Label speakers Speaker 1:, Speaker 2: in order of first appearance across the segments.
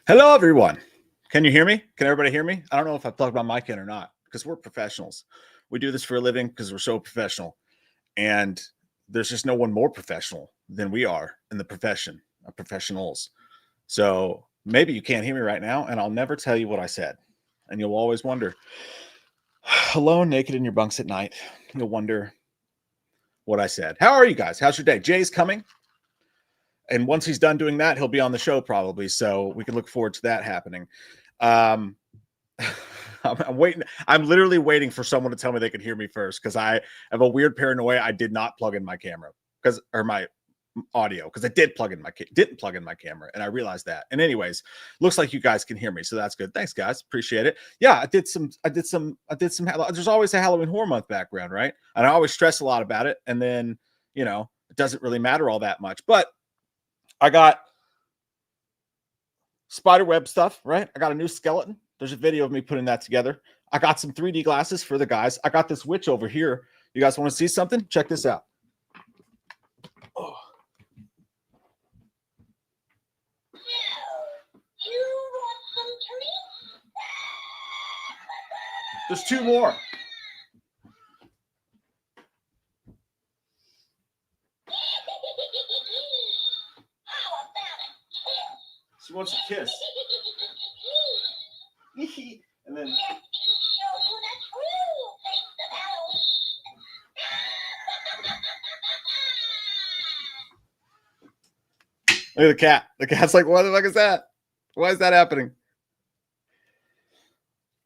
Speaker 1: Hello, everyone. Can you hear me? Can everybody hear me? I don't know if I plugged my mic in or not because we're professionals. We do this for a living because we're so professional. And there's just no one more professional than we are in the profession of professionals. So maybe you can't hear me right now, and I'll never tell you what I said. And you'll always wonder, alone, naked in your bunks at night, you'll wonder what I said. How are you guys? How's your day? Jay's coming. And once he's done doing that, he'll be on the show probably. So we can look forward to that happening. Um, I'm waiting. I'm literally waiting for someone to tell me they can hear me first because I have a weird paranoia. I did not plug in my camera or my audio because I didn't plug in my camera, and I realized that. And anyways, looks like you guys can hear me, so that's good. Thanks, guys. Appreciate it. Yeah, I did some. There's always a Halloween Horror Month background, right? And I always stress a lot about it, and then it doesn't really matter all that much, but I got spider web stuff, right? I got a new skeleton. There's a video of me putting that together. I got some 3D glasses for the guys. I got this witch over here. You guys want to see something? Check this out. Oh. There's two more. She wants a kiss. And then look at the cat. The cat's like, what the fuck is that? Why is that happening?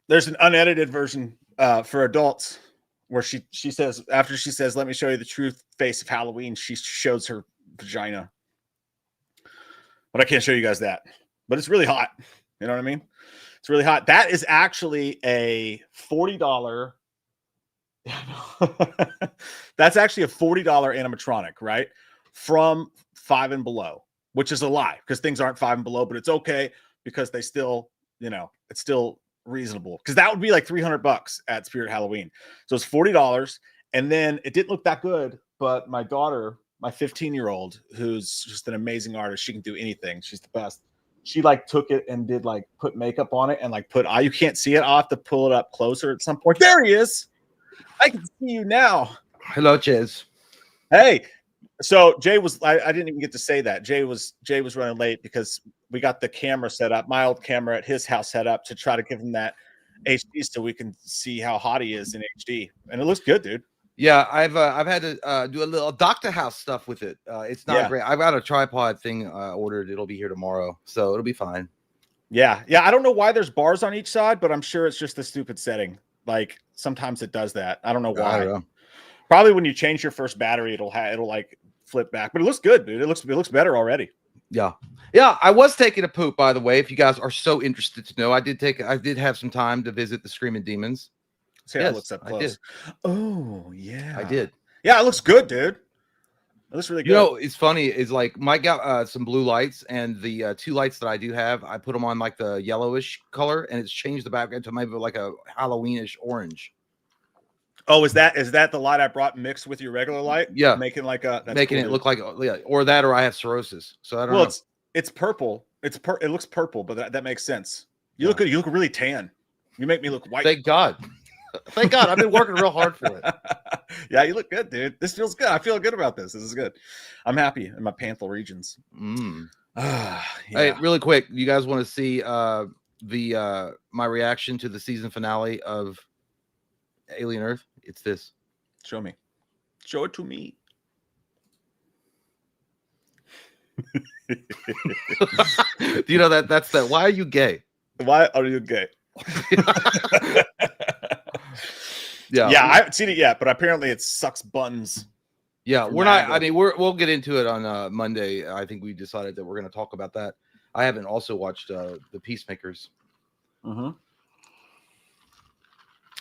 Speaker 1: There's an unedited version for adults where she says, after she says, let me show you the true face of Halloween, she shows her vagina. But I can't show you guys that. But it's really hot. You know what I mean? It's really hot. That is actually a $40. That's actually a $40 animatronic, right? From Five and Below, which is a lie because things aren't Five and Below, but it's okay because they still, it's still reasonable because that would be like $300 at Spirit Halloween. So it's $40. And then it didn't look that good, but my daughter, my 15-year-old, who's just an amazing artist, she can do anything. She's the best. She took it and did put makeup on it and you can't see it. I'll have to pull it up closer at some point. There he is. I can see you now.
Speaker 2: Hello, Chiz.
Speaker 1: Hey. So Jay was, I didn't even get to say that. Jay was running late because we got the camera set up, my old camera at his house set up to try to give him that HD so we can see how hot he is in HD. And it looks good, dude.
Speaker 2: Yeah, I've had to do a little Dr. House stuff with it. It's not great. I've got a tripod thing ordered. It'll be here tomorrow, so it'll be fine.
Speaker 1: Yeah. I don't know why there's bars on each side, but I'm sure it's just the stupid setting. Sometimes it does that. I don't know why.
Speaker 2: I don't know.
Speaker 1: Probably when you change your first battery, it'll flip back. But it looks good, dude. It looks better already.
Speaker 2: Yeah. I was taking a poop, by the way. If you guys are so interested to know, I did have some time to visit the Screaming Demons.
Speaker 1: See how it looks up close. Oh yeah,
Speaker 2: I did.
Speaker 1: Yeah, it looks good, dude. It looks really good.
Speaker 2: It's funny. Is Mike got some blue lights, and the two lights that I do have, I put them on the yellowish color, and it's changed the background to maybe a Halloweenish orange.
Speaker 1: Oh, is that the light I brought mixed with your regular light?
Speaker 2: Yeah,
Speaker 1: making
Speaker 2: it look like or that, or I have cirrhosis, so I don't know.
Speaker 1: Well, it's purple. It looks purple, but that makes sense. You look good. You look really tan. You make me look white.
Speaker 2: Thank God. Thank God. I've been working real hard for it.
Speaker 1: Yeah, you look good, dude. This feels good. I feel good about this. This is good. I'm happy in my panther regions.
Speaker 2: Yeah. Hey, really quick, you guys want to see my reaction to the season finale of Alien Earth? It's this.
Speaker 1: Show me. Show it to me.
Speaker 2: Do you know that's that? Why are you gay?
Speaker 1: Why are you gay? Yeah, I haven't seen it yet, but apparently it sucks buns.
Speaker 2: Yeah, we're not. I mean, we'll get into it on Monday. I think we decided that we're going to talk about that. I haven't also watched the Peacemakers.
Speaker 1: Mm-hmm.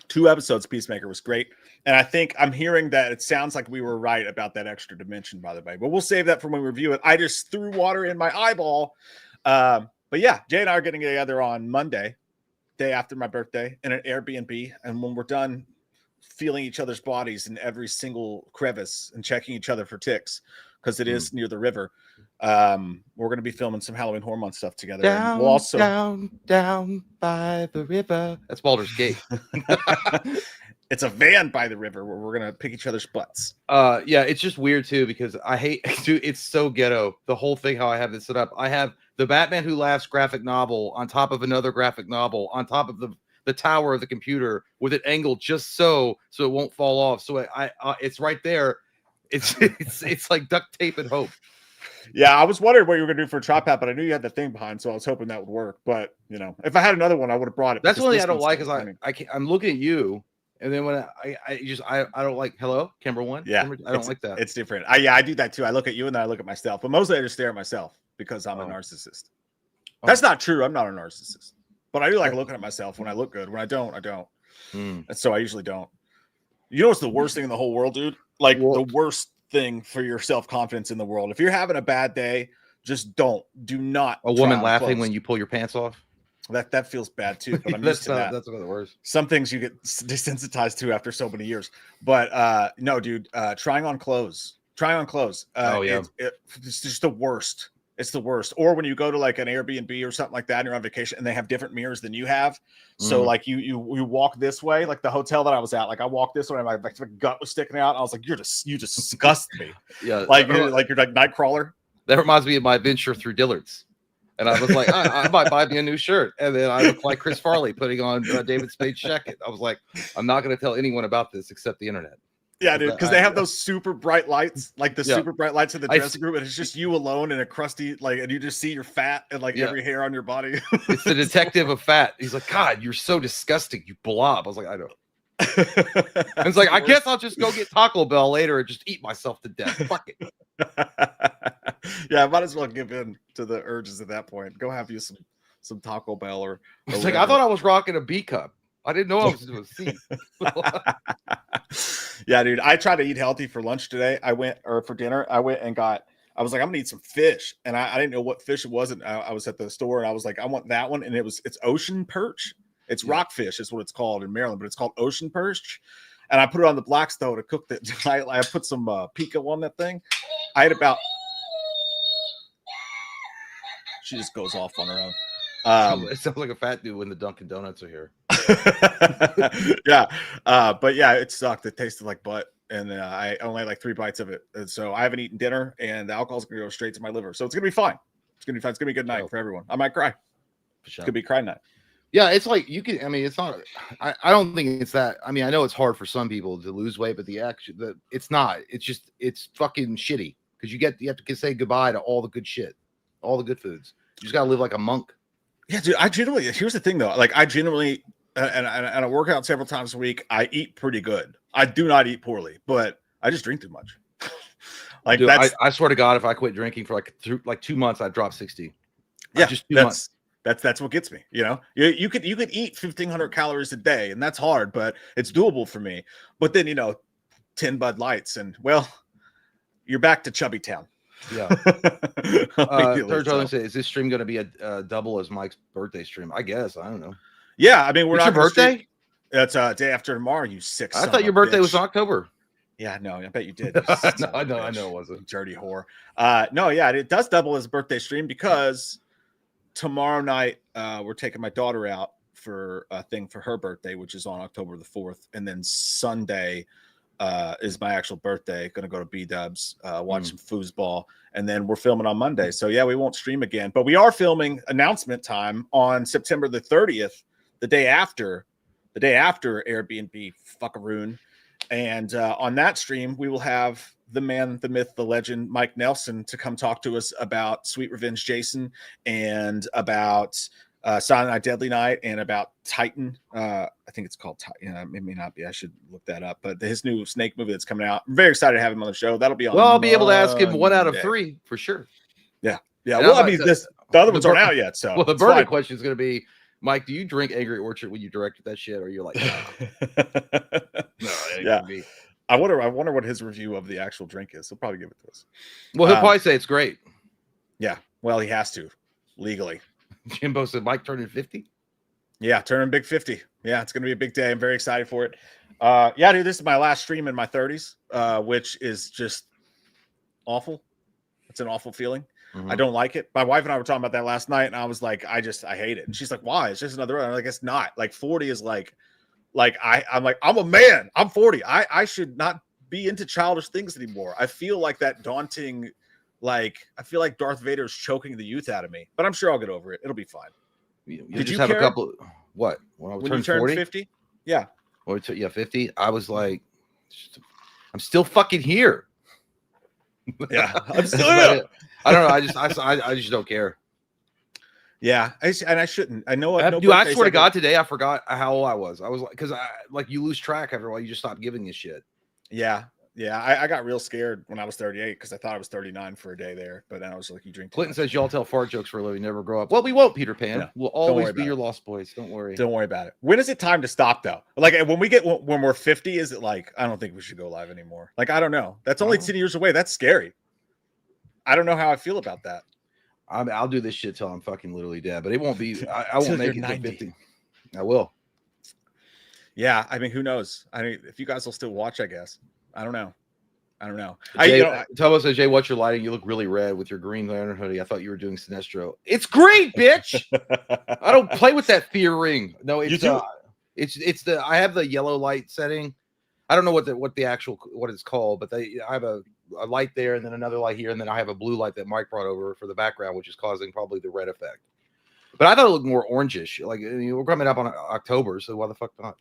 Speaker 1: 2 episodes. Peacemaker was great, and I think I'm hearing that it sounds like we were right about that extra dimension, by the way. But we'll save that for when we review it. I just threw water in my eyeball. But yeah, Jay and I are getting together on Monday, day after my birthday, in an Airbnb, and when we're done feeling each other's bodies in every single crevice and checking each other for ticks because it is near the river. We're going to be filming some Halloween Horror Month stuff together. And we'll also
Speaker 2: down by the river. That's Baldur's Gate.
Speaker 1: It's a van by the river where we're going to pick each other's butts.
Speaker 2: Yeah, it's just weird too because I hate, dude, it's so ghetto. The whole thing, how I have this set up. I have the Batman Who Laughs graphic novel on top of another graphic novel on top of the tower of the computer with it angled just so it won't fall off. So I it's right there. It's like duct tape and hope.
Speaker 1: Yeah, I was wondering what you were gonna do for a tripod, but I knew you had the thing behind, so I was hoping that would work. But you know, if I had another one, I would have brought it.
Speaker 2: That's one thing I don't like is I'm looking at you, and then when I don't like hello, Kimber one.
Speaker 1: Yeah,
Speaker 2: I don't like that.
Speaker 1: It's different. I do that too. I look at you and then I look at myself, but mostly I just stare at myself because I'm a narcissist. That's not true. I'm not a narcissist, but I do like looking at myself. When I look good. When I don't, I don't. And so I usually don't. You know what's the worst thing in the whole world, dude? Like the worst thing for your self-confidence in the world. If you're having a bad day, just do not.
Speaker 2: A woman laughing when you pull your pants off.
Speaker 1: That feels bad too, but I'm used to that.
Speaker 2: That's one of the worst.
Speaker 1: Some things you get desensitized to after so many years. But no, dude, trying on clothes. Oh yeah, it's just the worst. It's the worst. Or when you go to like an Airbnb or something like that and you're on vacation and they have different mirrors than you have. So like you walk this way, like the hotel that I was at, like I walked this way and my gut was sticking out. I was like, you disgust me.
Speaker 2: Yeah.
Speaker 1: Like you're like Nightcrawler.
Speaker 2: That reminds me of my venture through Dillard's. And I was like, I might buy me a new shirt. And then I looked like Chris Farley putting on David Spade's jacket. I was like, I'm not going to tell anyone about this except the internet.
Speaker 1: Yeah, dude, because they have those super bright lights, like the super bright lights in the dressing room, and it's just you alone in a crusty, like, and you just see your fat and like every hair on your body.
Speaker 2: It's the detective of fat. He's like, God, you're so disgusting, you blob. I was like, I know. And it's like, I guess I'll just go get Taco Bell later and just eat myself to death. Fuck it.
Speaker 1: Yeah, I might as well give in to the urges at that point. Go have you some Taco Bell or
Speaker 2: it's like I thought I was rocking a B cup. I didn't know I was doing C.
Speaker 1: Yeah, dude. I tried to eat healthy for lunch today. For dinner. I went and I was like, I'm gonna eat some fish. And I didn't know what fish it was. And I was at the store and I was like, I want that one. And it's ocean perch. It's rockfish is what it's called in Maryland, but it's called ocean perch. And I put it on the black stove to cook it. I put some pico on that thing. I had about. She just goes off on her own.
Speaker 2: It sounds like a fat dude when the Dunkin' Donuts are here.
Speaker 1: Yeah, but yeah, it sucked. It tasted like butt, and I only had like 3 bites of it, and so I haven't eaten dinner, and the alcohol's gonna go straight to my liver. So it's gonna be fine. It's gonna be fine. It's gonna be a good night for everyone. I might cry. It's gonna be cry night.
Speaker 2: Yeah, it's like you can. I mean, it's not. I don't think it's that. I mean, I know it's hard for some people to lose weight, but it's not. It's fucking shitty because you have to say goodbye to all the good shit, all the good foods. You just gotta live like a monk.
Speaker 1: Yeah, dude. Here's the thing though. Like I generally, and I work out several times a week. I eat pretty good. I do not eat poorly, but I just drink too much. Like
Speaker 2: dude, I swear to God, if I quit drinking for like 2 months, I'd drop 60.
Speaker 1: Yeah, just 2 months. That's what gets me. You know, you could eat 1,500 calories a day, and that's hard, but it's doable for me. But then 10 Bud Lights, and well, you're back to Chubby Town.
Speaker 2: Yeah. Third time say, is this stream going to be a double as Mike's birthday stream? I guess. I don't know.
Speaker 1: Yeah, I mean, we're not
Speaker 2: your birthday.
Speaker 1: It's day after tomorrow. You sick.
Speaker 2: I thought your birthday was October.
Speaker 1: Yeah, no, I bet you did.
Speaker 2: No, I know it wasn't.
Speaker 1: Dirty whore. No, yeah, it does double as a birthday stream because tomorrow night we're taking my daughter out for a thing for her birthday, which is on October the 4th, and then Sunday is my actual birthday. Going to go to B-Dubs, watch some foosball, and then we're filming on Monday. So yeah, we won't stream again, but we are filming announcement time on September the 30th, the day after Airbnb fuckaroon. And on that stream, we will have the man, the myth, the legend, Mike Nelson, to come talk to us about Sweet Revenge Jason and about Silent Night, Deadly Night, and about Titan. I think it's called Titan. It may not be. I should look that up. But his new Snake movie that's coming out. I'm very excited to have him on the show. That'll be on.
Speaker 2: Well, I'll be able to ask him 1 out of 3 for sure.
Speaker 1: Yeah. Well, I mean, the other ones aren't out yet. So,
Speaker 2: well, the burning question is going to be, Mike, do you drink Angry Orchard when you directed that shit, or you're like, no,
Speaker 1: yeah. I wonder what his review of the actual drink is. He'll probably give it to us.
Speaker 2: Well, he'll probably say it's great.
Speaker 1: Yeah. Well, he has to legally.
Speaker 2: Jimbo said, Mike turning 50.
Speaker 1: Yeah, turning big 50. Yeah, it's gonna be a big day. I'm very excited for it. Yeah, dude, this is my last stream in my 30s, which is just awful. It's an awful feeling. I don't like it. My wife and I were talking about that last night, and I was like, I hate it. And she's like, why? It's just another. I'm like, it's not. Like 40 is like I'm like, I'm a man. I'm 40. I should not be into childish things anymore. I feel like that daunting. Like I feel like Darth Vader is choking the youth out of me, but I'm sure I'll get over it. It'll be fine.
Speaker 2: You
Speaker 1: Did
Speaker 2: just
Speaker 1: you
Speaker 2: have
Speaker 1: care?
Speaker 2: a couple. What? When
Speaker 1: you turned
Speaker 2: 40?
Speaker 1: 50? Yeah.
Speaker 2: Or yeah, 50. I was like, I'm still fucking here.
Speaker 1: Yeah, I'm still
Speaker 2: That's about
Speaker 1: here.
Speaker 2: it. I don't know. I just don't care.
Speaker 1: Yeah, and I shouldn't. I know.
Speaker 2: Dude, I swear to God, today I forgot how old I was. I was like, because you lose track after a while. You just stop giving a shit.
Speaker 1: Yeah. I got real scared when I was 38 because I thought I was 39 for a day there. But then I was like, you drink too
Speaker 2: Clinton
Speaker 1: much.
Speaker 2: says y'all tell fart jokes for a living, never grow up. Well, we won't, Peter Pan.
Speaker 1: No,
Speaker 2: We'll
Speaker 1: worry
Speaker 2: always be
Speaker 1: about
Speaker 2: your
Speaker 1: it.
Speaker 2: lost boys. Don't worry.
Speaker 1: Don't worry about it. When is it time to stop though? Like when we're 50, is it like I don't think we should go live anymore? Like I don't know. That's only 10 years away. That's scary. I don't know how I feel about that.
Speaker 2: I'll do this shit till I'm fucking literally dead, but it won't be. I won't make it to 50. I will.
Speaker 1: Yeah, I mean, who knows? I mean, if you guys will still watch, I guess. I don't know.
Speaker 2: Tomo says, Jay, what's your lighting? You look really red with your Green Lantern hoodie. I thought you were doing Sinestro. It's great, bitch. I don't play with that fear ring. No, it's I have the yellow light setting. I don't know what it's called, but I have a light there and then another light here, and then I have a blue light that Mike brought over for the background, which is causing probably the red effect. But I thought it looked more orangish. Like we're coming up on October, so why the fuck not?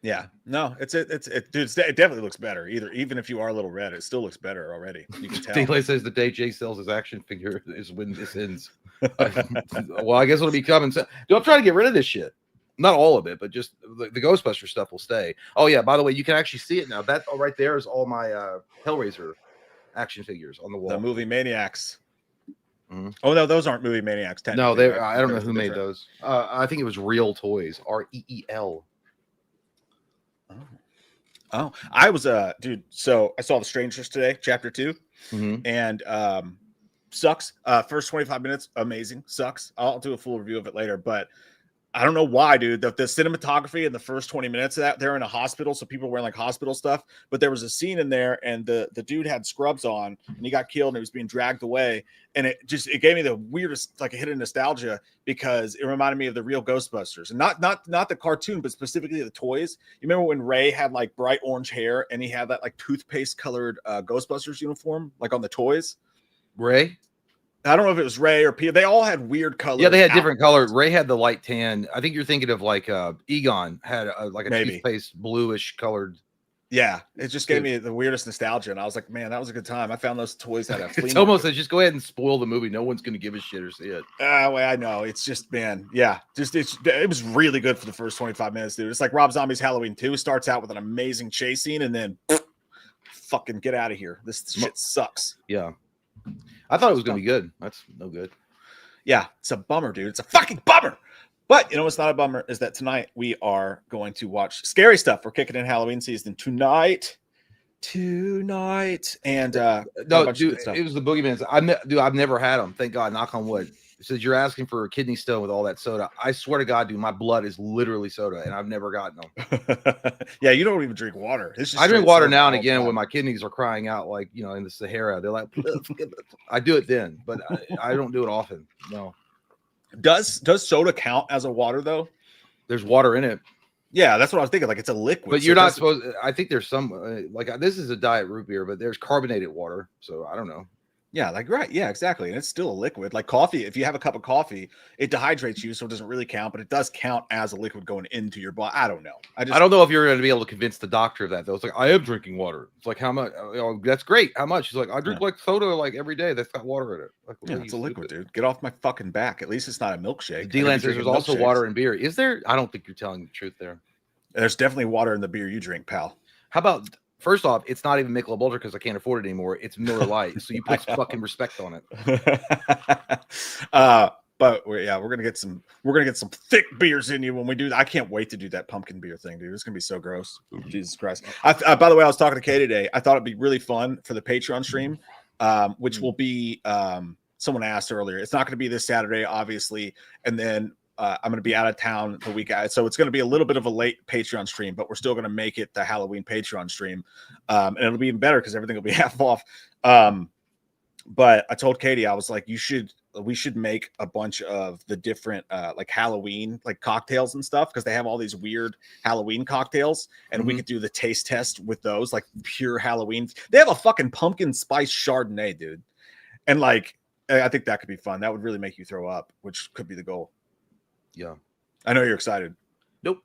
Speaker 1: Yeah, no, it definitely looks better. Even if you are a little red, it still looks better already. You can tell.
Speaker 2: Delay says the day Jay sells his action figure is when this ends. Well, I guess it'll be coming. Dude, I'm trying to get rid of this shit. Not all of it, but just the Ghostbuster stuff will stay. Oh yeah, by the way, you can actually see it now. That right there is all my Hellraiser action figures on the wall.
Speaker 1: The Movie Maniacs. Mm-hmm. Oh no, those aren't Movie Maniacs.
Speaker 2: No, they. Right? I don't know who made those. I think it was Real Toys. REEL.
Speaker 1: Oh, I was dude. So I saw The Strangers today, chapter 2, and sucks. First 25 minutes, amazing. Sucks. I'll do a full review of it later, but I don't know why, dude. The cinematography in the first 20 minutes of that, they're in a hospital, so people were wearing like hospital stuff. But there was a scene in there, and the dude had scrubs on, and he got killed, and he was being dragged away. And it gave me the weirdest, like a hit of nostalgia because it reminded me of the real Ghostbusters, and not the cartoon, but specifically the toys. You remember when Ray had like bright orange hair, and he had that like toothpaste colored Ghostbusters uniform, like on the toys?
Speaker 2: Ray?
Speaker 1: I don't know if it was Ray or Peter. They all had weird colors.
Speaker 2: Yeah, they had different colors. Ray had the light tan. I think you're thinking of like Egon had like a toothpaste bluish colored.
Speaker 1: Yeah, it just gave me the weirdest nostalgia, and I was like, man, that was a good time. I found those toys at a flea
Speaker 2: market. Almost says, just go ahead and spoil the movie. No one's going to give a shit or see it.
Speaker 1: Well, I know. It's just, man, yeah, it was really good for the first 25 minutes, dude. It's like Rob Zombie's Halloween 2 starts out with an amazing chase scene, and then fucking get out of here. This shit sucks.
Speaker 2: Yeah. I thought it was going to be good. That's no good.
Speaker 1: Yeah, it's a bummer, dude. It's a fucking bummer. But you know what's not a bummer is that tonight we are going to watch scary stuff. We're kicking in Halloween season tonight. And
Speaker 2: no, dude, it was the Boogeyman's. I've never had them. Thank God. Knock on wood. It says you're asking for a kidney stone with all that soda. I swear to God, dude, my blood is literally soda, and I've never gotten them.
Speaker 1: Yeah, you don't even drink water.
Speaker 2: I drink water now and again when my kidneys are crying out, like in the Sahara. They're like, I do it then, but I don't do it often. No.
Speaker 1: Does soda count as a water though?
Speaker 2: There's water in it.
Speaker 1: Yeah, that's what I was thinking. Like it's a liquid,
Speaker 2: but you're not supposed. I think there's some this is a diet root beer, but there's carbonated water. So I don't know.
Speaker 1: Yeah, like right. Yeah, exactly. And it's still a liquid. Like coffee, if you have a cup of coffee, it dehydrates you, so it doesn't really count, but it does count as a liquid going into your body. I don't know. I don't
Speaker 2: know if you're going to be able to convince the doctor of that though. It's like, I am drinking water. It's like, how much? That's great. How much? He's like, I drink like soda like every day. That's got water in it. Like,
Speaker 1: yeah, it's a liquid, dude. Get off my fucking back. At least it's not a milkshake.
Speaker 2: D-Land says there's also water in beer. Is there? I don't think you're telling the truth there.
Speaker 1: There's definitely water in the beer you drink, pal.
Speaker 2: How about, first off, it's not even Michelob Ultra because I can't afford it anymore. It's Miller Lite. So you put some fucking respect on it.
Speaker 1: But we're gonna get some thick beers in you when we do that. I can't wait to do that pumpkin beer thing, dude. It's gonna be so gross. Jesus Christ. By the way, I was talking to Kay today. I thought it'd be really fun for the Patreon stream, which will be someone asked earlier. It's not gonna be this Saturday, obviously, and then I'm going to be out of town the week out. So it's going to be a little bit of a late Patreon stream, but we're still going to make it the Halloween Patreon stream. And it'll be even better because everything will be half off. But I told Katie, I was like, we should make a bunch of the different like Halloween like cocktails and stuff, because they have all these weird Halloween cocktails, and we could do the taste test with those, like pure Halloween. They have a fucking pumpkin spice Chardonnay, dude, and like I think that could be fun. That would really make you throw up, which could be the goal.
Speaker 2: Yeah,
Speaker 1: I know you're excited.
Speaker 2: Nope.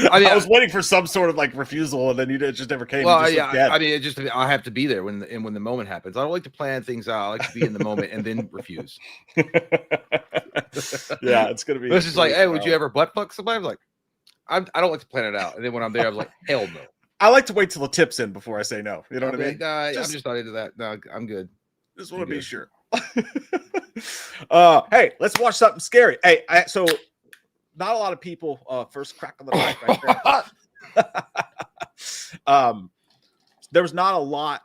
Speaker 1: I mean, I was waiting for some sort of like refusal, and then you just never came.
Speaker 2: Well, yeah, I mean, I have to be there when the moment happens. I don't like to plan things out. I like to be in the moment and then refuse.
Speaker 1: Yeah, it's gonna be.
Speaker 2: It's just like, hey, would you ever butt fuck somebody? I'm like, I don't like to plan it out, and then when I'm there, I'm like, hell no.
Speaker 1: I like to wait till the tip's in before I say no. You know what I mean?
Speaker 2: I'm just not into that. No, I'm good.
Speaker 1: Just want to be sure. Hey, let's watch something scary. Hey, so not a lot of people first crack on the mic right there. There was not a lot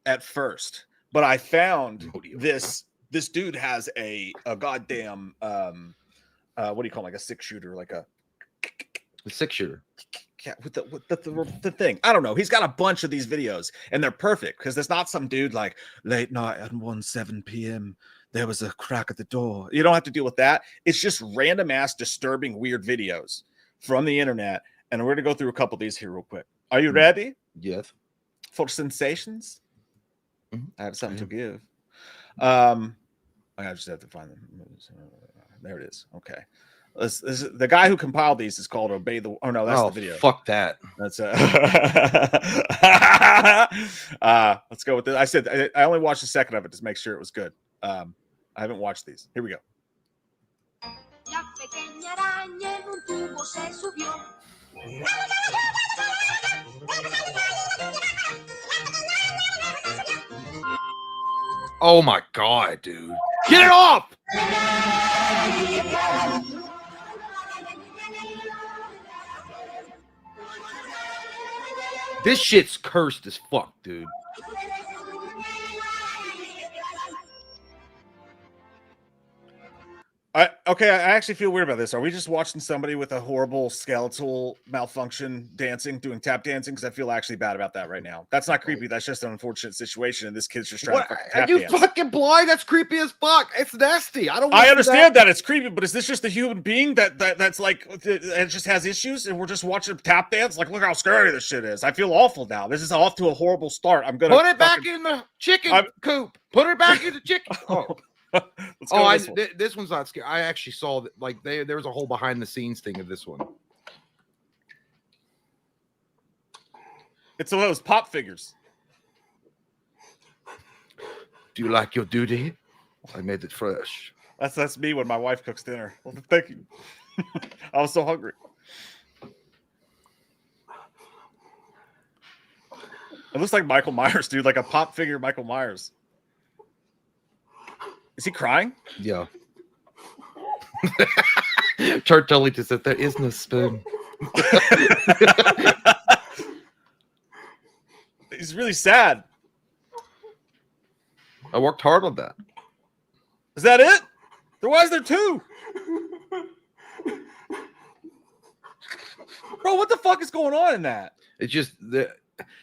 Speaker 1: at first, but I found this dude has a goddamn what do you call it? Like a 6-shooter, like a
Speaker 2: 6-shooter.
Speaker 1: Yeah, with the thing. I don't know. He's got a bunch of these videos, and they're perfect because there's not some dude like late night at 1:07 p.m. There was a crack at the door. You don't have to deal with that. It's just random ass disturbing weird videos from the internet, and we're gonna go through a couple of these here real quick. Are you ready?
Speaker 2: Yes.
Speaker 1: For sensations? I have something to give. I just have to find them. There it is. Okay. The guy who compiled these is called Obey the. Oh no, that's the video.
Speaker 2: Fuck that.
Speaker 1: That's let's go with this. I said I only watched a second of it to make sure it was good. I haven't watched these. Here we go.
Speaker 2: Oh my god, dude. Get it off! This shit's cursed as fuck, dude.
Speaker 1: I actually feel weird about this. Are we just watching somebody with a horrible skeletal malfunction dancing, doing tap dancing? Because I feel actually bad about that right now. That's not creepy. That's just an unfortunate situation, and this kid's just trying to fucking tap dance.
Speaker 2: You fucking blind? That's creepy as fuck. It's nasty. I
Speaker 1: understand that it's creepy, but is this just a human being that's like it just has issues, and we're just watching tap dance? Like, look how scary this shit is. I feel awful now. This is off to a horrible start. I'm gonna
Speaker 2: put it back in the chicken coop. Put it back in the chicken. Oh, this one's not scary. I actually saw that. Like, there was a whole behind the scenes thing of this one.
Speaker 1: It's one of those pop figures.
Speaker 2: Do you like your duty? I made it fresh.
Speaker 1: That's me when my wife cooks dinner. Well, thank you. I was so hungry. It looks like Michael Myers, dude. Like a pop figure Michael Myers. Is he crying?
Speaker 2: Yeah. Chart Tellington said there is no spoon.
Speaker 1: He's really sad.
Speaker 2: I worked hard on that.
Speaker 1: Is that it? Why is there two? Bro, what the fuck is going on in that?
Speaker 2: It's just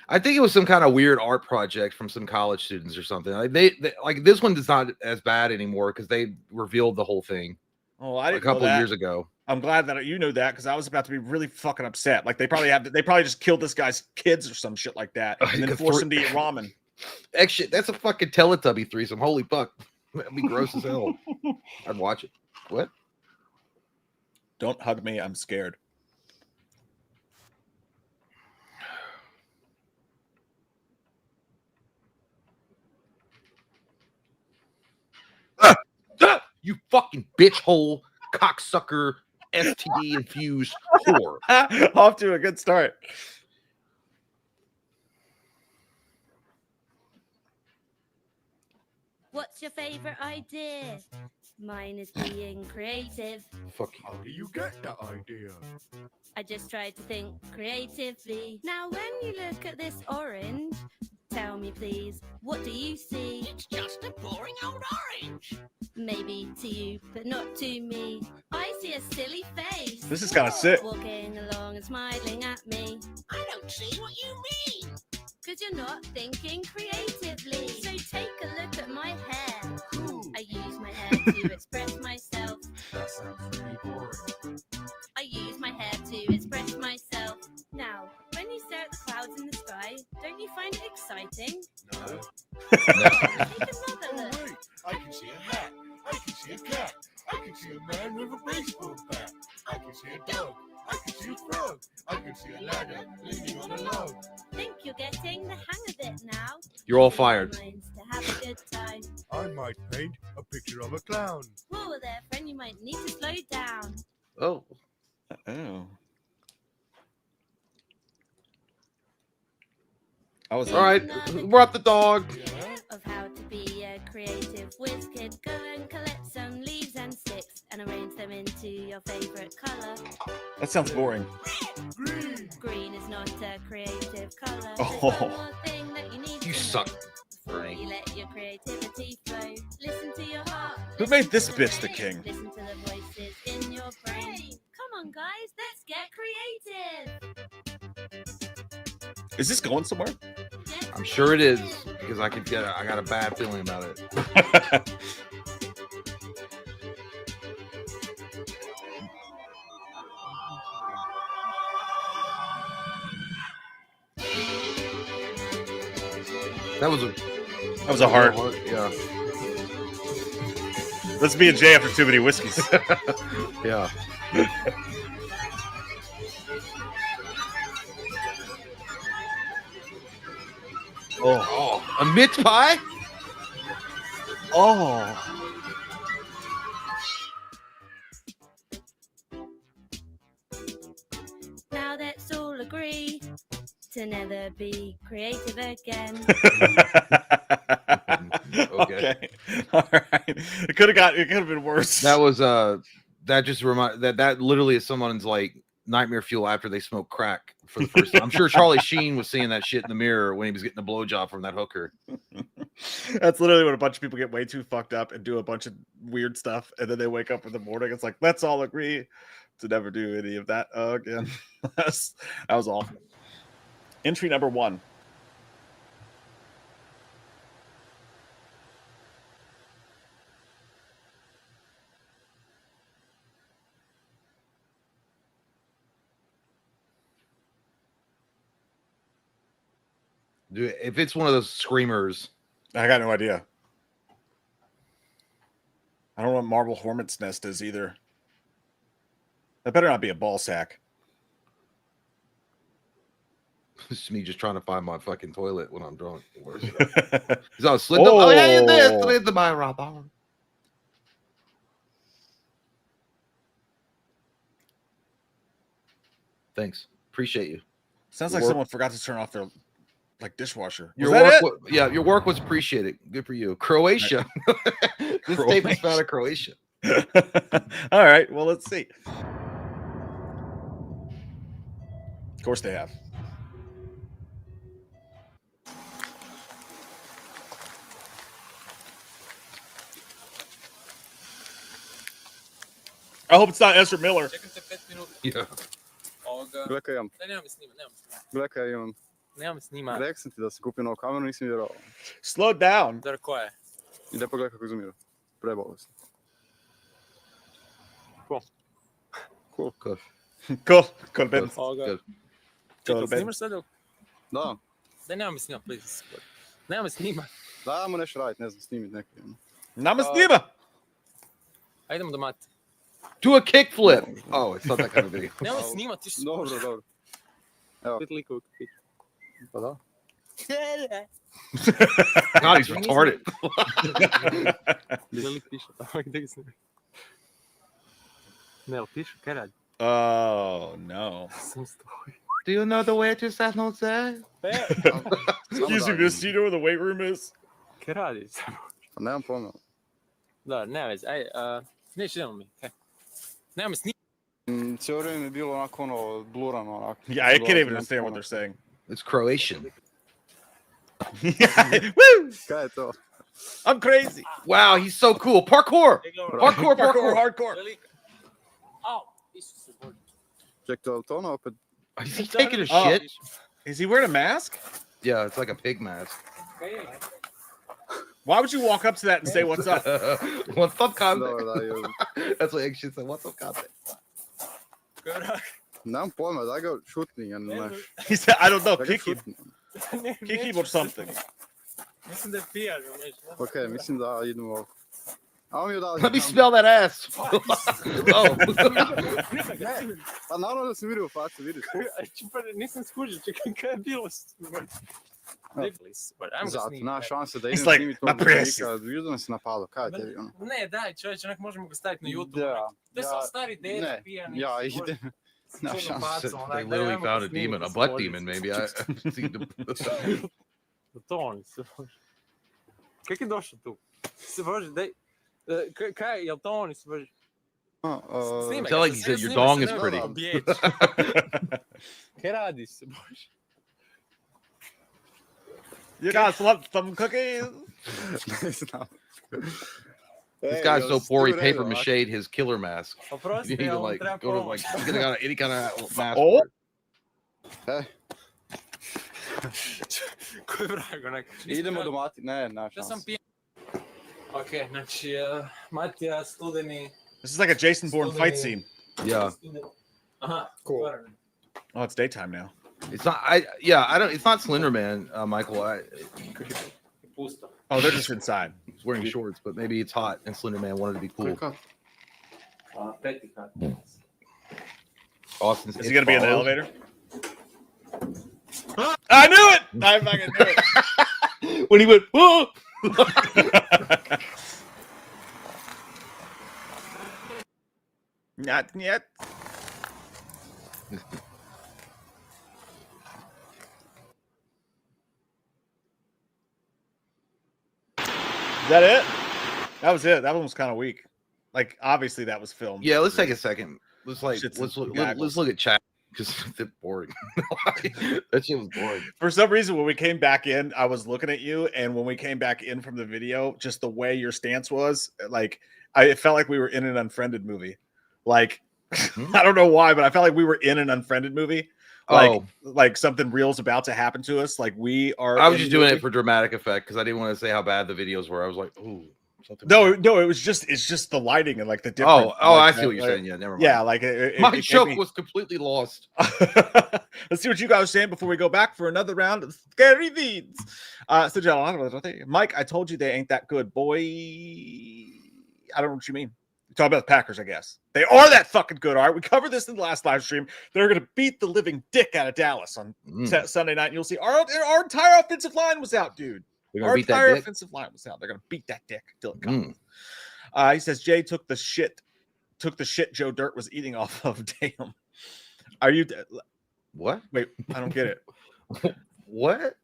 Speaker 2: I think it was some kind of weird art project from some college students or something. Like they like this one is not as bad anymore because they revealed the whole thing.
Speaker 1: Oh, I didn't
Speaker 2: a couple of years ago.
Speaker 1: I'm glad that you knew that because I was about to be really fucking upset. Like they probably just killed this guy's kids or some shit like that, and then forced him to eat ramen.
Speaker 2: Actually, that's a fucking Teletubby threesome. Holy fuck, that'd be gross as hell. I'd watch it. What?
Speaker 1: Don't hug me. I'm scared.
Speaker 2: You fucking bitch hole, cocksucker, STD infused whore.
Speaker 1: Off to a good start.
Speaker 3: What's your favorite idea? Mine is being creative.
Speaker 2: Fuck you.
Speaker 4: How do you get that idea?
Speaker 3: I just tried to think creatively. Now, when you look at this orange, tell me please, what do you see?
Speaker 5: It's just a boring old orange.
Speaker 3: Maybe to you, but not to me. I see a silly face.
Speaker 1: This is kind of sick.
Speaker 3: Walking along and smiling at me.
Speaker 5: I don't see what you mean.
Speaker 3: because you're not thinking creatively. So take a look at my hair. I use my hair to express myself.
Speaker 4: That sounds really boring.
Speaker 3: I use my hair to express myself. Now, when you stare at the clouds in the sky, don't you find it exciting?
Speaker 4: No.
Speaker 3: Take another
Speaker 4: Oh,
Speaker 3: look.
Speaker 4: wait. I can see a hat. I can see a cat. I can see a man with a baseball bat. I can see a dog. I can see a frog. I can see a ladder leaning on a log.
Speaker 3: Think you're getting the hang of it now?
Speaker 2: You're all
Speaker 3: Use your
Speaker 2: fired.
Speaker 3: minds to have a good time.
Speaker 4: I might paint a picture of a clown.
Speaker 3: Whoa there, friend, you might need to slow down.
Speaker 2: Oh,
Speaker 1: Oh. I was
Speaker 2: all right. Brought the dog.
Speaker 4: Yeah?
Speaker 3: Of how to be a creative whiz kid. Go and collect some leaves and sticks and arrange them into your favorite color.
Speaker 1: That sounds boring.
Speaker 4: Green.
Speaker 3: Green is not a creative color.
Speaker 1: Oh.
Speaker 3: There's one more thing that you need
Speaker 2: You
Speaker 3: to
Speaker 2: suck,
Speaker 3: know before
Speaker 2: Bernie.
Speaker 3: you let your creativity flow. Listen to your heart.
Speaker 1: Who
Speaker 3: listen
Speaker 1: made
Speaker 3: to
Speaker 1: this
Speaker 3: the
Speaker 1: bitch the
Speaker 3: lyrics,
Speaker 1: king?
Speaker 3: Listen to the voices in your brain. Come on, guys, let's get creative.
Speaker 1: Is this going somewhere?
Speaker 3: Get
Speaker 2: I'm sure it is
Speaker 3: creative.
Speaker 2: because I got a bad feeling about it. That was a
Speaker 1: That was a hard.
Speaker 2: Yeah,
Speaker 1: Let's be a J after too many whiskeys.
Speaker 2: yeah.
Speaker 1: Oh.
Speaker 2: A mince pie?
Speaker 1: Oh.
Speaker 3: Now let's all agree to never be creative again.
Speaker 1: Okay. All right. It could have been worse.
Speaker 2: That was that just remind that literally is someone's like nightmare fuel after they smoke crack for the first time. I'm sure Charlie Sheen was seeing that shit in the mirror when he was getting a blowjob from that hooker.
Speaker 1: That's literally when a bunch of people get way too fucked up and do a bunch of weird stuff, and then they wake up in the morning. It's like, let's all agree to never do any of that again. That was awful. Entry number 1.
Speaker 2: Dude, if it's one of those screamers,
Speaker 1: I got no idea. I don't know what Marble Hornet's Nest is either. That better not be a ball sack.
Speaker 2: it's me just trying to find my fucking toilet when I'm drunk. Where's it? Because I was slid up. Oh, yeah, this
Speaker 1: Oh.
Speaker 2: slid to my rubber. Thanks. Appreciate you.
Speaker 1: Sounds like
Speaker 2: Work-
Speaker 1: someone forgot to turn off their dishwasher.
Speaker 2: Your
Speaker 1: Was that
Speaker 2: work, your work was appreciated. Good for you. Croatia. This statement's found in Croatia.
Speaker 1: it? All right. Well, let's see. Of course they have. I hope it's not Ezra Miller.
Speaker 6: Čekajte 5 minuta.
Speaker 2: Yeah.
Speaker 6: Ovoga...
Speaker 7: Gleka imam,
Speaker 6: Daj, nemoj me snimat, nemoj me snimat.
Speaker 7: gleka imam.
Speaker 6: Nemoj me snimat.
Speaker 7: Rekao sam ti da sam kupio novu kameru, nisam vjerovao.
Speaker 1: Slow down.
Speaker 6: Zar ko je?
Speaker 7: Ide pogledaj kako izumira. Prebolesno.
Speaker 2: Good.
Speaker 1: Go to bed.
Speaker 6: Ovoga...
Speaker 2: Good.
Speaker 1: Go
Speaker 6: Čekaj,
Speaker 1: to bed.
Speaker 6: snimaš sad?
Speaker 7: Da,
Speaker 6: Daj, nemoj me snimat, please. Nemoj me snimat.
Speaker 7: dajmo nešto raditi, ne znam, snimit neki.
Speaker 1: Nama snima.
Speaker 6: Ajdemo do mate.
Speaker 2: Do a kickflip. Oh, it's not that kind of video.
Speaker 6: Nemoj snimat, ti što...
Speaker 7: Dobro, dobro. Evo.
Speaker 6: Pet likova kafića.
Speaker 7: Pa da.
Speaker 2: God, he's retarded.
Speaker 6: Gdje lik piše? Gdje ga snima? Ne, ali piše, kaj radi?
Speaker 1: Oh no.
Speaker 6: Sam stoji.
Speaker 2: Do you know the way to San Jose?
Speaker 1: Excuse me, miss. Do you know where the weight room is?
Speaker 6: Kaj radi?
Speaker 7: Pa nemam pojma.
Speaker 6: Da, ne vezi. Aj, neće idemo mi. Kaj? Nemoj me snimat.
Speaker 7: Cijelo vrijeme je bilo onako ono, blurano onako.
Speaker 1: Yeah, I can't even understand what they're saying.
Speaker 2: It's Croatian.
Speaker 1: Woo!
Speaker 7: Kaj je to?
Speaker 1: I'm crazy.
Speaker 2: Wow, he's so cool. Parkour. Parkour.
Speaker 1: Hardcore.
Speaker 6: Au, Isuse Bože.
Speaker 7: Ček, to ono opet.
Speaker 2: Is he taking a
Speaker 1: Oh.
Speaker 2: shit?
Speaker 1: Is he wearing a mask?
Speaker 2: Yeah, it's like a pig mask.
Speaker 1: Why would you walk up to that and say what's up?
Speaker 2: What's up, content?
Speaker 7: Dobro, daj.
Speaker 2: That's what Egg said. What's up, content?
Speaker 7: Nemam pojma, daj ga šutni, ja ne znaš.
Speaker 1: He said, I don't know,
Speaker 7: Daj ga
Speaker 1: kick him.
Speaker 7: šutni.
Speaker 1: Kick him or something.
Speaker 6: Mislim da je pijan.
Speaker 7: Ok, mislim da idemo. A on mi je dao...
Speaker 2: Let me smell that ass. Oh.
Speaker 7: Pa naravno da sam vidio u facu, vidiš.
Speaker 6: Nisam skužio, čekaj, kaj je bilo?
Speaker 7: Zato, na šanse da idem
Speaker 1: He's like,
Speaker 7: snimiti
Speaker 1: "My
Speaker 7: tog
Speaker 1: press."
Speaker 7: lika, vidio da se napalo, kaj tebi, ono.
Speaker 6: Ne, daj čovječe, onak možemo ga staviti na YouTube.
Speaker 7: Da,
Speaker 6: To je samo stari deda
Speaker 7: ne,
Speaker 6: pijani.
Speaker 7: ja idem. Na šanse.
Speaker 2: They literally found a demon, a butt demon, maybe. I seen the...
Speaker 6: To oni se bože. Kak je došao tu? Se bože, daj. Kaj, jel to oni se bože? Snimaj
Speaker 2: Tell
Speaker 6: ga,
Speaker 2: like he
Speaker 6: sve
Speaker 2: said, your
Speaker 6: snimaj,
Speaker 2: dong
Speaker 6: se
Speaker 2: is
Speaker 6: nemoj
Speaker 2: pretty.
Speaker 6: pobjeći. Kaj radi se bože?
Speaker 1: You guys want some cookies?
Speaker 7: Ne znam.
Speaker 2: This guy's so poor he paper mache'd his killer mask. You
Speaker 6: Oprosti,
Speaker 2: need to
Speaker 6: ja vam
Speaker 2: like
Speaker 6: treba
Speaker 2: go to
Speaker 6: pomoć.
Speaker 2: like get any kind of mask.
Speaker 1: Oh.
Speaker 2: for it.
Speaker 6: Ko je vrag, onak.
Speaker 7: Idemo do Mati, ne, na
Speaker 6: Ja sam
Speaker 7: šanse.
Speaker 6: pijan. Ok, znači, Matija, studeni.
Speaker 1: This is like a Jason Bourne fight scene.
Speaker 2: Yeah,
Speaker 6: Aha,
Speaker 7: Cool.
Speaker 6: otvoreno.
Speaker 1: Oh, it's daytime now.
Speaker 2: it's not. I don't. It's not Slender Man, Michael.
Speaker 6: Pusto.
Speaker 1: Oh, they're just inside.
Speaker 2: He's wearing shorts, but maybe it's hot, and Slender Man wanted to be cool.
Speaker 7: Kako?
Speaker 6: Peti kat.
Speaker 2: Austin's.
Speaker 1: Is he gonna be in the elevator? I knew it! I fucking knew it.
Speaker 2: When he went, whoa!
Speaker 1: Not yet. Is that it? That was it. That one was kind of weak. Like, obviously, that was filmed.
Speaker 2: Yeah, let's take a second. Let's like
Speaker 1: Shit's
Speaker 2: let's
Speaker 1: in
Speaker 2: look,
Speaker 1: gaggles.
Speaker 2: let's look at chat because it's boring. That shit was boring.
Speaker 1: For some reason, when we came back in, I was looking at you, and when we came back in from the video, just the way your stance was, like, it felt like we were in an Unfriended movie. Like, I don't know why, but I felt like we were in an Unfriended movie. Like, like something real's about to happen to us. Like we are.
Speaker 2: I was
Speaker 1: in
Speaker 2: just
Speaker 1: the
Speaker 2: doing
Speaker 1: movie.
Speaker 2: it for dramatic effect because I didn't want to say how bad the videos were. I was like, ooh, something.
Speaker 1: No, it was just it's just the lighting and like the different.
Speaker 2: Oh,
Speaker 1: like,
Speaker 2: I see what you're
Speaker 1: like-
Speaker 2: saying. Yeah, never mind.
Speaker 1: Yeah, like it,
Speaker 2: My
Speaker 1: it gave
Speaker 2: joke
Speaker 1: me-
Speaker 2: was completely lost.
Speaker 1: Let's see what you guys are saying before we go back for another round of scary feeds. So John, Mike, I told you they ain't that good, boy. I don't know what you mean. You're talking about the Packers, I guess. They are that fucking good. All right, we covered this in the last live stream. They're going to beat the living dick out of Dallas on Sunday night. And you'll see our entire offensive line was out, dude.
Speaker 2: We're
Speaker 1: Our
Speaker 2: gonna beat that
Speaker 1: entire
Speaker 2: dick.
Speaker 1: offensive line was out. They're going to beat that dick till it comes. He says Jay took the shit Joe Dirt was eating off of. Damn. Are you?
Speaker 2: What?
Speaker 1: Wait, I don't get it.
Speaker 2: What?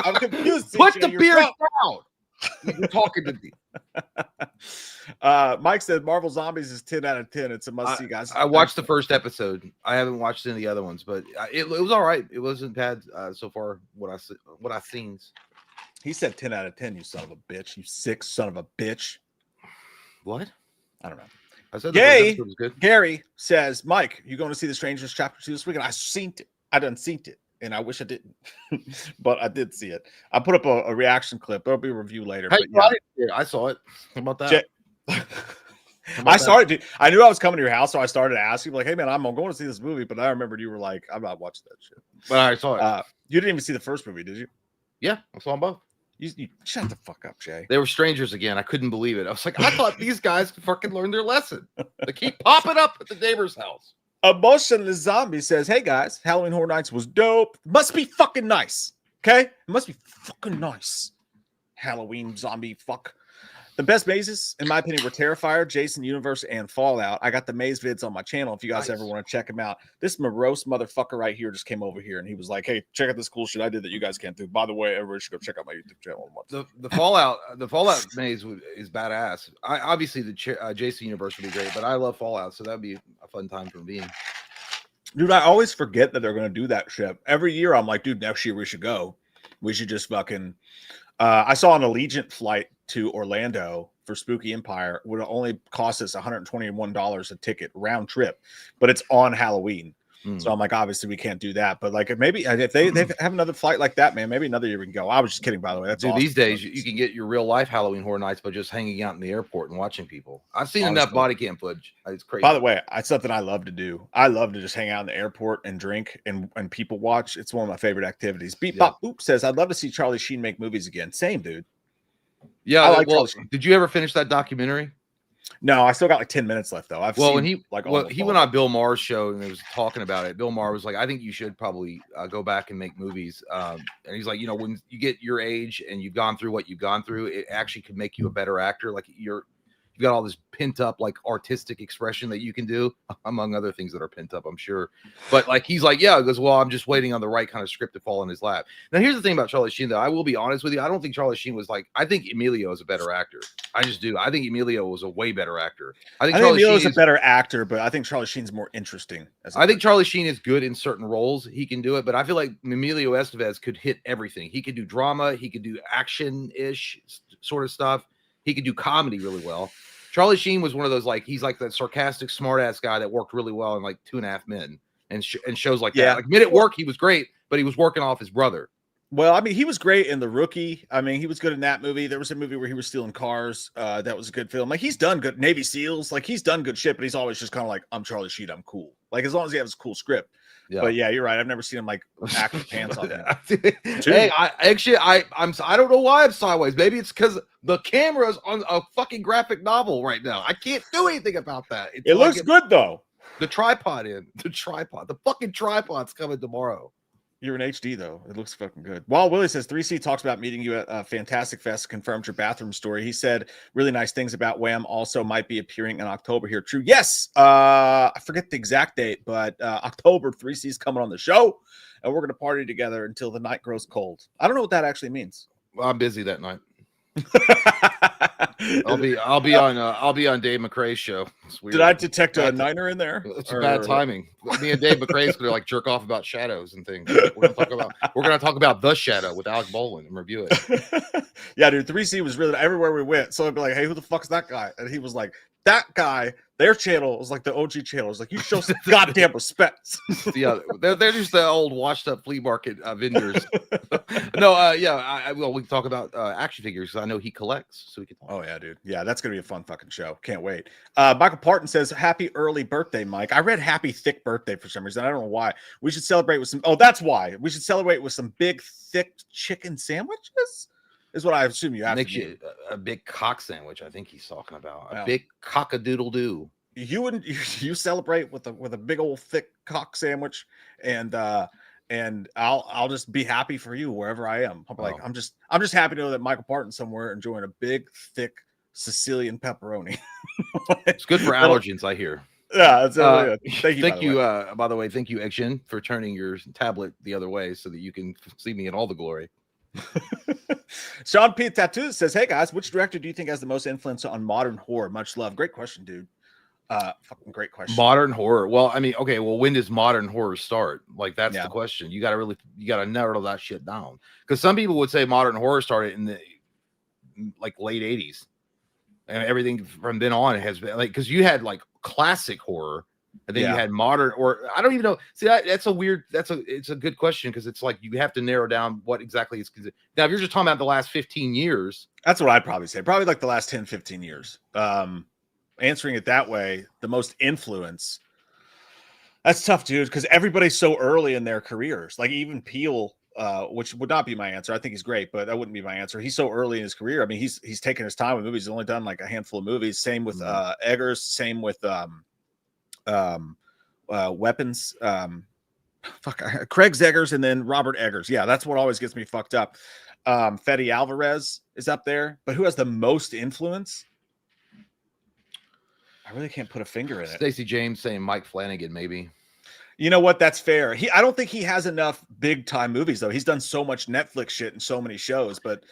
Speaker 1: I'm confused.
Speaker 2: Put
Speaker 1: CJ,
Speaker 2: the
Speaker 1: you're
Speaker 2: beer
Speaker 1: drunk.
Speaker 2: down. You're talking to me.
Speaker 1: Mike said Marvel Zombies is 10 out of 10. It's a must see, guys.
Speaker 2: I watched the first episode. I haven't watched any of the other ones, but it was all right. It wasn't bad so far. What I've seen.
Speaker 1: He said 10 out of 10. You son of a bitch. You sick son of a bitch.
Speaker 2: What?
Speaker 1: I don't know.
Speaker 2: I said
Speaker 1: Yay!
Speaker 2: the first episode was good.
Speaker 1: Gary says, Mike, you going to see The Strangers Chapter 2 this weekend? I seen it. I done seen it. And I wish I didn't, but I did see it. I put up a reaction clip. There'll be a review later.
Speaker 2: Hey,
Speaker 1: But yeah.
Speaker 2: I saw it. How about that?
Speaker 1: Jay- I started. I knew I was coming to your house, so I started asking, like, "Hey, man, I'm going to see this movie." But I remembered you were like, "I'm not watching that shit."
Speaker 2: But I saw it.
Speaker 1: You didn't even see the first movie, did you?
Speaker 2: Yeah, I saw them both.
Speaker 1: You shut the fuck up, Jay.
Speaker 2: They were strangers again. I couldn't believe it. I was like, I thought these guys could fucking learn their lesson. They keep popping up at the neighbor's house.
Speaker 1: Emotionless Zombie says, "Hey guys, Halloween Horror Nights was dope. Must be fucking nice. Okay, it must be fucking nice. Halloween zombie fuck. The best mazes, in my opinion, were Terrifier, Jason Universe, and Fallout. I got the maze vids on my channel if you guys
Speaker 2: Nice.
Speaker 1: ever want to check them out. This morose motherfucker right here just came over here and he was like, "Hey, check out this cool shit I did that you guys can't do. By the way, everybody should go check out my YouTube channel."
Speaker 2: The Fallout maze is badass. Obviously the Jason Universe would be great, but I love Fallout, so that'd be a fun time for me.
Speaker 1: Dude, I always forget that they're going to do that shit. Every year I'm like, dude, next year we should go. We should just fucking... I saw an Allegiant flight to Orlando for Spooky Empire. Would only cost us $121 a ticket, round trip. But it's on Halloween. So I'm like, obviously we can't do that. But like, maybe if they have another flight like that, man, maybe another year we can go. I was just kidding, by the way. That's
Speaker 2: Dude,
Speaker 1: awesome.
Speaker 2: these days you can get your real life Halloween Horror Nights by just hanging out in the airport and watching people. I've seen enough
Speaker 1: Honestly.
Speaker 2: body cam footage. It's crazy.
Speaker 1: By the way, it's something I love to do. I love to just hang out in the airport and drink and people watch. It's one of my favorite activities. Beat Bop Boop says, I'd love to see Charlie Sheen make movies again. Same, dude.
Speaker 2: Yeah,
Speaker 1: I like
Speaker 2: well,
Speaker 1: Charlie Sheen.
Speaker 2: did you ever finish that documentary?
Speaker 1: No, I still got like 10 minutes left though.
Speaker 2: When he
Speaker 1: like
Speaker 2: he went on Bill Maher's show and he was talking about it. Bill Maher was like, I think you should probably go back and make movies. And he's like, when you get your age and you've gone through what you've gone through, it actually could make you a better actor. Like you've got all this pent up like artistic expression that you can do, among other things that are pent up, I'm sure. But like he's like, yeah, he goes, well, I'm just waiting on the right kind of script to fall in his lap. Now here's the thing about Charlie Sheen, though. I will be honest with you. I don't think Charlie Sheen was like, I think Emilio is a better actor. I just do. I think Emilio was a way better actor. I think Charlie
Speaker 1: Emilio's
Speaker 2: Sheen
Speaker 1: a better actor, but I think Charlie Sheen's more interesting.
Speaker 2: I think Charlie Sheen is good in certain roles. He can do it, but I feel like Emilio Estevez could hit everything. He could do drama. He could do action-ish sort of stuff. He could do comedy really well. Charlie Sheen was one of those, like, he's like that sarcastic, smart-ass guy that worked really well in, like, 2.5 Men and shows like that. Like, Men at Work, he was great, but he was working off his brother.
Speaker 1: Well, I mean, he was great in The Rookie. I mean, he was good in that movie. There was a movie where he was stealing cars. That was a good film. Like, he's done good. Navy SEALs. Like, he's done good shit, but he's always just kind of like, I'm Charlie Sheen. I'm cool. Like, as long as he has a cool script. Yeah. But yeah, you're right. I've never seen him like act with pants on.
Speaker 2: Hey, I don't know why I'm sideways. Maybe it's because the camera's on a fucking graphic novel right now. I can't do anything about that.
Speaker 1: It looks good though.
Speaker 2: The fucking tripod's coming tomorrow.
Speaker 1: You're in HD though. It looks fucking good. While Willie says 3C talks about meeting you at Fantastic Fest, confirmed your bathroom story. He said really nice things about Wham. Also might be appearing in October here. True. Yes. I forget the exact date, but October 3C is coming on the show, and we're gonna party together until the night grows cold. I don't know what that actually means.
Speaker 2: Well, I'm busy that night. I'll be on Dave McRae's show.
Speaker 1: Did I detect a niner in there?
Speaker 2: It's bad timing. Me and Dave McRae's gonna like jerk off about shadows and things. We're gonna talk about The Shadow with Alec Baldwin and review it.
Speaker 1: Yeah, dude. 3C was really everywhere we went. So I'd be like, "Hey, who the fuck's that guy?" And he was like, "That guy." Their channel was like the OG channel. It was like, you show some goddamn respect.
Speaker 2: Yeah, they're just the old washed up flea market vendors. Well, we can talk about action figures because I know he collects, so we can talk.
Speaker 1: Oh yeah, dude. Yeah, that's gonna be a fun fucking show. Can't wait. Michael Parton says, "Happy early birthday, Mike." I read "Happy thick birthday" for some reason. I don't know why. We should celebrate with some. Oh, that's why. We should celebrate with some big thick chicken sandwiches. Is what I assume you have.
Speaker 2: Makes you a big cock sandwich. I think he's talking about a big cock-a-doodle-doo.
Speaker 1: You wouldn't you celebrate with a big old thick cock sandwich, and I'll just be happy for you wherever I am. I'm like, I'm just happy to know that Michael Parton's somewhere enjoying a big thick Sicilian pepperoni.
Speaker 2: It's good for allergens, I hear.
Speaker 1: Yeah, thank you.
Speaker 2: By the way, thank you, Action, for turning your tablet the other way so that you can see me in all the glory.
Speaker 1: Sean P. Tattoo says, "Hey guys, which director do you think has the most influence on modern horror? Much love." Great question, dude. Fucking great question.
Speaker 2: Modern horror. Well, I mean, okay. Well, when does modern horror start? Like, that's the question. You got to narrow that shit down. Because some people would say modern horror started in the like late 80s, and everything from then on has been like, because you had like classic horror. And then you had modern, or I don't even know. See, it's a good question because it's like you have to narrow down what exactly is. Now, if you're just talking about the last 15 years,
Speaker 1: that's what I'd probably say. Probably like the last 10, 15 years. Answering it that way, the most influence. That's tough, dude, because everybody's so early in their careers. Like even Peele, which would not be my answer. I think he's great, but that wouldn't be my answer. He's so early in his career. I mean, he's taken his time with movies. He's only done like a handful of movies. Same with Eggers. Same with Weapons. Craig Eggers and then Robert Eggers. Yeah, that's what always gets me fucked up. Fede Alvarez is up there, but who has the most influence? I really can't put a finger in it.
Speaker 2: Stacey James saying Mike Flanagan, maybe.
Speaker 1: You know what? That's fair. I don't think he has enough big time movies though. He's done so much Netflix shit and so many shows. But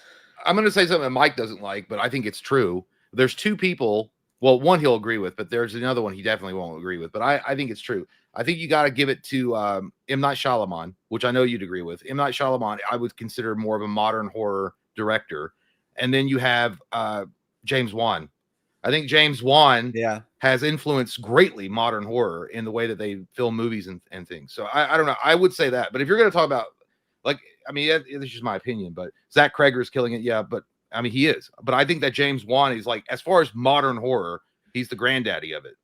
Speaker 2: I'm going to say something that Mike doesn't like, but I think it's true. There's two people. Well, one he'll agree with, but there's another one he definitely won't agree with. But I think it's true. I think you got to give it to M. Night Shyamalan, which I know you'd agree with. M. Night Shyamalan, I would consider more of a modern horror director. And then you have James Wan. I think James Wan has influenced greatly modern horror in the way that they film movies and things. So I don't know. I would say that. But if you're going to talk about, like, I mean, it's just my opinion, but Zach Krager is killing it. Yeah, but I mean, he is. But I think that James Wan is, like, as far as modern horror, he's the granddaddy of it.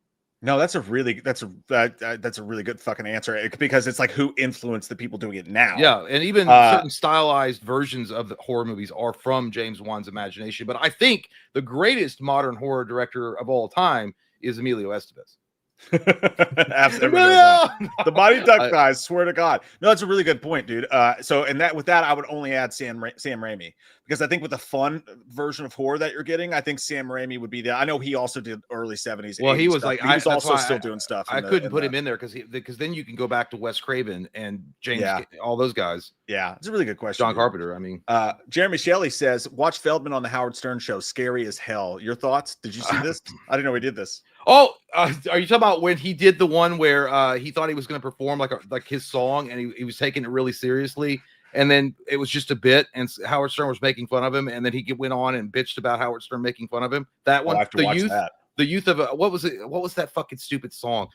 Speaker 1: No, that's a really good fucking answer, because it's like, who influenced the people doing it now?
Speaker 2: Yeah, and even certain stylized versions of the horror movies are from James Wan's imagination. But I think the greatest modern horror director of all time is Emilio Estevez.
Speaker 1: Absolutely. The Mighty Duck guys, swear to God. No, that's a really good point, dude. So with that, I would only add Sam Raimi, because I think with the fun version of horror that you're getting, I think Sam Raimi would be there. I know he also did early 70s.
Speaker 2: Well, he was
Speaker 1: stuff,
Speaker 2: like,
Speaker 1: he was also still doing stuff.
Speaker 2: I couldn't put him in there because then you can go back to Wes Craven and James, all those guys.
Speaker 1: Yeah, it's a really good question.
Speaker 2: John Carpenter. I mean,
Speaker 1: Jeremy Shelley says, watch Feldman on the Howard Stern show. Scary as hell. Your thoughts? Did you see this? I didn't know he did this.
Speaker 2: Oh, are you talking about when he did the one where he thought he was going to perform like his song, and he was taking it really seriously, and then it was just a bit, and Howard Stern was making fun of him, and then he went on and bitched about Howard Stern making fun of him. That one, the youth of what was it? What was that fucking stupid song?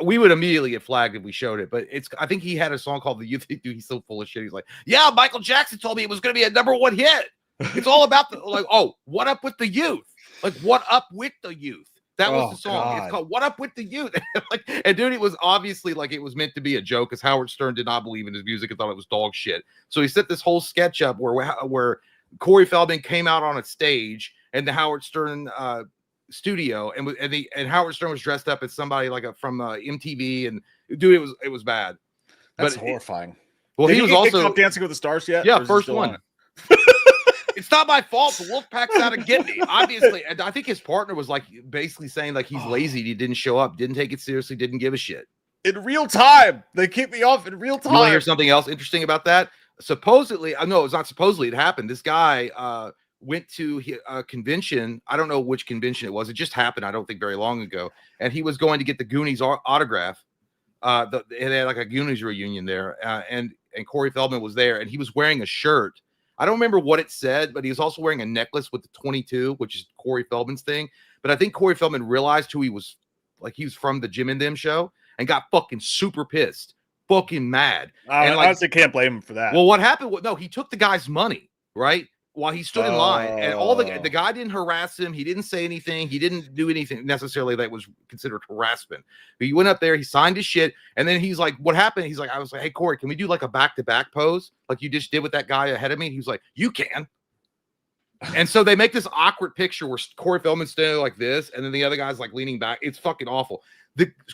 Speaker 2: We would immediately get flagged if we showed it, but I think he had a song called "The Youth." Dude, he's so full of shit. He's like, "Yeah, Michael Jackson told me it was going to be a #1 hit. It's all about the like, oh, what up with the youth? Like, what up with the youth?" That was the song. God. It's called "What Up with the Youth." And dude, it was obviously like it was meant to be a joke, because Howard Stern did not believe in his music and thought it was dog shit. So he set this whole sketch up where Corey Feldman came out on a stage in the Howard Stern studio, and Howard Stern was dressed up as somebody like from MTV, and dude, it was bad.
Speaker 1: That's horrifying.
Speaker 2: Well, he was also
Speaker 1: Dancing with the Stars yet?
Speaker 2: Yeah, first one. It's not my fault. The Wolfpack's out to get me, obviously. And I think his partner was like basically saying like he's lazy. He didn't show up, didn't take it seriously, didn't give a shit.
Speaker 1: In real time. They kicked me off in real time.
Speaker 2: You want to hear something else interesting about that? Supposedly, no, it's not supposedly, it happened. This guy went to a convention. I don't know which convention it was. It just happened, I don't think, very long ago. And he was going to get the Goonies autograph. They had like a Goonies reunion there. And Corey Feldman was there, and he was wearing a shirt. I don't remember what it said, but he was also wearing a necklace with the 22, which is Corey Feldman's thing. But I think Corey Feldman realized who he was, like he was from the Jim and Them show, and got fucking super pissed, fucking mad.
Speaker 1: I honestly can't blame him for that.
Speaker 2: Well, what happened? No, he took the guy's money, right? While he stood in line, and all the guy didn't harass him. He didn't say anything. He didn't do anything necessarily that was considered harassment. But he went up there, he signed his shit, and then he's like, "What happened?" He's like, "I was like, hey Corey, can we do like a back-to-back pose like you just did with that guy ahead of me?" He was like, "You can." And so they make this awkward picture where Corey Feldman's standing like this, and then the other guy's like leaning back. It's fucking awful.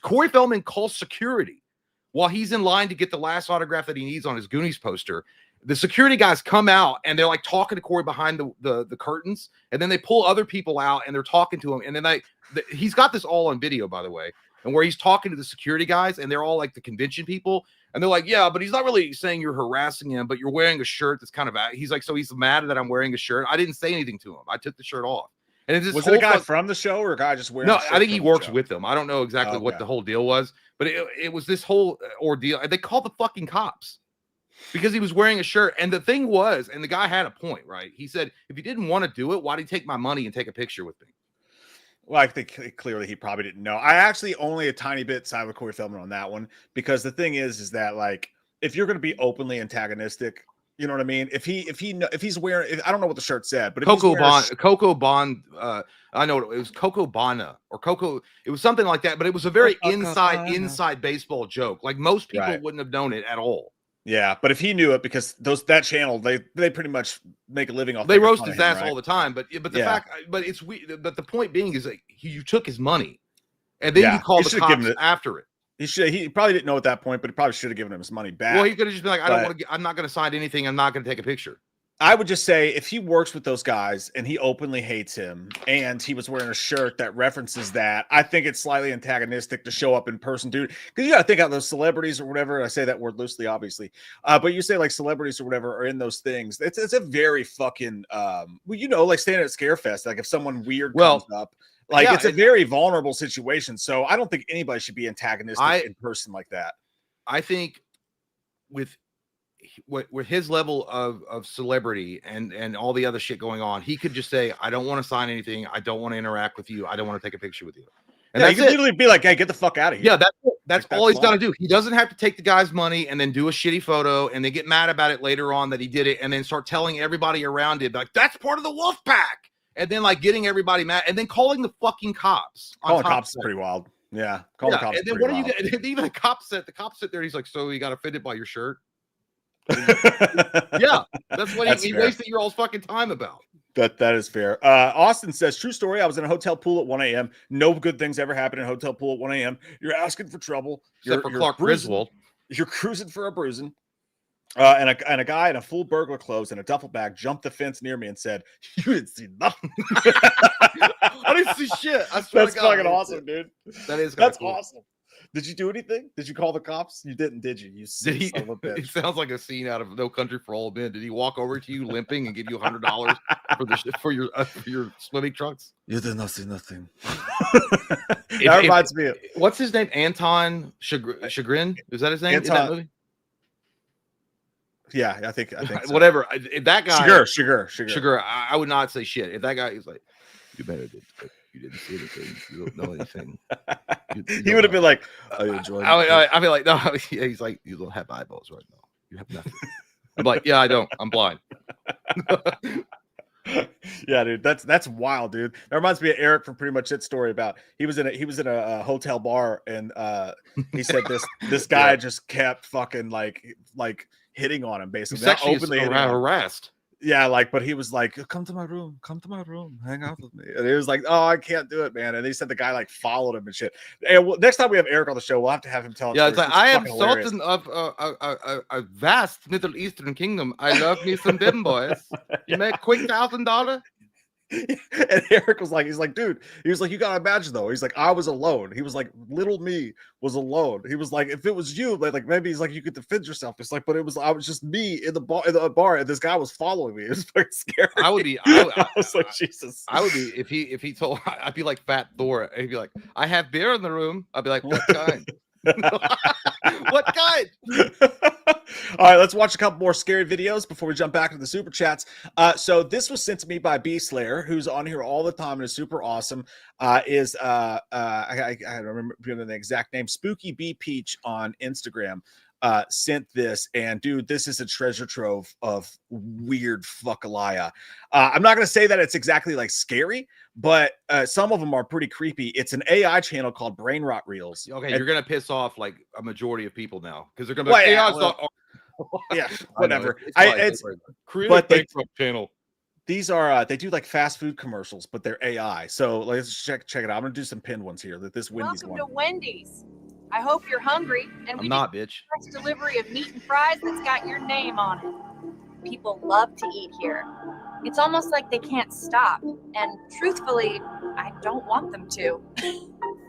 Speaker 2: Corey Feldman calls security while he's in line to get the last autograph that he needs on his Goonies poster. The security guys come out and they're like talking to Corey behind the curtains, and then they pull other people out and they're talking to him. And then he's got this all on video, by the way, and where he's talking to the security guys, and they're all like the convention people, and they're like, "Yeah, but he's not really saying you're harassing him, but you're wearing a shirt that's kind of." He's like, "So he's mad that I'm wearing a shirt. I didn't say anything to him. I took the shirt off." And it's
Speaker 1: was it a guy from the show or a guy just wearing?
Speaker 2: No, I think he works with them. I don't know exactly what the whole deal was, but it was this whole ordeal. They called the fucking cops because he was wearing a shirt. And the thing was, and the guy had a point, right? He said, if he didn't want to do it, why did he take my money and take a picture with me?
Speaker 1: Well, I think clearly he probably didn't know. I actually only a tiny bit side with Corey Feldman on that one, because the thing is that like, if you're going to be openly antagonistic, you know what I mean? If he's wearing, I don't know what the shirt said, but if
Speaker 2: Coco Bond, I know it was Coco Bana or Coco. It was something like that, but it was a very inside baseball joke. Like most people wouldn't have known it at all.
Speaker 1: Yeah, but if he knew it, because that channel, they pretty much make a living off.
Speaker 2: They roast his ass all the time, but it's weird. But the point being is that you took his money, and then you called the cops after it.
Speaker 1: He probably didn't know at that point, but he probably should have given him his money back.
Speaker 2: Well, he could have just been like, I'm not going to sign anything. I'm not going to take a picture.
Speaker 1: I would just say if he works with those guys and he openly hates him and he was wearing a shirt that references that, I think it's slightly antagonistic to show up in person, dude. Because you got to think out those celebrities or whatever. I say that word loosely, obviously. But you say like celebrities or whatever are in those things. It's a very fucking, like standing at Scarefest. Like if someone weird comes up, like it's a very vulnerable situation. So I don't think anybody should be antagonistic in person like that.
Speaker 2: I think with with his level of celebrity and all the other shit going on, he could just say, I don't want to sign anything. I don't want to interact with you. I don't want to take a picture with you. And
Speaker 1: yeah,
Speaker 2: that's
Speaker 1: you could
Speaker 2: it.
Speaker 1: literally be like, hey, get the fuck out of here.
Speaker 2: Yeah, that's it. That's
Speaker 1: Like,
Speaker 2: all
Speaker 1: that's
Speaker 2: he's got to
Speaker 1: fine.
Speaker 2: do. He doesn't have to take the guy's money and then do a shitty photo and then get mad about it later on that he did it and then start telling everybody around him, like, that's part of the wolf pack. And then like getting everybody mad and then calling the fucking cops. on
Speaker 1: Calling
Speaker 2: top
Speaker 1: cops
Speaker 2: of
Speaker 1: is
Speaker 2: that.
Speaker 1: pretty wild. Yeah, calling
Speaker 2: Yeah,
Speaker 1: cops.
Speaker 2: and then what are you gonna, and even the cop sit there, he's like, so you got offended by your shirt? Yeah, that's what
Speaker 1: That's
Speaker 2: he
Speaker 1: fair.
Speaker 2: wasted your all's fucking time about.
Speaker 1: That is fair. Austin says, true story. I was in a hotel pool at 1 a.m. No good things ever happen in a hotel pool at 1 a.m. You're asking for trouble.
Speaker 2: Except for Clark
Speaker 1: bruising-
Speaker 2: Griswold.
Speaker 1: You're cruising for a bruising. And a guy in a full burglar clothes and a duffel bag jumped the fence near me and said, you didn't see nothing.
Speaker 2: I didn't see shit. I swear
Speaker 1: That's
Speaker 2: to God,
Speaker 1: fucking awesome, dude.
Speaker 2: That is kinda
Speaker 1: That's
Speaker 2: cool.
Speaker 1: awesome. Did you do anything? Did you call the cops? You didn't, did you? You
Speaker 2: Did he,
Speaker 1: son of a bitch.
Speaker 2: it sounds like a scene out of No Country for Old Men. Did he walk over to you limping and give you $100 for your swimming trunks?
Speaker 1: You did not see nothing.
Speaker 2: If-
Speaker 1: That reminds me of
Speaker 2: What's his name? Anton Chagrin? Is that his name? in that
Speaker 1: Anton-
Speaker 2: movie?
Speaker 1: yeah, I think so.
Speaker 2: Whatever. If that guy,
Speaker 1: Sugar.
Speaker 2: I would not say shit. If that guy is like, you better did, but you didn't see anything. You don't know anything. You
Speaker 1: He
Speaker 2: don't
Speaker 1: would have
Speaker 2: know.
Speaker 1: been like, I enjoyed it.
Speaker 2: I'd be like, no. Yeah, he's like, you don't have eyeballs right now. You have nothing. I'm like, yeah, I don't. I'm blind.
Speaker 1: Yeah, dude, that's wild, dude. That reminds me of Eric from Pretty Much It story about he was in a hotel bar and he said this guy
Speaker 2: Yeah.
Speaker 1: just kept fucking like hitting on him basically. Not
Speaker 2: Sexually
Speaker 1: openly hitting on him.
Speaker 2: harassed.
Speaker 1: Yeah, but he was like, come to my room, hang out with me. And he was like, oh, I can't do it, man. And he said the guy like followed him and shit. Hey, well, next time we have Eric on the show, we'll have to have him tell us.
Speaker 2: Yeah, it's like, I am
Speaker 1: fucking hilarious.
Speaker 2: sultan of a vast Middle Eastern kingdom. I love me some dim boys. You make quick $1,000.
Speaker 1: And Eric was like, he's like, dude, he was like, you gotta imagine though. He's like, I was alone. He was like, little me was alone. He was like, if it was you, like maybe he's like, you could defend yourself. It's like, but it was, I was just me in the bar, and this guy was following me. It was fucking scary.
Speaker 2: I would be.
Speaker 1: I was like, Jesus.
Speaker 2: I would be if he told. I'd be like Fat Thor. He'd be like, I have beer in the room. I'd be like, what kind? What kind?
Speaker 1: All right, let's watch a couple more scary videos before we jump back into the super chats. So this was sent to me by B Slayer, who's on here all the time and is super awesome. I don't remember the exact name. Spooky B Peach on Instagram sent this, and dude, this is a treasure trove of weird fuckalaya. I'm not gonna say that it's exactly like scary, but some of them are pretty creepy. It's an AI channel called Brain Rot Reels.
Speaker 2: Okay,
Speaker 1: And-
Speaker 2: you're gonna piss off like a majority of people now because they're gonna be
Speaker 1: Well,
Speaker 2: like,
Speaker 1: yeah,
Speaker 2: "AI 's not-
Speaker 1: yeah,
Speaker 2: I know,
Speaker 1: whatever.
Speaker 2: it's fine,
Speaker 1: It's
Speaker 2: don't worry about it. Create
Speaker 1: but
Speaker 2: a
Speaker 1: they-
Speaker 2: bankrupt channel.
Speaker 1: these are they do like fast food commercials, but they're AI. So let's check it out. I'm gonna do some pinned ones here. That this Wendy's
Speaker 8: Welcome
Speaker 1: one.
Speaker 8: to Wendy's. I hope you're hungry, and
Speaker 2: I'm
Speaker 8: we
Speaker 2: not, bitch.
Speaker 8: do express delivery of meat and fries that's got your name on it. People love to eat here. It's almost like they can't stop, and truthfully, I don't want them to.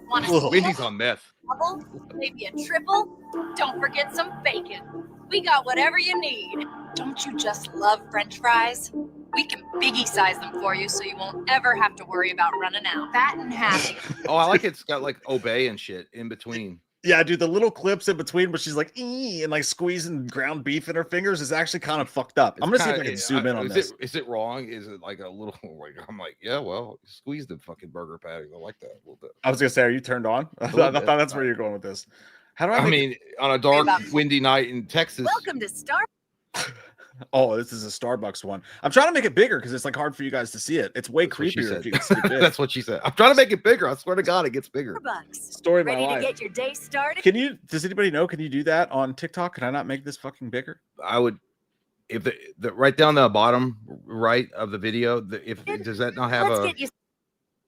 Speaker 8: Want a
Speaker 1: Ugh.
Speaker 2: Wendy's on meth.
Speaker 8: double, maybe a triple? Don't forget some bacon. We got whatever you need. Don't you just love French fries? We can biggie size them for you so you won't ever have to worry about running out. Fat and happy.
Speaker 2: Oh, I like it's got like obey and shit in between.
Speaker 1: Yeah, dude, the little clips in between where she's like "Ee," and like squeezing ground beef in her fingers is actually kind of fucked up. I'm gonna see if I can zoom in on this.
Speaker 2: Is it wrong? Is it like a little? Like, I'm like, yeah, well, squeeze the fucking burger patty. I like that a little bit.
Speaker 1: I was gonna say, are you turned on? I
Speaker 2: little
Speaker 1: thought
Speaker 2: bit.
Speaker 1: that's where you're going with this. How do I?
Speaker 2: I
Speaker 1: make-
Speaker 2: mean, on a dark, windy night in Texas.
Speaker 8: Welcome to Star.
Speaker 1: oh, this is a Starbucks one. I'm trying to make it bigger because it's like hard for you guys to see it. It's way
Speaker 2: That's what she
Speaker 1: creepier
Speaker 2: said.
Speaker 1: if you can see it big.
Speaker 2: That's what she said. I'm trying to make it bigger. I swear to God, it gets bigger.
Speaker 8: Bucks.
Speaker 1: Story of my
Speaker 8: Ready to
Speaker 1: life.
Speaker 8: get your day started?
Speaker 1: Can you? Does anybody know? Can you do that on TikTok? Can I not make this fucking bigger?
Speaker 2: I would, if the right down the bottom right of the video, if does that not have
Speaker 8: Let's
Speaker 2: a
Speaker 8: get you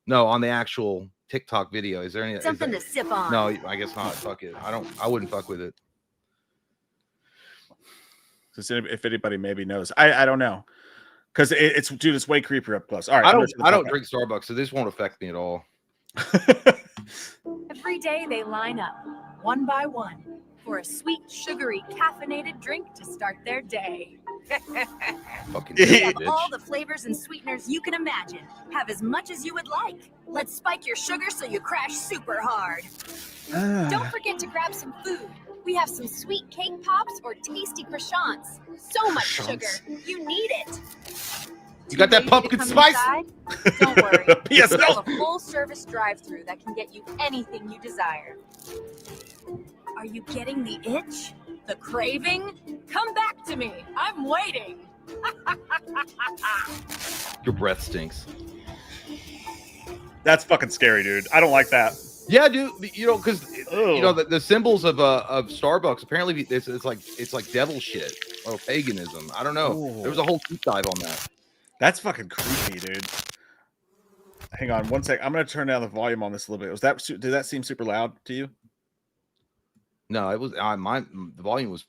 Speaker 2: no on the actual TikTok video? Is there any? is
Speaker 8: something
Speaker 2: there-
Speaker 8: to sip on.
Speaker 2: No, I guess not. Fuck it. I wouldn't fuck with it.
Speaker 1: If anybody maybe knows, I don't know, because it's dude, it's way creepier up close. All right,
Speaker 2: I
Speaker 1: I'm
Speaker 2: don't
Speaker 1: gonna shut the
Speaker 2: drink Starbucks, so this won't affect me at all.
Speaker 1: fuck up.
Speaker 8: Every day they line up, one by one, for a sweet, sugary, caffeinated drink to start their day.
Speaker 2: Fucking
Speaker 8: They have
Speaker 2: bitch.
Speaker 8: all the flavors and sweeteners you can imagine. Have as much as you would like. Let's spike your sugar so you crash super hard. Don't forget to grab some food. We have some sweet cake pops or tasty croissants. So much sugar. You need it.
Speaker 2: You got that
Speaker 8: Too lazy to
Speaker 2: pumpkin
Speaker 8: come
Speaker 2: spice?
Speaker 8: inside? Don't worry.
Speaker 1: P.S.
Speaker 8: We have
Speaker 1: No.
Speaker 8: a full-service drive-through that can get you anything you desire. Are you getting the itch? The craving? Come back to me. I'm waiting.
Speaker 2: Your breath stinks.
Speaker 1: That's fucking scary, dude. I don't like that.
Speaker 2: Yeah, dude. You know, because you know
Speaker 1: Ugh.
Speaker 2: the symbols of Starbucks. Apparently, it's like devil shit or paganism. I don't know.
Speaker 1: Ooh.
Speaker 2: There was a whole deep dive on that.
Speaker 1: That's fucking creepy, dude. Hang on one sec. I'm gonna turn down the volume on this a little bit. Did that seem super loud to you?
Speaker 2: No, it was the volume was.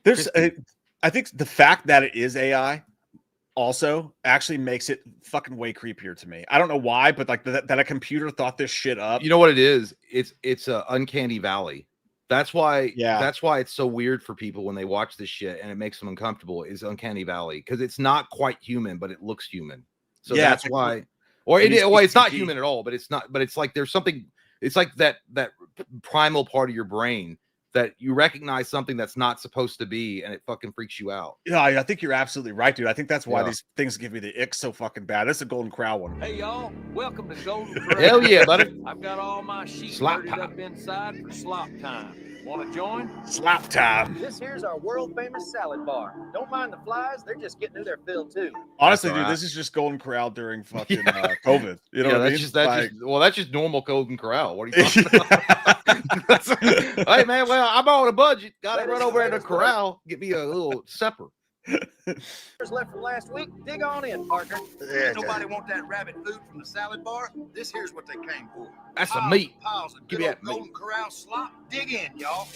Speaker 1: There's, I think the fact that it is AI also actually makes it fucking way creepier to me. I don't know why, but like that a computer thought this shit up.
Speaker 2: You know what it is? It's a uncanny valley. That's why.
Speaker 1: Yeah.
Speaker 2: That's why it's so weird for people when they watch this shit and it makes them uncomfortable. Is uncanny valley because it's not quite human, but it looks human. So
Speaker 1: Yeah,
Speaker 2: that's
Speaker 1: it's like-
Speaker 2: why. Or
Speaker 1: it
Speaker 2: it,
Speaker 1: needs
Speaker 2: well, it's not
Speaker 1: PCP.
Speaker 2: human at all, but it's not. But it's like there's something. It's like that primal part of your brain that you recognize something that's not supposed to be, and it fucking freaks you out.
Speaker 1: Yeah, I think you're absolutely right, dude. I think that's why
Speaker 2: Yeah.
Speaker 1: these things give me the ick so fucking bad. That's a Golden Corral one.
Speaker 6: Hey y'all, welcome to Golden Corral.
Speaker 2: Hell yeah, buddy.
Speaker 6: I've got all my sheep
Speaker 2: Slop
Speaker 6: loaded
Speaker 2: time.
Speaker 6: up inside for slop time. Want to join?
Speaker 1: Slap time.
Speaker 9: This here's our world famous salad bar. Don't mind the flies, they're just getting through their fill too.
Speaker 1: Honestly,
Speaker 2: all
Speaker 1: dude,
Speaker 2: right.
Speaker 1: this is just Golden Corral during fucking
Speaker 2: Yeah.
Speaker 1: COVID. You know
Speaker 2: Yeah,
Speaker 1: what I
Speaker 2: that's
Speaker 1: mean?
Speaker 2: just that's
Speaker 1: Like-
Speaker 2: just well, that's just normal Golden Corral. What are you talking about? Hey man, well, I'm on a budget. Got to run over at the corral, get me a little supper.
Speaker 9: Here's left from last week. Dig on in, partner.
Speaker 4: Nobody want that rabbit food from the salad bar? This here's what they came for.
Speaker 2: That's some
Speaker 4: Piles
Speaker 2: meat.
Speaker 4: and Piles of
Speaker 2: Give
Speaker 4: good
Speaker 2: me
Speaker 4: old
Speaker 2: that meat.
Speaker 4: Golden Corral slop. Dig in, y'all.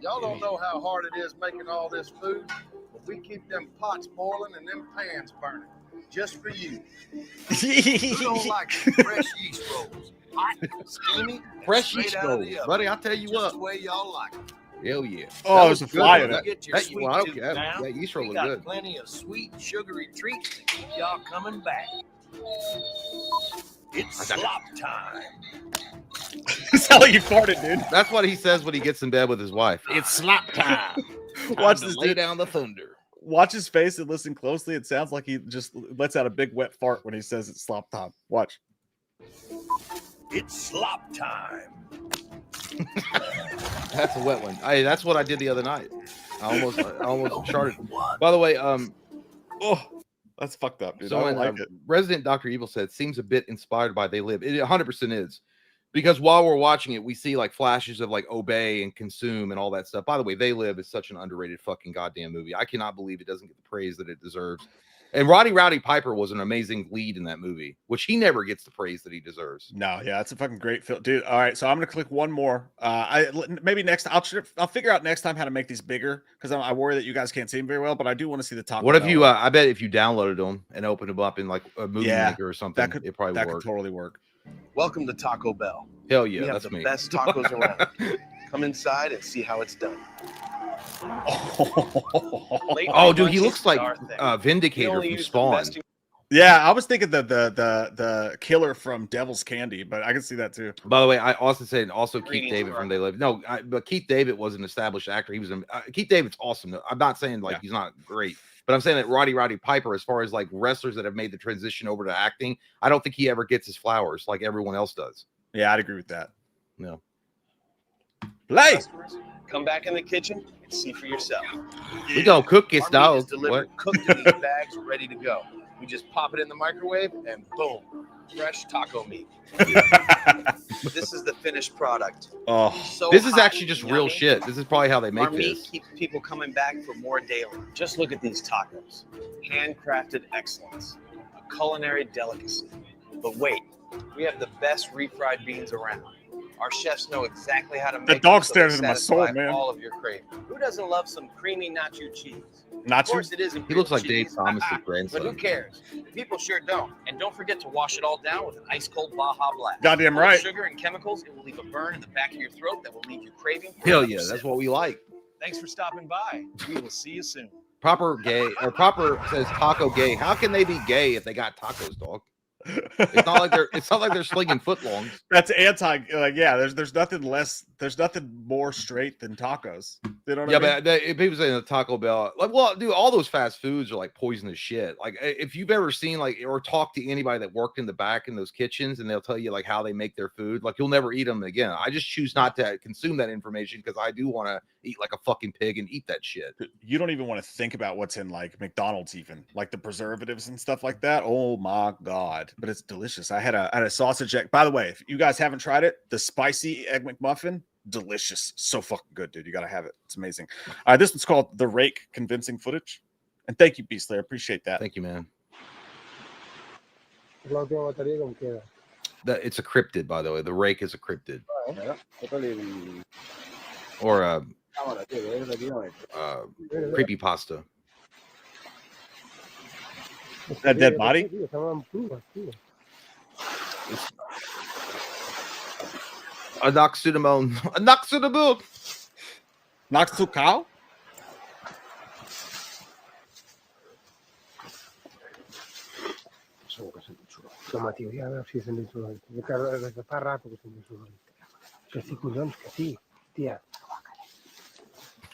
Speaker 4: Y'all don't know how hard it is making all this food, but we keep them pots boiling and them pans burning. Just for you. Who don't like some fresh yeast rolls? Hot, steamy, and
Speaker 2: Fresh
Speaker 4: straight
Speaker 2: yeast
Speaker 4: out of
Speaker 2: rolls,
Speaker 4: the oven.
Speaker 2: buddy. I'll tell you
Speaker 4: Just
Speaker 2: what.
Speaker 4: the way y'all like it.
Speaker 2: Hell yeah.
Speaker 1: Oh,
Speaker 2: That
Speaker 1: there's
Speaker 2: was
Speaker 1: a
Speaker 2: good,
Speaker 1: fly
Speaker 2: though.
Speaker 1: in it.
Speaker 4: Get your
Speaker 2: That,
Speaker 4: sweet
Speaker 2: well, I don't
Speaker 4: tooth
Speaker 2: care.
Speaker 4: down.
Speaker 2: That yeast
Speaker 4: We
Speaker 2: roll was
Speaker 4: got
Speaker 2: good.
Speaker 4: plenty of sweet, sugary treats to keep y'all coming back. It's slop time.
Speaker 1: Sound like you farted, dude.
Speaker 2: That's what he says when he gets in bed with his wife. It's slap time.
Speaker 1: Watch
Speaker 2: to
Speaker 1: this
Speaker 2: lay
Speaker 1: dude.
Speaker 2: down the thunder.
Speaker 1: Watch his face and listen closely. It sounds like he just lets out a big wet fart when he says it's slop time. Watch.
Speaker 4: It's slop time.
Speaker 2: That's a wet one. That's what I did the other night. I almost charted. By the way,
Speaker 1: Oh, that's fucked up, dude. I
Speaker 2: someone,
Speaker 1: don't like it.
Speaker 2: Resident Dr. Evil said seems a bit inspired by They Live. It 100% is. Because while we're watching it, we see like flashes of like Obey and Consume and all that stuff. By the way, They Live is such an underrated fucking goddamn movie. I cannot believe it doesn't get the praise that it deserves. And Roddy Rowdy Piper was an amazing lead in that movie, which he never gets the praise that he deserves.
Speaker 1: No, yeah, it's a fucking great film, dude. All right, so I'm gonna click one more. Maybe next. I'll figure out next time how to make these bigger because I worry that you guys can't see them very well. But I do want to see the top.
Speaker 2: What if you? I bet if you downloaded them and opened them up in like a movie
Speaker 1: Yeah,
Speaker 2: maker or something,
Speaker 1: could-
Speaker 2: it probably
Speaker 1: that
Speaker 2: work.
Speaker 1: could totally work.
Speaker 10: Welcome to Taco Bell.
Speaker 2: Hell yeah,
Speaker 10: we have
Speaker 2: that's
Speaker 10: the
Speaker 2: me.
Speaker 10: best tacos around. Come inside and see how it's done.
Speaker 2: Oh, dude, he looks like Vindicator from Spawn.
Speaker 1: Yeah, I was thinking the killer from Devil's Candy, but I can see that too.
Speaker 2: By the way, I also said Keith
Speaker 10: Greetings,
Speaker 2: David
Speaker 10: Mark.
Speaker 2: from They Live. No, but Keith David was an established actor. He was Keith David's awesome. I'm not saying like he's not great, but I'm saying that Roddy Piper, as far as like wrestlers that have made the transition over to acting, I don't think he ever gets his flowers like everyone else does.
Speaker 1: Yeah, I'd agree with that.
Speaker 2: No.
Speaker 1: Play.
Speaker 10: Customers, come back in the kitchen and see for yourself.
Speaker 2: We gonna cook his
Speaker 10: Our meat
Speaker 2: dog.
Speaker 10: is delivered cooked in these bags, ready to go. We just pop it in the microwave and boom, fresh taco meat. This is the finished product.
Speaker 1: Oh,
Speaker 10: So
Speaker 2: This is
Speaker 10: hot
Speaker 2: actually
Speaker 10: and
Speaker 2: just real
Speaker 10: yummy.
Speaker 2: shit. This is probably how they make
Speaker 10: Our meat
Speaker 2: this.
Speaker 10: keeps people coming back for more daily. Just look at these tacos. Handcrafted excellence. A culinary delicacy. But wait, we have the best refried beans around. Our chefs know exactly how to make
Speaker 1: dog
Speaker 10: them so
Speaker 1: stared
Speaker 10: they
Speaker 1: into my soul,
Speaker 10: satisfy
Speaker 1: man.
Speaker 10: all of your cravings. Who doesn't love some creamy nacho cheese? Of
Speaker 1: Nacho.
Speaker 10: course it isn't.
Speaker 2: He looks like
Speaker 10: grilled
Speaker 2: Dave
Speaker 10: cheese.
Speaker 2: Thomas'
Speaker 10: But who
Speaker 2: grandson.
Speaker 10: cares? People sure don't. And don't forget to wash it all down with an ice cold Baja Blast.
Speaker 1: Goddamn
Speaker 10: Full of
Speaker 1: right.
Speaker 10: Sugar and chemicals, it will leave a burn in the back of your throat that will leave you craving. for
Speaker 2: Hell
Speaker 10: another
Speaker 2: yeah,
Speaker 10: sip.
Speaker 2: that's what we like.
Speaker 10: Thanks for stopping by. We will see you soon.
Speaker 2: Proper gay or proper says taco gay. How can they be gay if they got tacos, dog? It's not like they're slinging footlongs.
Speaker 1: That's anti. Like, yeah, there's nothing more straight than tacos. You know what I mean?
Speaker 2: But people say the Taco Bell, like, well, dude, all those fast foods are like poisonous shit. Like, if you've ever seen like or talked to anybody that worked in the back in those kitchens, and they'll tell you like how they make their food, like you'll never eat them again. I just choose not to consume that information because I do want to eat like a fucking pig and eat that shit.
Speaker 1: You don't even want to think about what's in like McDonald's, even like the preservatives and stuff like that. Oh my god! But it's delicious. I had a sausage egg. By the way, if you guys haven't tried it, the spicy egg McMuffin, delicious, so fucking good, dude. You gotta have it. It's amazing. All right, this one's called The Rake Convincing Footage. And thank you, Beast Slayer. Appreciate that.
Speaker 2: Thank you, man. It's a cryptid, by the way. The Rake is a cryptid. Or a creepypasta.
Speaker 1: That dead body?
Speaker 2: A knocks to the moon. A knocks to the moon.
Speaker 1: Knocks to cow?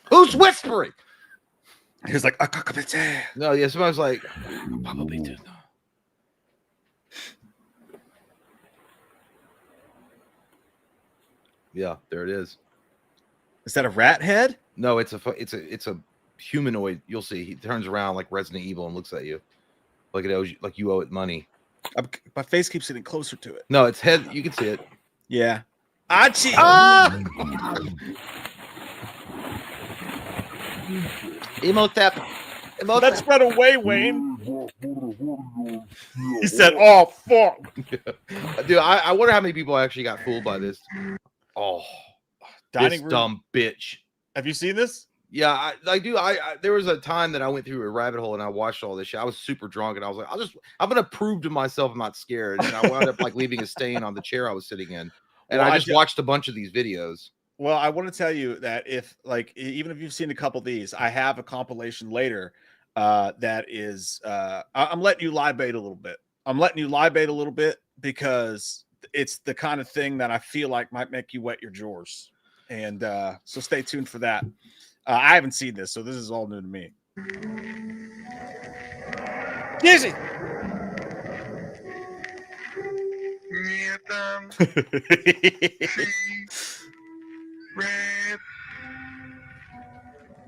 Speaker 2: Who's whispering?
Speaker 1: He was like,
Speaker 2: no, yeah, somebody was like, probably do. Yeah, there it is.
Speaker 1: Is that a rat head?
Speaker 2: No, it's a humanoid. You'll see. He turns around like Resident Evil and looks at you, like it owes you, like you owe it money.
Speaker 1: My face keeps getting closer to it.
Speaker 2: No, it's head. You can see it.
Speaker 1: Yeah. Achi!
Speaker 2: Emotep.
Speaker 1: Let's run away, Wayne. He said, "Oh fuck,
Speaker 2: dude." I wonder how many people actually got fooled by this. Oh, this dumb bitch.
Speaker 1: Have you seen this?
Speaker 2: Yeah, I do. There was a time that I went through a rabbit hole and I watched all this shit. I was super drunk and I was like, I'm gonna prove to myself I'm not scared. And I wound up like leaving a stain on the chair I was sitting in. And
Speaker 1: well,
Speaker 2: I just watched a bunch of these videos.
Speaker 1: Well, I want to tell you that if like even if you've seen a couple of these, I have a compilation later that is I'm letting you lie bait a little bit. I'm letting you lie bait a little bit because it's the kind of thing that I feel like might make you wet your drawers. And so stay tuned for that. I haven't seen this, so this is all new to me. Easy.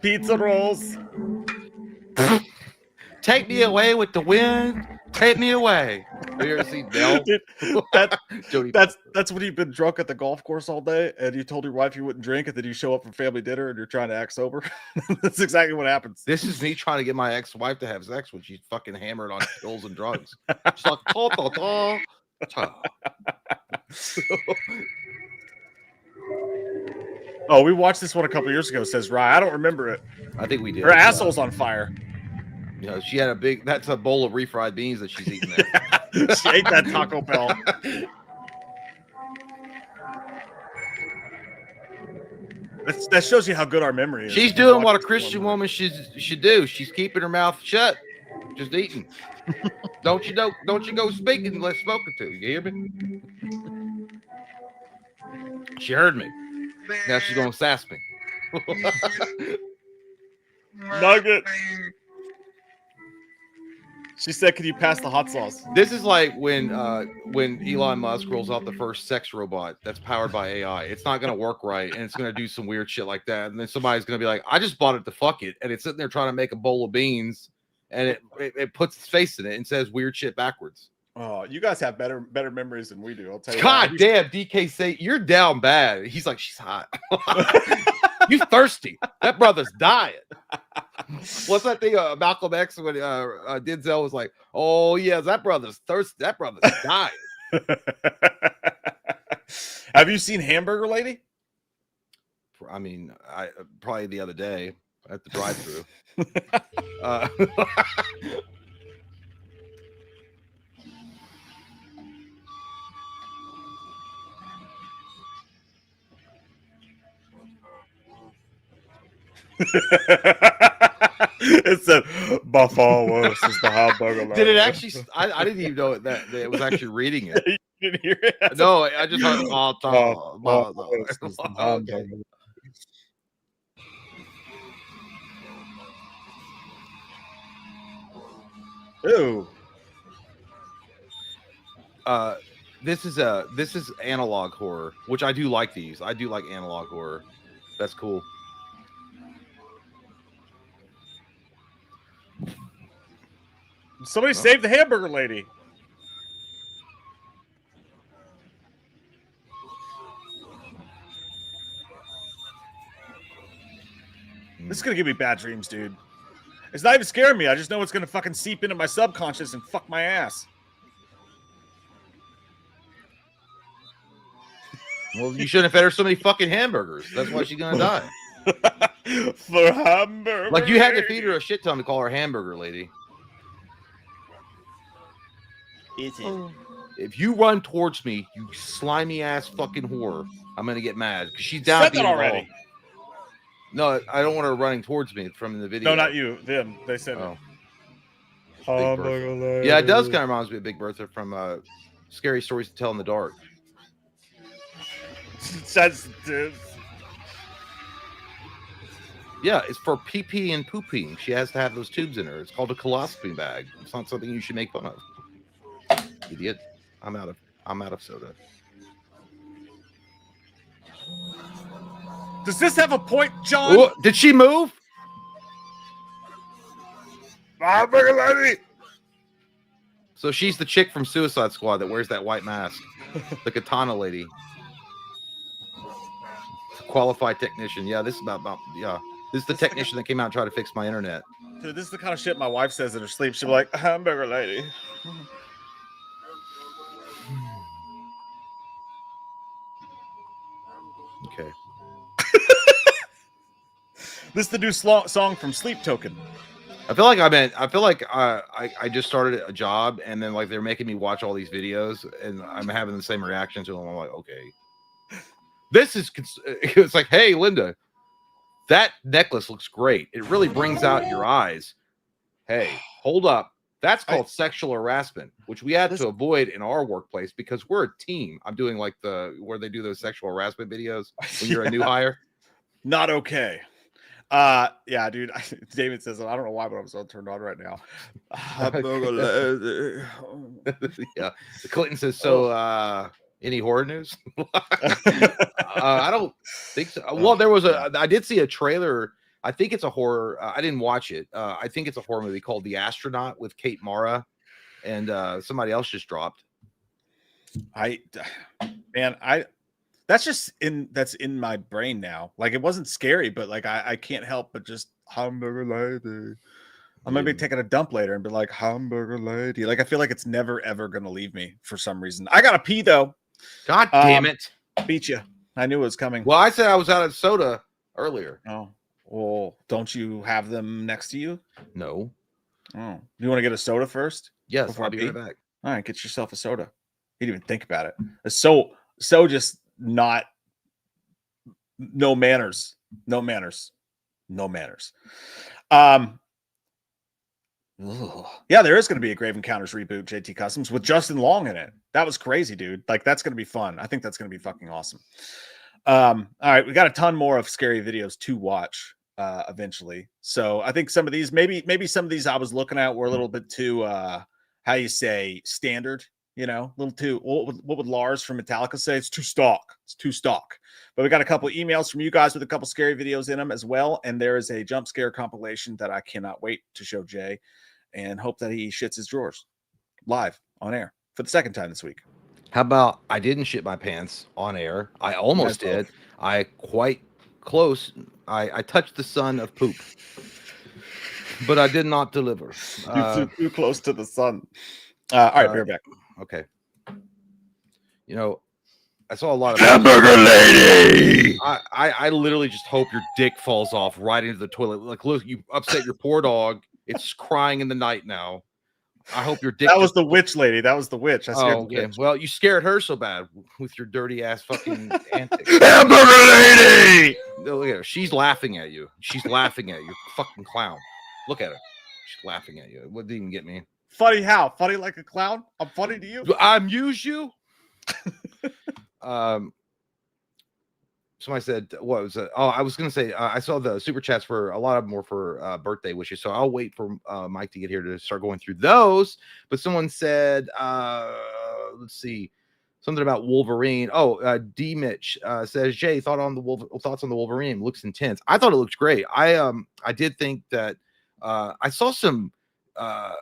Speaker 1: Pizza rolls.
Speaker 2: Take me away with the wind. Take me away. Have you ever seen Dell?
Speaker 1: That's when you've been drunk at the golf course all day and you told your wife you wouldn't drink and then you show up for family dinner and you're trying to act sober. That's exactly what happens.
Speaker 2: This is me trying to get my ex-wife to have sex when she's fucking hammered on pills and drugs. She's like,
Speaker 1: Oh, we watched this one a couple years ago, says Rye. I don't remember it.
Speaker 2: I think we did.
Speaker 1: Her asshole's on fire.
Speaker 2: You know, she had that's a bowl of refried beans that she's eating there.
Speaker 1: She ate that Taco Bell. That shows you how good our memory is.
Speaker 2: She's doing what a Christian woman should do. She's keeping her mouth shut, just eating. Don't you go speaking unless spoken to. You hear me? She heard me. Now she's gonna sass me.
Speaker 1: Nugget. She said, "Can you pass the hot sauce?"
Speaker 2: This is like when Elon Musk rolls out the first sex robot that's powered by AI. It's not gonna work right, and it's gonna do some weird shit like that. And then somebody's gonna be like, "I just bought it to fuck it," and it's sitting there trying to make a bowl of beans, and it puts its face in it and says weird shit backwards.
Speaker 1: Oh, you guys have better memories than we do. I'll tell you.
Speaker 2: God damn, DK say you're down bad. He's like, she's hot. You thirsty? That brother's dying. What's that thing? Malcolm X when Denzel was like, "Oh yeah, that brother's thirsty. That brother's dying."
Speaker 1: Have you seen Hamburger Lady?
Speaker 2: I mean, I probably the other day at the drive-thru.
Speaker 1: It said Buffalo is the hamburger lady.
Speaker 2: Did it actually? I didn't even know that it was actually reading it.
Speaker 1: You didn't hear it?
Speaker 2: No, I just heard.
Speaker 1: Buffalo is the hamburger. Ooh.
Speaker 2: This is analog horror, which I do like these. I do like analog horror. That's cool.
Speaker 1: Somebody save the hamburger lady. This is gonna give me bad dreams, dude. It's not even scaring me. I just know it's gonna fucking seep into my subconscious and fuck my ass.
Speaker 2: Well, you shouldn't have fed her so many fucking hamburgers. That's why she's gonna die.
Speaker 1: For hamburger.
Speaker 2: Like you had to feed her a shit ton to call her hamburger lady.
Speaker 1: Is it?
Speaker 2: If you run towards me, you slimy ass fucking whore, I'm gonna get mad because she's down.
Speaker 1: Said that already.
Speaker 2: No, I don't want her running towards me from the video.
Speaker 1: No, not you. Them. They said
Speaker 2: Oh.
Speaker 1: it.
Speaker 2: Yeah, it does kind of reminds me of Big Bertha from Scary Stories to Tell in the Dark.
Speaker 1: Sensitive.
Speaker 2: Yeah, it's for pee and pooping. She has to have those tubes in her. It's called a colostomy bag. It's not something you should make fun of. Idiot. I'm out of soda.
Speaker 1: Does this have a point, John?
Speaker 2: Ooh, did she move?
Speaker 1: Hamburger lady.
Speaker 2: So she's the chick from Suicide Squad that wears that white mask. The katana lady. Qualified technician. Yeah, this is about yeah. This is the technician that came out and tried to fix my internet.
Speaker 1: Dude, this is the kind of shit my wife says in her sleep. She'll be like, hamburger lady.
Speaker 2: Okay.
Speaker 1: This is the new song from Sleep Token.
Speaker 2: I feel like I just started a job and then like they're making me watch all these videos and I'm having the same reaction to them. I'm like, okay, this is it's like, hey, Linda, that necklace looks great. It really brings out your eyes. Hey, hold up. That's called sexual harassment, which we had to avoid in our workplace because we're a team. I'm doing like where they do those sexual harassment videos when you're a new hire. Not
Speaker 1: okay. Yeah, dude. David says, I don't know why, but I'm so turned on right now.
Speaker 2: Yeah. Clinton says, so any horror news? I don't think so. Well, there was I did see a trailer. I think it's a horror. I didn't watch it. I think it's a horror movie called The Astronaut with Kate Mara, and somebody else just dropped.
Speaker 1: That's in my brain now. Like it wasn't scary, but like I can't help but just hamburger lady. I'm gonna be taking a dump later and be like hamburger lady. Like I feel like it's never ever gonna leave me for some reason. I gotta pee though.
Speaker 2: God damn it!
Speaker 1: Beat you. I knew it was coming.
Speaker 2: Well, I said I was out of soda earlier.
Speaker 1: Oh. Well, don't you have them next to you?
Speaker 2: No.
Speaker 1: Oh, you want to get a soda first?
Speaker 2: Yes,
Speaker 1: before
Speaker 2: I'll be right back.
Speaker 1: All right, get yourself a soda. You didn't even think about it. It's so just not. No manners. No manners. No manners. Yeah, there is going to be a Grave Encounters reboot, JT Customs, with Justin Long in it. That was crazy, dude. Like that's going to be fun. I think that's going to be fucking awesome. All right, we got a ton more of scary videos to watch eventually. So I think some of these, maybe some of these I was looking at were a little bit too how you say standard, you know, a little too what would Lars from Metallica say? It's too stock. It's too stock. But we got a couple of emails from you guys with a couple scary videos in them as well. And there is a jump scare compilation that I cannot wait to show Jay and hope that he shits his drawers live on air for the second time this week.
Speaker 2: How about I didn't shit my pants on air? I almost did. I quite close. I touched the sun of poop, but I did not deliver.
Speaker 1: You're too close to the sun. All right, be right back.
Speaker 2: Okay. You know, I saw a lot of
Speaker 1: hamburger lady.
Speaker 2: I literally just hope your dick falls off right into the toilet. Like, look, you upset your poor dog. It's crying in the night now. I hope your dick.
Speaker 1: That was the witch lady. That was the witch. I scared the witch.
Speaker 2: Well, you scared her so bad with your dirty ass fucking antics.
Speaker 1: Hamburger lady.
Speaker 2: No, look at her. She's laughing at you. She's laughing at you, fucking clown. Look at her. She's laughing at you. What didn't even get me?
Speaker 1: Funny how? Funny like a clown? I'm funny to you?
Speaker 2: Do I amuse you? Somebody said, what was it? Oh, I was going to say, I saw the super chats for a lot of them were for birthday wishes. So I'll wait for Mike to get here to start going through those. But someone said, let's see, something about Wolverine. Oh, D Mitch says, Jay, thoughts on the Wolverine? Looks intense. I thought it looked great. I did think that I saw some, I'm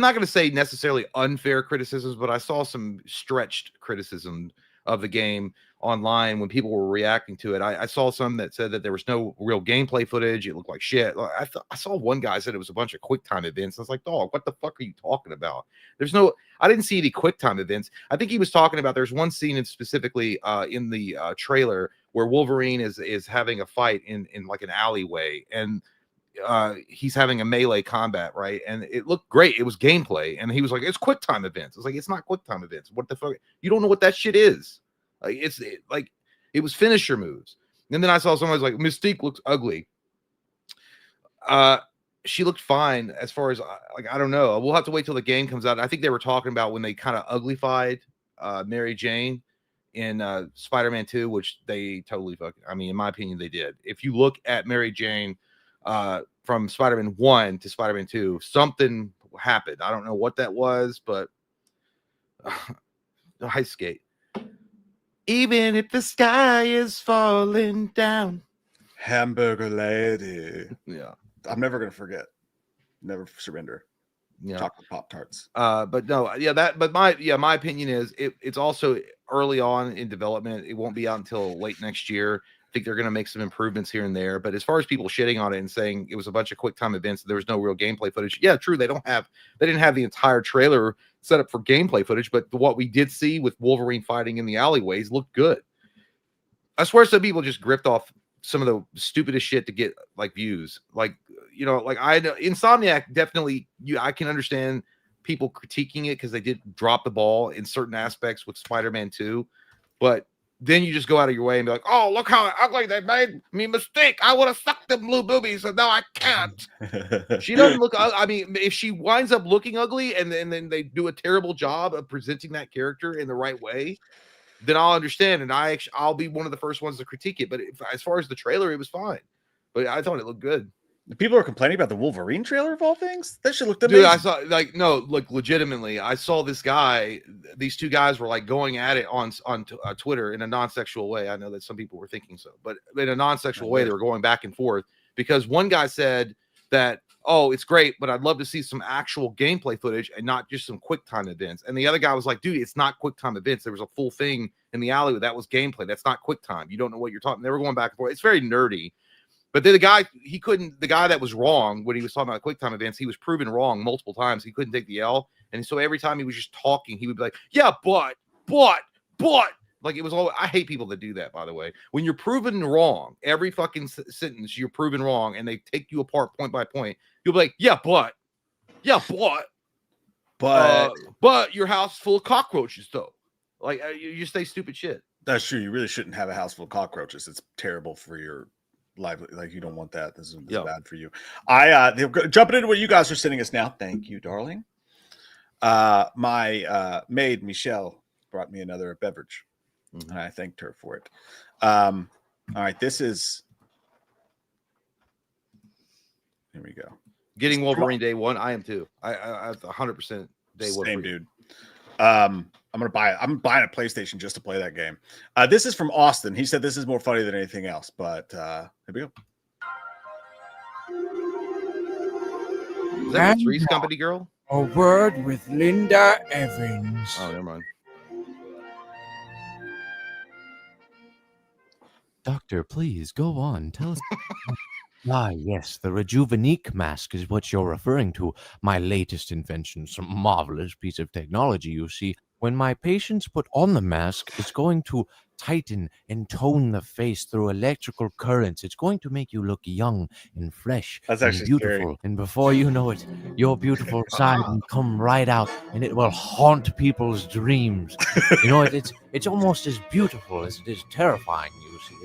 Speaker 2: not going to say necessarily unfair criticisms, but I saw some stretched criticism of the game online when people were reacting to it. I saw some that said that there was no real gameplay footage. It looked like shit. I saw one guy said it was a bunch of QuickTime events. I was like, dog, what the fuck are you talking about? I didn't see any QuickTime events. I think he was talking about, there's one scene specifically in the trailer where Wolverine is having a fight in like an alleyway, and he's having a melee combat, right? And it looked great. It was gameplay, and he was like, "It's QuickTime events." I was like, "It's not QuickTime events. What the fuck? You don't know what that shit is." Like it was finisher moves. And then I saw someone was like, "Mystique looks ugly." She looked fine as far as I don't know. We'll have to wait till the game comes out. I think they were talking about when they kind of uglified Mary Jane in Spider-Man 2, which they totally fucking. I mean, in my opinion, they did. If you look at Mary Jane. From Spider-Man 1 to Spider-Man 2, something happened. I don't know what that was, but ice skate. Even if the sky is falling down.
Speaker 1: Hamburger lady.
Speaker 2: Yeah.
Speaker 1: I'm never going to forget. Never surrender.
Speaker 2: Yeah.
Speaker 1: Chocolate Pop-Tarts.
Speaker 2: But no, yeah, my opinion is it's also early on in development. It won't be out until late next year. I think they're going to make some improvements here and there. But as far as people shitting on it and saying it was a bunch of QuickTime events, there was no real gameplay footage. Yeah, true. They didn't have the entire trailer set up for gameplay footage, but what we did see with Wolverine fighting in the alleyways looked good. I swear some people just gripped off some of the stupidest shit to get like views. Like, you know, like Insomniac definitely, I can understand people critiquing it because they did drop the ball in certain aspects with Spider-Man 2, but then you just go out of your way and be like, oh, look how ugly they made me a mistake. I would have sucked them blue boobies, and now I can't. She doesn't look. I mean, if she winds up looking ugly, and then they do a terrible job of presenting that character in the right way, then I'll understand, and I'll be one of the first ones to critique it. But as far as the trailer, it was fine. But I thought it looked good.
Speaker 1: People are complaining about the Wolverine trailer of all things. That should look amazing.
Speaker 2: Dude, I saw legitimately. I saw this guy. These two guys were like going at it on Twitter in a non-sexual way. I know that some people were thinking so, but in a non-sexual way, they were going back and forth because one guy said that, "Oh, it's great, but I'd love to see some actual gameplay footage and not just some QuickTime events." And the other guy was like, "Dude, it's not QuickTime events. There was a full thing in the alleyway that was gameplay. That's not QuickTime. You don't know what you're talking." They were going back and forth. It's very nerdy. But then the guy that was wrong when he was talking about QuickTime events, he was proven wrong multiple times. He couldn't take the L. And so every time he was just talking, he would be like, yeah, but, like it was all, I hate people that do that, by the way. When you're proven wrong, every fucking sentence you're proven wrong and they take you apart point by point, you'll be like, but your house full of cockroaches though. Like you say stupid shit.
Speaker 1: That's true. You really shouldn't have a house full of cockroaches. It's terrible for your life. Like you don't want that. This is bad for you. Jumping into what you guys are sending us now. Thank you, darling. My maid Michelle brought me another beverage, and I thanked her for it. All right, this is. Here we go.
Speaker 2: Getting Wolverine day one. I am too. I 100% day one.
Speaker 1: Same dude. I'm gonna buy it. I'm buying a PlayStation just to play that game. This is from Austin. He said this is more funny than anything else. But here we go.
Speaker 2: Is that Three's Company girl?
Speaker 11: A word with Linda Evans.
Speaker 2: Oh, never mind.
Speaker 12: Doctor, please go on. Tell us. Ah, yes, the Rejuvenique mask is what you're referring to. My latest invention, some marvelous piece of technology, you see. When my patients put on the mask, it's going to tighten and tone the face through electrical currents. It's going to make you look young and fresh
Speaker 1: That's
Speaker 12: and
Speaker 1: actually
Speaker 12: beautiful.
Speaker 1: scary.
Speaker 12: And before you know it, your beautiful side will come right out, and it will haunt people's dreams. You know, it's almost as beautiful as it is terrifying. You see,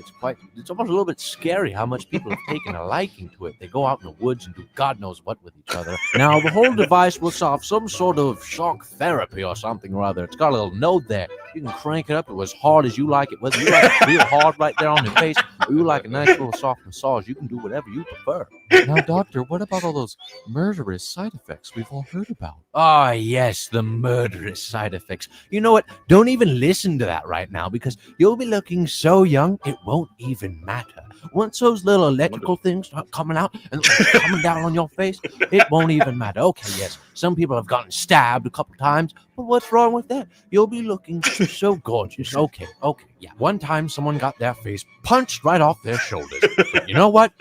Speaker 12: it's almost a little bit scary how much people have taken a liking to it. They go out in the woods and do God knows what with each other. Now, the whole device will solve some sort of shock therapy or something or other. It's got a little node there. You can crank it up to as hard as you like it. Whether you like it real hard right there on your face, or you like a nice little soft massage, you can do whatever you prefer.
Speaker 13: Now, doctor, what about all those murderous side effects we've all heard about?
Speaker 12: Ah, yes, the murderous side effects. You know what? Don't even listen to that right now, because you'll be looking so young, it won't even matter. Once those little electrical things start coming out and coming down on your face, it won't even matter. Okay, yes, some people have gotten stabbed a couple times, but what's wrong with that? You'll be looking so gorgeous. Okay, yeah. One time someone got their face punched right off their shoulders. But you know what?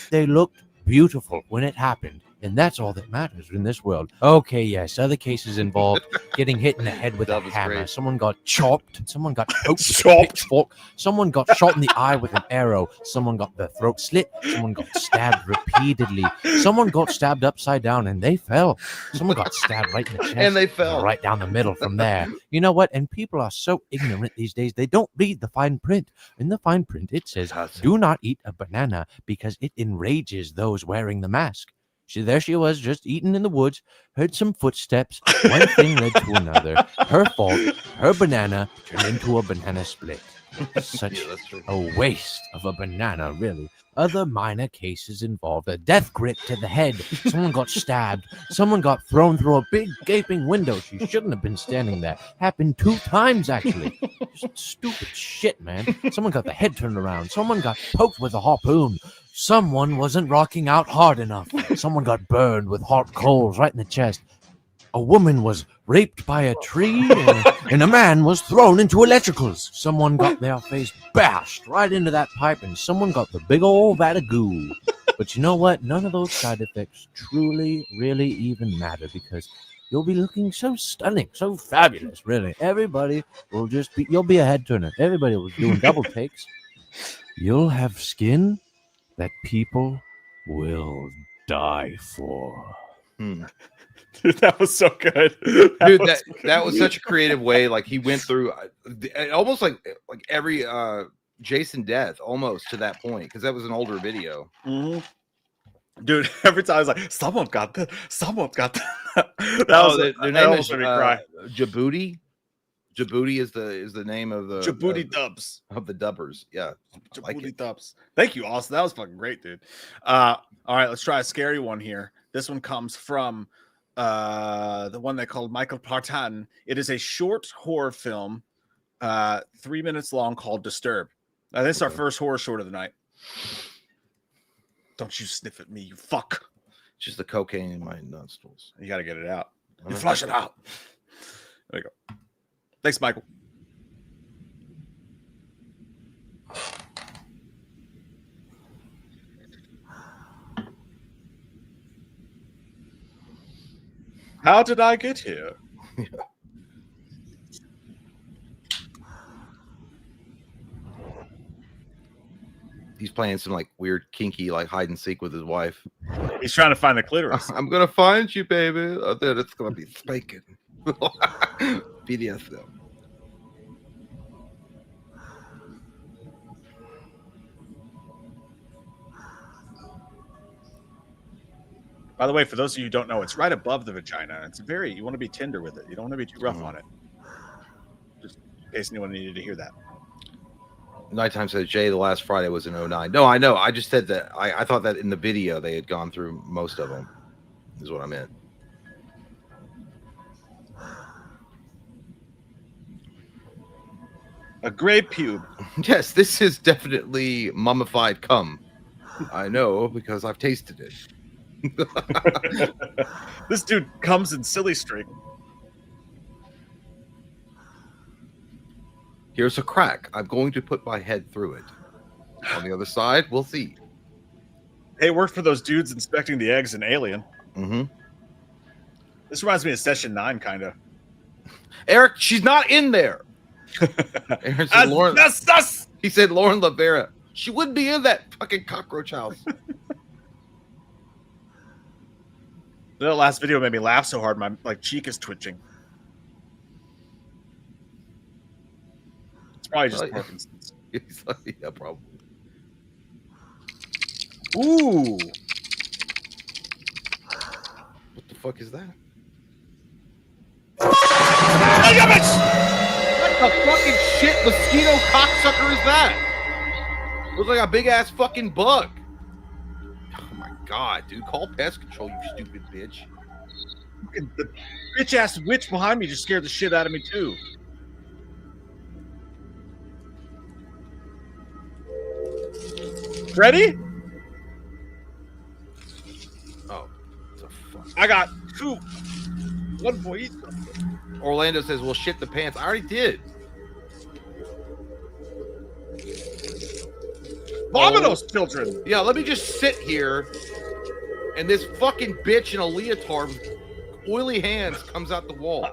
Speaker 12: They looked beautiful when it happened, and that's all that matters in this world. Okay, yes, other cases involved getting hit in the head with a hammer.
Speaker 2: Great.
Speaker 12: Someone got chopped. Someone got poked with a pitchfork. Someone got shot in the eye with an arrow. Someone got their throat slit. Someone got stabbed repeatedly. Someone got stabbed upside down and they fell. Someone got stabbed right in the chest
Speaker 2: And they fell.
Speaker 12: right down the middle from there. You know what? And people are so ignorant these days, they don't read the fine print. In the fine print, it says, do not eat a banana because it enrages those wearing the mask. There she was, just eating in the woods, heard some footsteps. One thing led to another. Her fault. Her banana turned into a banana split. Such a waste of a banana, really. Other minor cases involved a death grip to the head. Someone got stabbed. Someone got thrown through a big gaping window. She shouldn't have been standing there. Happened 2 times, actually. Just stupid shit, man. Someone got the head turned around. Someone got poked with a harpoon. Someone wasn't rocking out hard enough. Someone got burned with hot coals right in the chest. A woman was raped by a tree, and a man was thrown into electricals. Someone got their face bashed right into that pipe, and someone got the big old vat of goo. But you know what? None of those side effects truly, really even matter, because you'll be looking so stunning, so fabulous, really. Everybody will just be, you'll be a head turner. Everybody will be doing double takes. You'll have skin that people will die for.
Speaker 1: Dude, that was so good.
Speaker 2: That was such a creative way. Like, he went through almost like every Jason death almost to that point, because that was an older video.
Speaker 1: Mm-hmm. Dude, every time I was like, someone got that. Someone got that. Their
Speaker 2: name is Djibouti. Djibouti is the name of the
Speaker 1: Djibouti Dubs
Speaker 2: of the dubbers. Yeah,
Speaker 1: Djibouti Dubs. Thank you, Austin. That was fucking great, dude. All right, let's try a scary one here. This one comes from the one they called Michael Partan. It is a short horror film, 3 minutes long, called Disturbed. This is our first horror short of the night. Don't you sniff at me, you fuck.
Speaker 2: It's just the cocaine in my nostrils.
Speaker 1: You got to get it out. You flush it out. There you go. Thanks, Michael. How did I get here?
Speaker 2: He's playing some like weird kinky like hide and seek with his wife.
Speaker 1: He's trying to find the clitoris.
Speaker 2: I'm gonna find you, baby. Oh, then it's gonna be spanking. BDS though.
Speaker 1: By the way, for those of you who don't know, it's right above the vagina. It's you want to be tender with it. You don't want to be too rough on it. Just in case anyone needed to hear that.
Speaker 2: Nighttime says Jay, the last Friday was in 09. No, I know. I just said that. I thought that in the video they had gone through most of them, is what I meant.
Speaker 1: A gray pube.
Speaker 2: Yes, this is definitely mummified cum. I know because I've tasted it.
Speaker 1: This dude comes in silly string.
Speaker 2: Here's a crack. I'm going to put my head through it. On the other side, we'll see.
Speaker 1: Hey, it worked for those dudes inspecting the eggs in Alien.
Speaker 2: Mm-hmm.
Speaker 1: This reminds me of Session 9, kind of.
Speaker 2: Eric, she's not in there. Aaron said Lauren.
Speaker 1: Asbestos!
Speaker 2: He said Lauren Lavera. She wouldn't be in that fucking cockroach house.
Speaker 1: The last video made me laugh so hard my cheek is twitching. It's probably just Parkinson's.
Speaker 2: He's like, yeah, probably.
Speaker 1: Ooh.
Speaker 2: What the fuck is that? What the fucking shit mosquito cocksucker is that? Looks like a big ass fucking bug. Oh my god, dude. Call pest control, you stupid bitch.
Speaker 1: The bitch ass witch behind me just scared the shit out of me too. Ready?
Speaker 2: Oh, the fuck.
Speaker 1: I got 2. 1 for each.
Speaker 2: Orlando says, well, shit the pants. I already did.
Speaker 1: Vominos, children.
Speaker 2: Yeah, let me just sit here and this fucking bitch in a leotard with oily hands comes out the wall.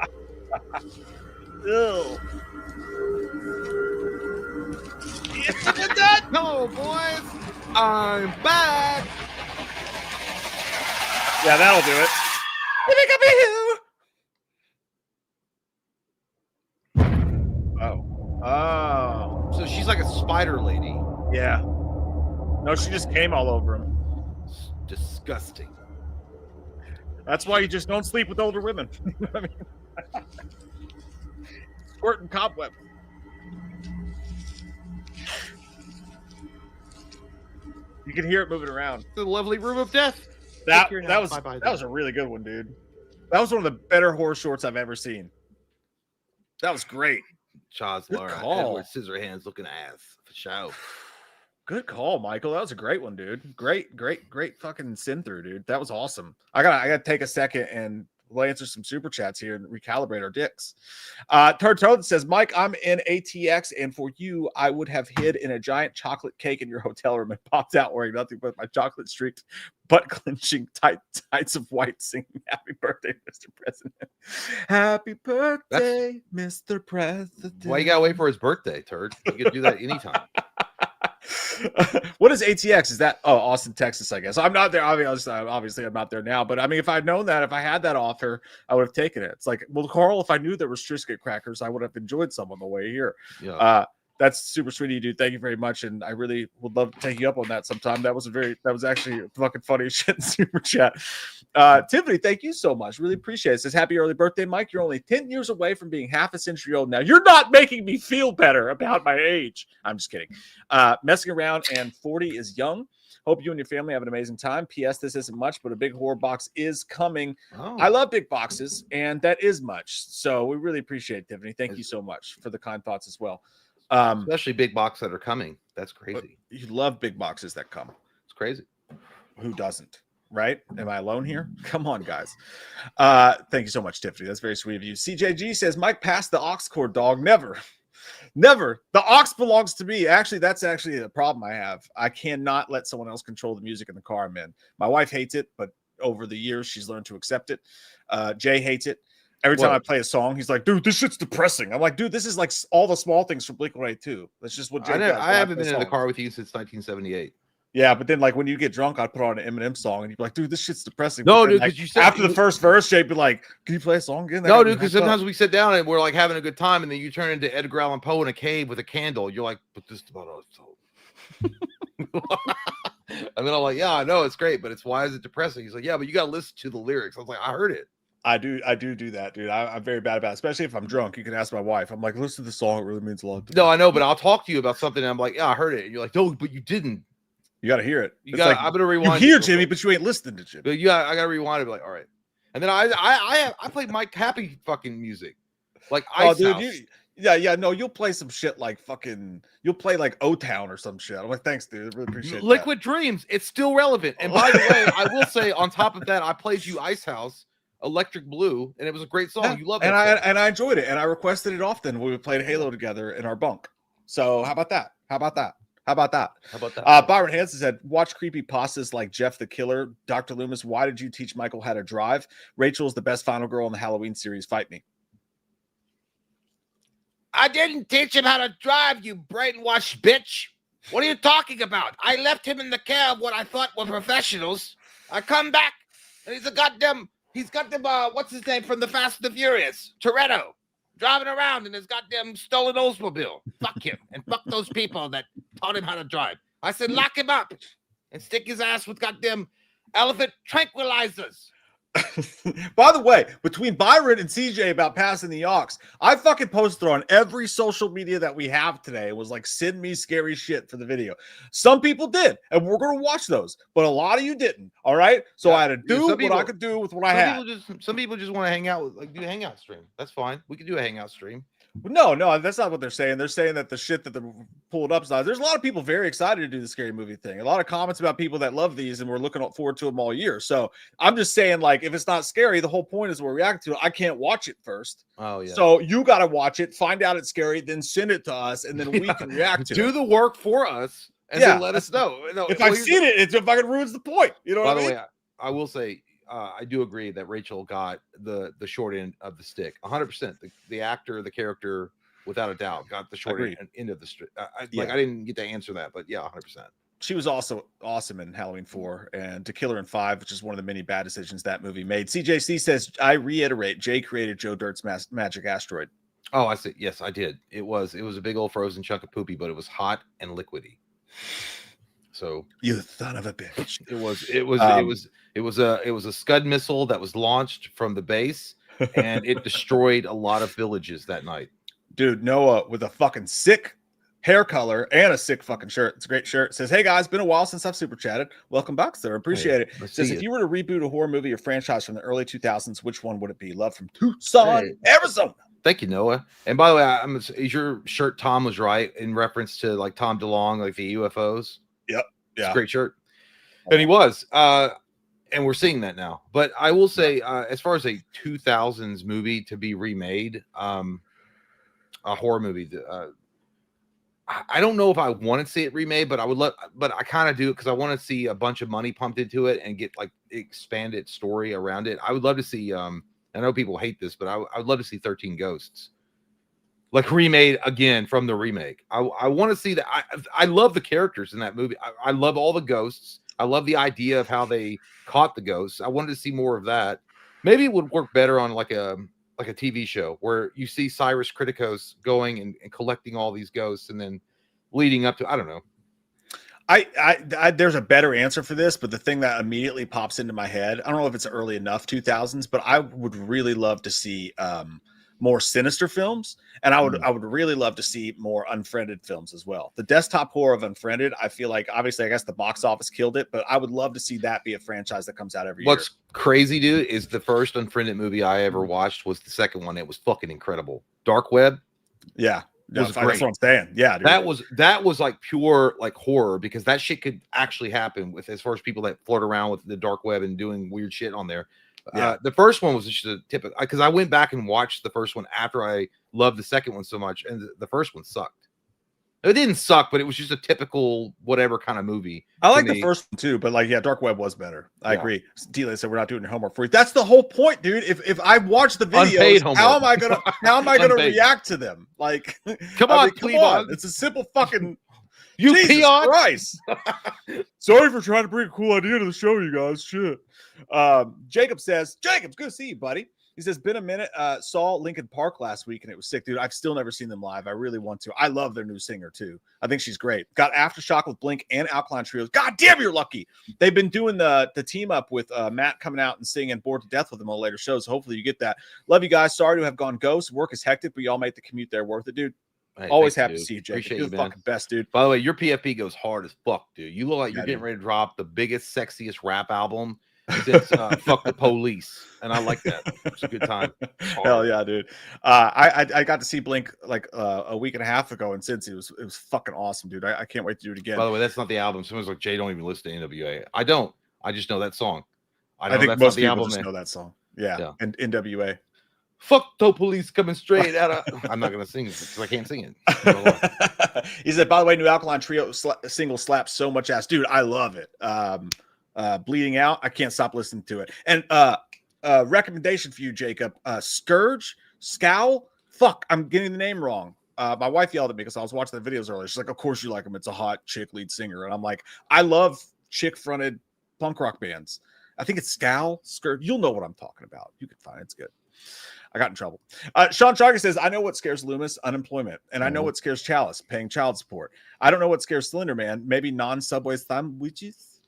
Speaker 1: Ew.
Speaker 2: Hello, boys. I'm back.
Speaker 1: Yeah, that'll do it. Oh.
Speaker 2: So she's like a spider lady.
Speaker 1: Yeah. No, she just came all over him.
Speaker 2: It's disgusting.
Speaker 1: That's why you just don't sleep with older women. I mean, squirting cobweb. You can hear it moving around.
Speaker 2: The lovely room of death.
Speaker 1: That was a really good one, dude. That was one of the better horror shorts I've ever seen. That was great.
Speaker 2: Chaz
Speaker 1: Good
Speaker 2: Lara,
Speaker 1: call.
Speaker 2: Edward Scissorhands looking ass for show.
Speaker 1: Good call, Michael. That was a great one, dude. Great fucking sin through, dude. That was awesome. I gotta take a second and we'll answer some super chats here and recalibrate our dicks. Turd Toad says, Mike, I'm in ATX, and for you, I would have hid in a giant chocolate cake in your hotel room and popped out wearing nothing but my chocolate streaked, butt clenching tights of white, singing "Happy Birthday, Mr. President." Happy birthday, Mr. President.
Speaker 2: Why you gotta wait for his birthday, Turd? You can do that anytime.
Speaker 1: What is ATX? Is that Austin, Texas? I guess I'm not there. Obviously, I'm not there now. But I mean, if I'd known that, if I had that offer, I would have taken it. It's like, well, Carl, if I knew there was Triscuit crackers, I would have enjoyed some on the way here.
Speaker 2: Yeah.
Speaker 1: That's super sweet of you, dude. Thank you very much, and I really would love to take you up on that sometime. That was actually a fucking funny shit in super chat. Tiffany, thank you so much. Really appreciate it. Says, happy early birthday, Mike. You're only 10 years away from being half a century old now. You're not making me feel better about my age. I'm just kidding. Messing around and 40 is young. Hope you and your family have an amazing time. P.S. This isn't much, but a big horror box is coming.
Speaker 2: Oh.
Speaker 1: I love big boxes, and that is much. So we really appreciate it, Tiffany. Thank you so much for the kind thoughts as well.
Speaker 2: Especially big boxes that are coming. That's crazy.
Speaker 1: You love big boxes that come.
Speaker 2: It's crazy.
Speaker 1: Who doesn't? Right? Am I alone here? Come on, guys. Thank you so much, Tiffany. That's very sweet of you. CJG says, Mike, pass the aux cord, dog. Never. Never. The aux belongs to me. Actually, that's actually a problem I have. I cannot let someone else control the music in the car I'm in. My wife hates it, but over the years, she's learned to accept it. Jay hates it. Every time I play a song, he's like, dude, this shit's depressing. I'm like, dude, this is like all the small things from Blink-182. That's just what Jay does.
Speaker 2: I haven't been in the car with you since 1978.
Speaker 1: Yeah, but then like when you get drunk, I'd put on an Eminem song and you'd be like, dude, this shit's depressing.
Speaker 2: No,
Speaker 1: But then,
Speaker 2: dude,
Speaker 1: like,
Speaker 2: because you said
Speaker 1: after the first verse, Jay'd be like, can you play a song again? That
Speaker 2: No,
Speaker 1: got me
Speaker 2: dude, because
Speaker 1: hyped up.
Speaker 2: sometimes we sit down and we're like having a good time, and then you turn into Edgar Allan Poe in a cave with a candle. You're like, but this is about us. And then I'm like, yeah, I know it's great, but it's why is it depressing? He's like, yeah, but you got to listen to the lyrics. I was like, I heard it.
Speaker 1: I do that, dude. I'm very bad about it, especially if I'm drunk. You can ask my wife. I'm like, listen to the song. It really means a lot to me.
Speaker 2: No, I know, but I'll talk to you about something, and I'm like, yeah, I heard it. And you're like, no, but you didn't.
Speaker 1: You got to hear it.
Speaker 2: You got. I'm gonna rewind.
Speaker 1: You hear Jimmy, but you ain't listening to Jimmy.
Speaker 2: But yeah, I gotta rewind it. Be like, all right. And then I play Mike Happy fucking music, like Ice House.
Speaker 1: No, you'll play some shit like you'll play like O-Town or some shit. I'm like, thanks, dude. I really appreciate it.
Speaker 2: Liquid Dreams. It's still relevant. And by the way, I will say on top of that, I played you Ice House, Electric Blue, and it was a great song.
Speaker 1: Yeah,
Speaker 2: You love
Speaker 1: it.
Speaker 2: it.
Speaker 1: And I enjoyed it. And I requested it often when we played Halo together in our bunk. So how about that? Byron Hansen said, watch creepy pastas like Jeff the Killer. Dr. Loomis, why did you teach Michael how to drive? Rachel is the best final girl in the Halloween series. Fight me.
Speaker 14: I didn't teach him how to drive, you brainwashed bitch. What are you talking about? I left him in the care of what I thought were professionals. I come back, and he's got them, what's his name from the Fast and the Furious? Toretto, driving around in his goddamn stolen Oldsmobile. Fuck him, and fuck those people that taught him how to drive. I said, lock him up, and stick his ass with goddamn elephant tranquilizers.
Speaker 1: By the way, between Byron and CJ about passing the aux, I fucking posted on every social media that we have today. It was like, send me scary shit for the video. Some people did, and we're going to watch those, but a lot of you didn't. All right. So I had to do what I could do with what I had.
Speaker 2: Some people just want to hang out do a hangout stream. That's fine. We could do a hangout stream.
Speaker 1: No, that's not what they're saying. They're saying that the shit that they're pulled up is not. There's a lot of people very excited to do the scary movie thing. A lot of comments about people that love these, and we're looking forward to them all year. So I'm just saying, like, if it's not scary, the whole point is we're reacting to it. I can't watch it first.
Speaker 2: Oh yeah.
Speaker 1: So you got to watch it, find out it's scary, then send it to us, and then we can react to it.
Speaker 2: Do the work for us, and then let us know. No,
Speaker 1: if I've seen it, it fucking ruins the point. You know what I mean?
Speaker 2: By the way, I will say, I do agree that Rachel got the short end of the stick. 100%. The actor, the character, without a doubt, got the short end of the stick. I didn't get to answer that, but yeah, 100%.
Speaker 1: She was also awesome in Halloween 4 and To Kill Her in 5, which is one of the many bad decisions that movie made. CJC says, I reiterate, Jay created Joe Dirt's magic asteroid.
Speaker 2: Oh, I see. Yes, I did. It was a big old frozen chunk of poopy, but it was hot and liquidy. So
Speaker 1: you son of a bitch.
Speaker 2: It was a Scud missile that was launched from the base, and it destroyed a lot of villages that night.
Speaker 1: Dude, Noah with a fucking sick hair color and a sick fucking shirt. It's a great shirt. It says, hey guys, been a while since I've super chatted. Welcome back, sir. Appreciate it. It says, if you were to reboot a horror movie or franchise from the early 2000s, which one would it be? Love from Tucson, Arizona.
Speaker 2: Thank you, Noah. And by the way, is your shirt Tom was right in reference to like Tom DeLonge, like the UFOs?
Speaker 1: Yep.
Speaker 2: It's a great shirt. And he was. And we're seeing that now. But I will say, as far as a 2000s movie to be remade, a horror movie, I don't know if I want to see it remade, but I kind of do it because I want to see a bunch of money pumped into it and get like expanded story around it. I would love to see, I know people hate this, but I would love to see 13 Ghosts like remade again from the remake. I want to see that. I love the characters in that movie. I love all the ghosts. I love the idea of how they caught the ghosts. I wanted to see more of that. Maybe it would work better on like a TV show where you see Cyrus Kritikos going and collecting all these ghosts and then leading up to, I don't know.
Speaker 1: I there's a better answer for this, but the thing that immediately pops into my head, I don't know if it's early enough 2000s, but I would really love to see more sinister films, and I would really love to see more Unfriended films as well. The desktop horror of Unfriended, I feel like obviously I guess the box office killed it, but I would love to see that be a franchise that comes out every year.
Speaker 2: What's crazy, dude, is the first Unfriended movie I ever watched was the second one. It was fucking incredible. Dark Web.
Speaker 1: Yeah.
Speaker 2: Was
Speaker 1: that's what I'm saying. Yeah, dude.
Speaker 2: That was like pure like horror because that shit could actually happen with as far as people that flirt around with the dark web and doing weird shit on there. Yeah. The first one was just a typical because I went back and watched the first one after I loved the second one so much, and the first one sucked. It didn't suck, but it was just a typical whatever kind of movie.
Speaker 1: I like the first one too, but like Dark Web was better. I agree. Delia said we're not doing your homework for you. That's the whole point, dude. If I watch the videos, how am I gonna react to them? Like,
Speaker 2: come on.
Speaker 1: It's a simple fucking.
Speaker 2: You
Speaker 1: Jesus
Speaker 2: pee on
Speaker 1: Christ. Sorry for trying to bring a cool idea to the show, you guys. Shit. Jacob says, Jacob's good to see you, buddy. He says, been a minute. Saw Linkin Park last week and it was sick, dude. I've still never seen them live. I really want to. I love their new singer too. I think she's great. Got Aftershock with Blink and Alkaline Trios. God damn, you're lucky. They've been doing the team up with Matt coming out and singing Bored to Death with them on later shows. So hopefully you get that. Love you guys. Sorry to have gone ghost. Work is hectic, but y'all make the commute there worth it, dude.
Speaker 2: Hey,
Speaker 1: always happy to
Speaker 2: dude.
Speaker 1: see you, Jake.
Speaker 2: Appreciate
Speaker 1: You're
Speaker 2: you,
Speaker 1: the
Speaker 2: man.
Speaker 1: fucking best, dude.
Speaker 2: By the way, your PFP goes hard as fuck, dude. You look like you're getting
Speaker 1: dude.
Speaker 2: ready to drop the biggest, sexiest rap album since Fuck the Police. And I like that. It's a good time.
Speaker 1: Hell yeah, dude. I got to see Blink like a week and a half ago, and since it was fucking awesome, dude. I can't wait to do it again.
Speaker 2: By the way, that's not the album. Someone's like, Jay, don't even listen to NWA. I don't. I just know that song.
Speaker 1: I think most people just know that song. Yeah. And NWA.
Speaker 2: Fuck the police coming straight out of. I'm not gonna sing it because I can't sing it.
Speaker 1: He said, by the way, new Alkaline Trio single slaps so much ass, dude. I love it. Bleeding Out. I can't stop listening to it. And recommendation for you, Jacob. Scourge, Scowl. Fuck, I'm getting the name wrong. my wife yelled at me because I was watching the videos earlier. She's like, "Of course you like him. It's a hot chick lead singer." And I'm like, "I love chick-fronted punk rock bands. I think it's Scowl, Skirt. You'll know what I'm talking about. You can find it. It's good." I got in trouble. Sean Chaga says, "I know what scares Loomis, unemployment. And I know what scares Chalice, paying child support. I don't know what scares Slender Man, maybe non-Subway sandwiches."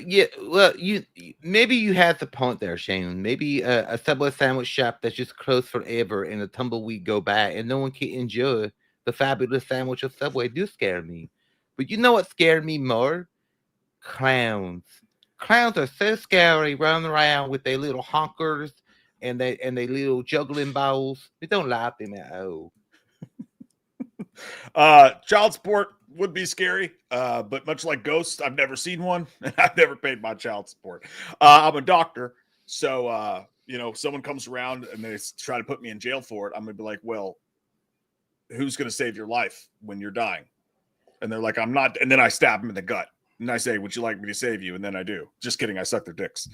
Speaker 14: Yeah, well, maybe you had the point there, Shane. Maybe a Subway sandwich shop that's just closed forever and a tumbleweed go by and no one can enjoy the fabulous sandwich of Subway do scare me. But you know what scared me more? Clowns. Clowns are so scary, running around with their little honkers and they little juggling balls. We don't like them at all.
Speaker 1: Child support would be scary, but much like ghosts, I've never seen one, and I've never paid my child support. I'm a doctor, so someone comes around and they try to put me in jail for it. I'm gonna be like, "Well, who's gonna save your life when you're dying?" And they're like, "I'm not." And then I stab them in the gut, and I say, "Would you like me to save you?" And then I do. Just kidding. I suck their dicks,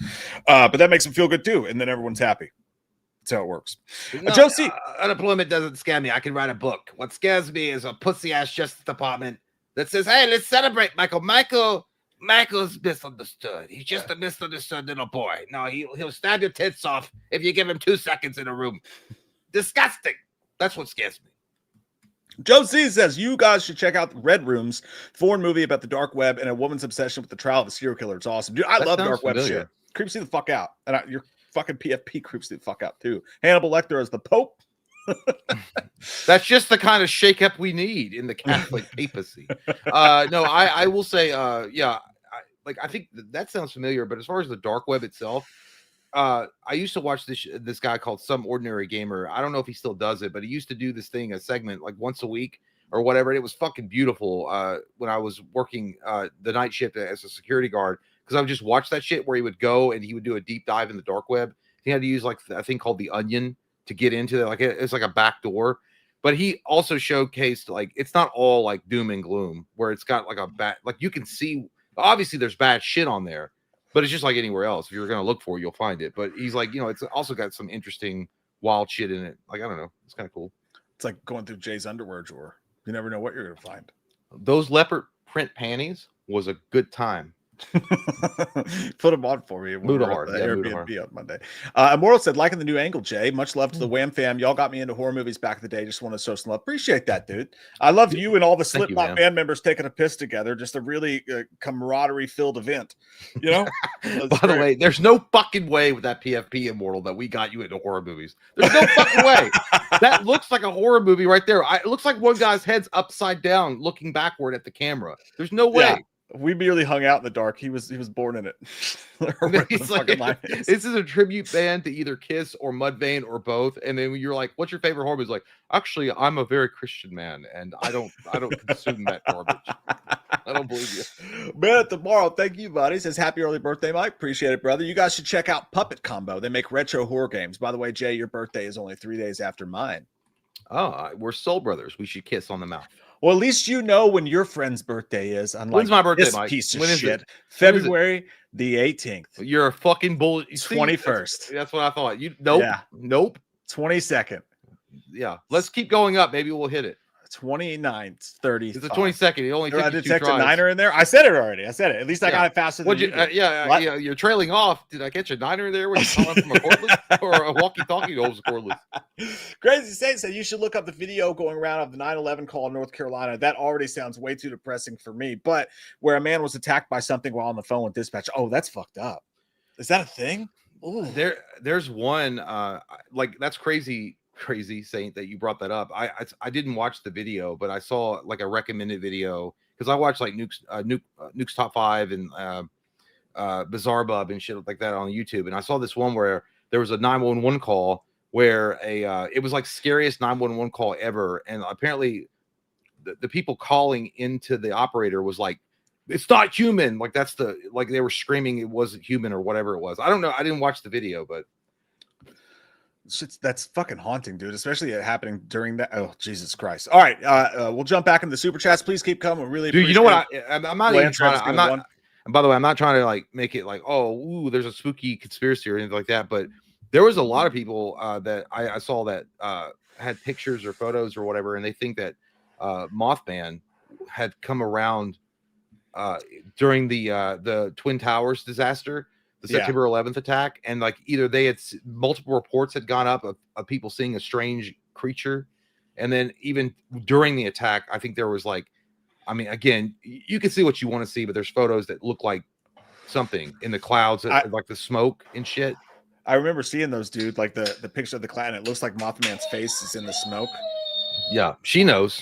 Speaker 1: but that makes them feel good too, and then everyone's happy. That's how it works.
Speaker 14: No,
Speaker 1: Josie,
Speaker 14: unemployment doesn't scare me. I can write a book. What scares me is a pussy-ass Justice Department that says, "Hey, let's celebrate Michael. Michael's misunderstood. He's just a misunderstood little boy. No, he'll stab your tits off if you give him 2 seconds in a room." Disgusting. That's what scares me.
Speaker 1: Joe C says, "You guys should check out Red Rooms, foreign movie about the dark web and a woman's obsession with the trial of a serial killer. It's awesome." Dude, I love dark web shit. Creeps me the fuck out. And your fucking PFP creeps me the fuck out too. Hannibal Lecter as the Pope.
Speaker 2: That's just the kind of shakeup we need in the Catholic papacy. No, I will say, yeah, I think that sounds familiar. But as far as the dark web itself, I used to watch this guy called Some Ordinary Gamer. I don't know if he still does it, but he used to do this thing, a segment like once a week or whatever. And it was fucking beautiful when I was working the night shift as a security guard, because I would just watch that shit where he would go and he would do a deep dive in the dark web. He had to use like a thing called the Onion to get into it. Like it's like a back door. But he also showcased like it's not all like doom and gloom, where it's got like a bad, like you can see obviously there's bad shit on there, but it's just like anywhere else. If you're gonna look for it, you'll find it. But he's like, it's also got some interesting wild shit in it. Like I don't know, it's kind of cool.
Speaker 1: It's like going through Jay's underwear drawer. You never know what you're gonna find.
Speaker 2: Those leopard print panties was a good time.
Speaker 1: Put them on for me.
Speaker 2: Mudahar, yeah,
Speaker 1: Airbnb on Monday. Immortal said, "Liking the new angle, Jay. Much love to the Wham fam. Y'all got me into horror movies back in the day. Just want to show some love. Appreciate that, dude. I love you and all the Slipknot band members taking a piss together. Just a really camaraderie filled event. You know."
Speaker 2: By the way, there's no fucking way with that PFP Immortal that we got you into horror movies. There's no fucking way. That looks like a horror movie right there. It looks like one guy's head's upside down, looking backward at the camera. There's no way.
Speaker 1: Yeah. We merely hung out in the dark. He was born in it.
Speaker 2: He's like, this is a tribute band to either Kiss or Mudvayne or both. And then you're like, "What's your favorite horror movie?" He's like, "Actually, I'm a very Christian man, and I don't consume that garbage." I don't believe you.
Speaker 1: Man, tomorrow. Thank you, buddy. Says, "Happy early birthday, Mike. Appreciate it, brother. You guys should check out Puppet Combo. They make retro horror games. By the way, Jay, your birthday is only 3 days after mine."
Speaker 2: Oh, we're soul brothers. We should kiss on the mouth.
Speaker 1: Well, at least you know when your friend's birthday is. Unlike
Speaker 2: when's my birthday,
Speaker 1: this
Speaker 2: Mike?
Speaker 1: piece of
Speaker 2: When is
Speaker 1: shit.
Speaker 2: it?
Speaker 1: February the 18th.
Speaker 2: You're a fucking bull.
Speaker 1: 21st.
Speaker 2: That's what I thought. Nope.
Speaker 1: Yeah.
Speaker 2: Nope.
Speaker 1: 22nd.
Speaker 2: Yeah. Let's keep going up. Maybe we'll hit it.
Speaker 1: 29th, 30th.
Speaker 2: It's the 22nd. It only
Speaker 1: I
Speaker 2: took you 2
Speaker 1: detect a
Speaker 2: tries.
Speaker 1: niner in there. I said it already. At least I got it faster than you did.
Speaker 2: Yeah, you're trailing off. Did I catch a niner there when you're calling from a cordless or a walkie-talkie? Holds a cordless.
Speaker 1: Crazy Saint said you should look up the video going around of the 9/11 call in North Carolina. That already sounds way too depressing for me. But where a man was attacked by something while on the phone with dispatch. Oh, that's fucked up. Is that a thing? Ooh.
Speaker 2: There's one like that's crazy Saint that you brought that up. I didn't watch the video, but I saw like a recommended video because I watched like Nuke's Top 5 and Bizarre Bub and shit like that on YouTube, and I saw this one where there was a 911 call where it was like scariest 911 call ever, and apparently the people calling into the operator was like, "It's not human." Like they were screaming it wasn't human or whatever it was. I don't know. I didn't watch the video, but
Speaker 1: that's fucking haunting, dude, especially it happening during that. Oh, Jesus Christ. All right. We'll jump back into the super chats. Please keep coming. Really,
Speaker 2: dude, you know what? I'm not even trying to, and by the way, I'm not trying to like make it like, oh, ooh, there's a spooky conspiracy or anything like that. But there was a lot of people that I saw that had pictures or photos or whatever, and they think that Mothman had come around during the Twin Towers disaster, the September 11th attack, and like either they had multiple reports had gone up of people seeing a strange creature, and then even during the attack, I think there was like, I mean, again, you can see what you want to see, but there's photos that look like something in the clouds, like the smoke and shit.
Speaker 1: I remember seeing those, dude. Like the picture of the cloud, and it looks like Mothman's face is in the smoke.
Speaker 2: Yeah, she knows.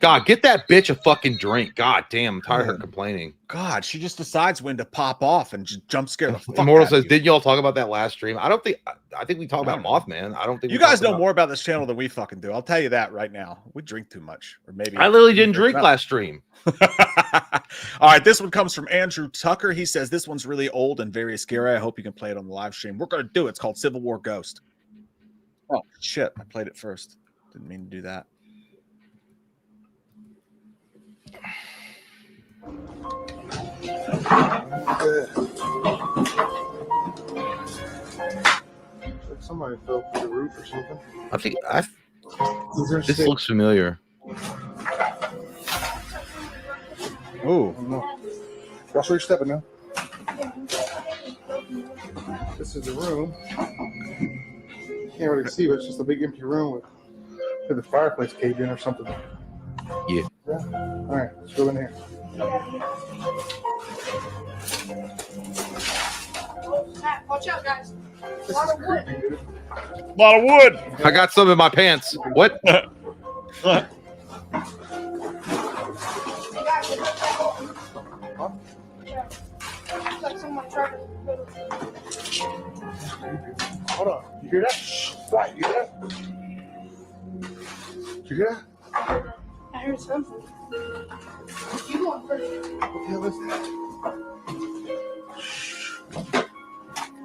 Speaker 2: God, get that bitch a fucking drink. God damn, I'm tired of her complaining.
Speaker 1: God, she just decides when to pop off and just jump scare the fuck
Speaker 2: Immortal
Speaker 1: out of
Speaker 2: says,
Speaker 1: you.
Speaker 2: "Did y'all talk about that last stream?" I think we talked about Mothman. I don't think
Speaker 1: You
Speaker 2: we
Speaker 1: guys
Speaker 2: talked
Speaker 1: know
Speaker 2: about-
Speaker 1: more about this channel than we fucking do. I'll tell you that right now. We drink too much, or maybe
Speaker 2: I literally didn't drink last stream.
Speaker 1: All right, this one comes from Andrew Tucker. He says this one's really old and very scary. I hope you can play it on the live stream. We're gonna do it. It's called Civil War Ghost. Oh shit! I played it first. Didn't mean to do that.
Speaker 15: Somebody fell through the roof or something.
Speaker 2: I think this looks familiar.
Speaker 1: Oh,
Speaker 15: Watch where you're stepping now. This is the room. Can't really see, but it's just a big empty room with the fireplace caved in or something.
Speaker 2: Yeah.
Speaker 15: All right, let's go in here.
Speaker 16: Watch out, guys.
Speaker 15: This is creepy, dude.
Speaker 1: A lot of wood.
Speaker 2: I got some in my pants. What?
Speaker 16: Like someone tried to.
Speaker 15: Hold on. You hear that? Shh. Right, you hear that? Did you hear that?
Speaker 16: I heard something. You going first?
Speaker 15: What the hell is that?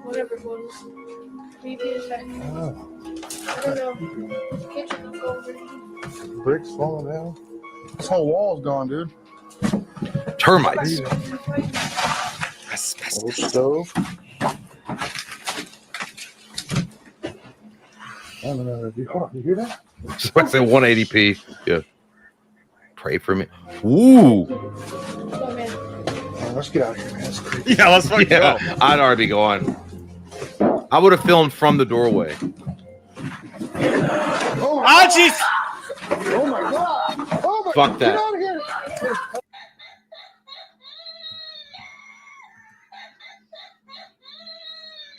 Speaker 16: Whatever it was. Maybe it's that.
Speaker 15: Oh.
Speaker 16: I don't know. The kitchen will go over.
Speaker 15: Bricks falling down. This whole wall's gone, dude.
Speaker 2: Termites.
Speaker 15: Old stove. I don't know. Hold on. You hear that?
Speaker 2: So I said 180p. Yeah. Pray for me. Ooh.
Speaker 16: Oh, man.
Speaker 15: Oh, let's get out of here, man. It's creepy.
Speaker 1: Yeah, let's fucking go.
Speaker 2: I'd already be gone. I would have filmed from the doorway.
Speaker 1: Oh, jeez.
Speaker 15: Oh my god! Oh my!
Speaker 2: Fuck
Speaker 15: Get
Speaker 2: that.
Speaker 15: out of here!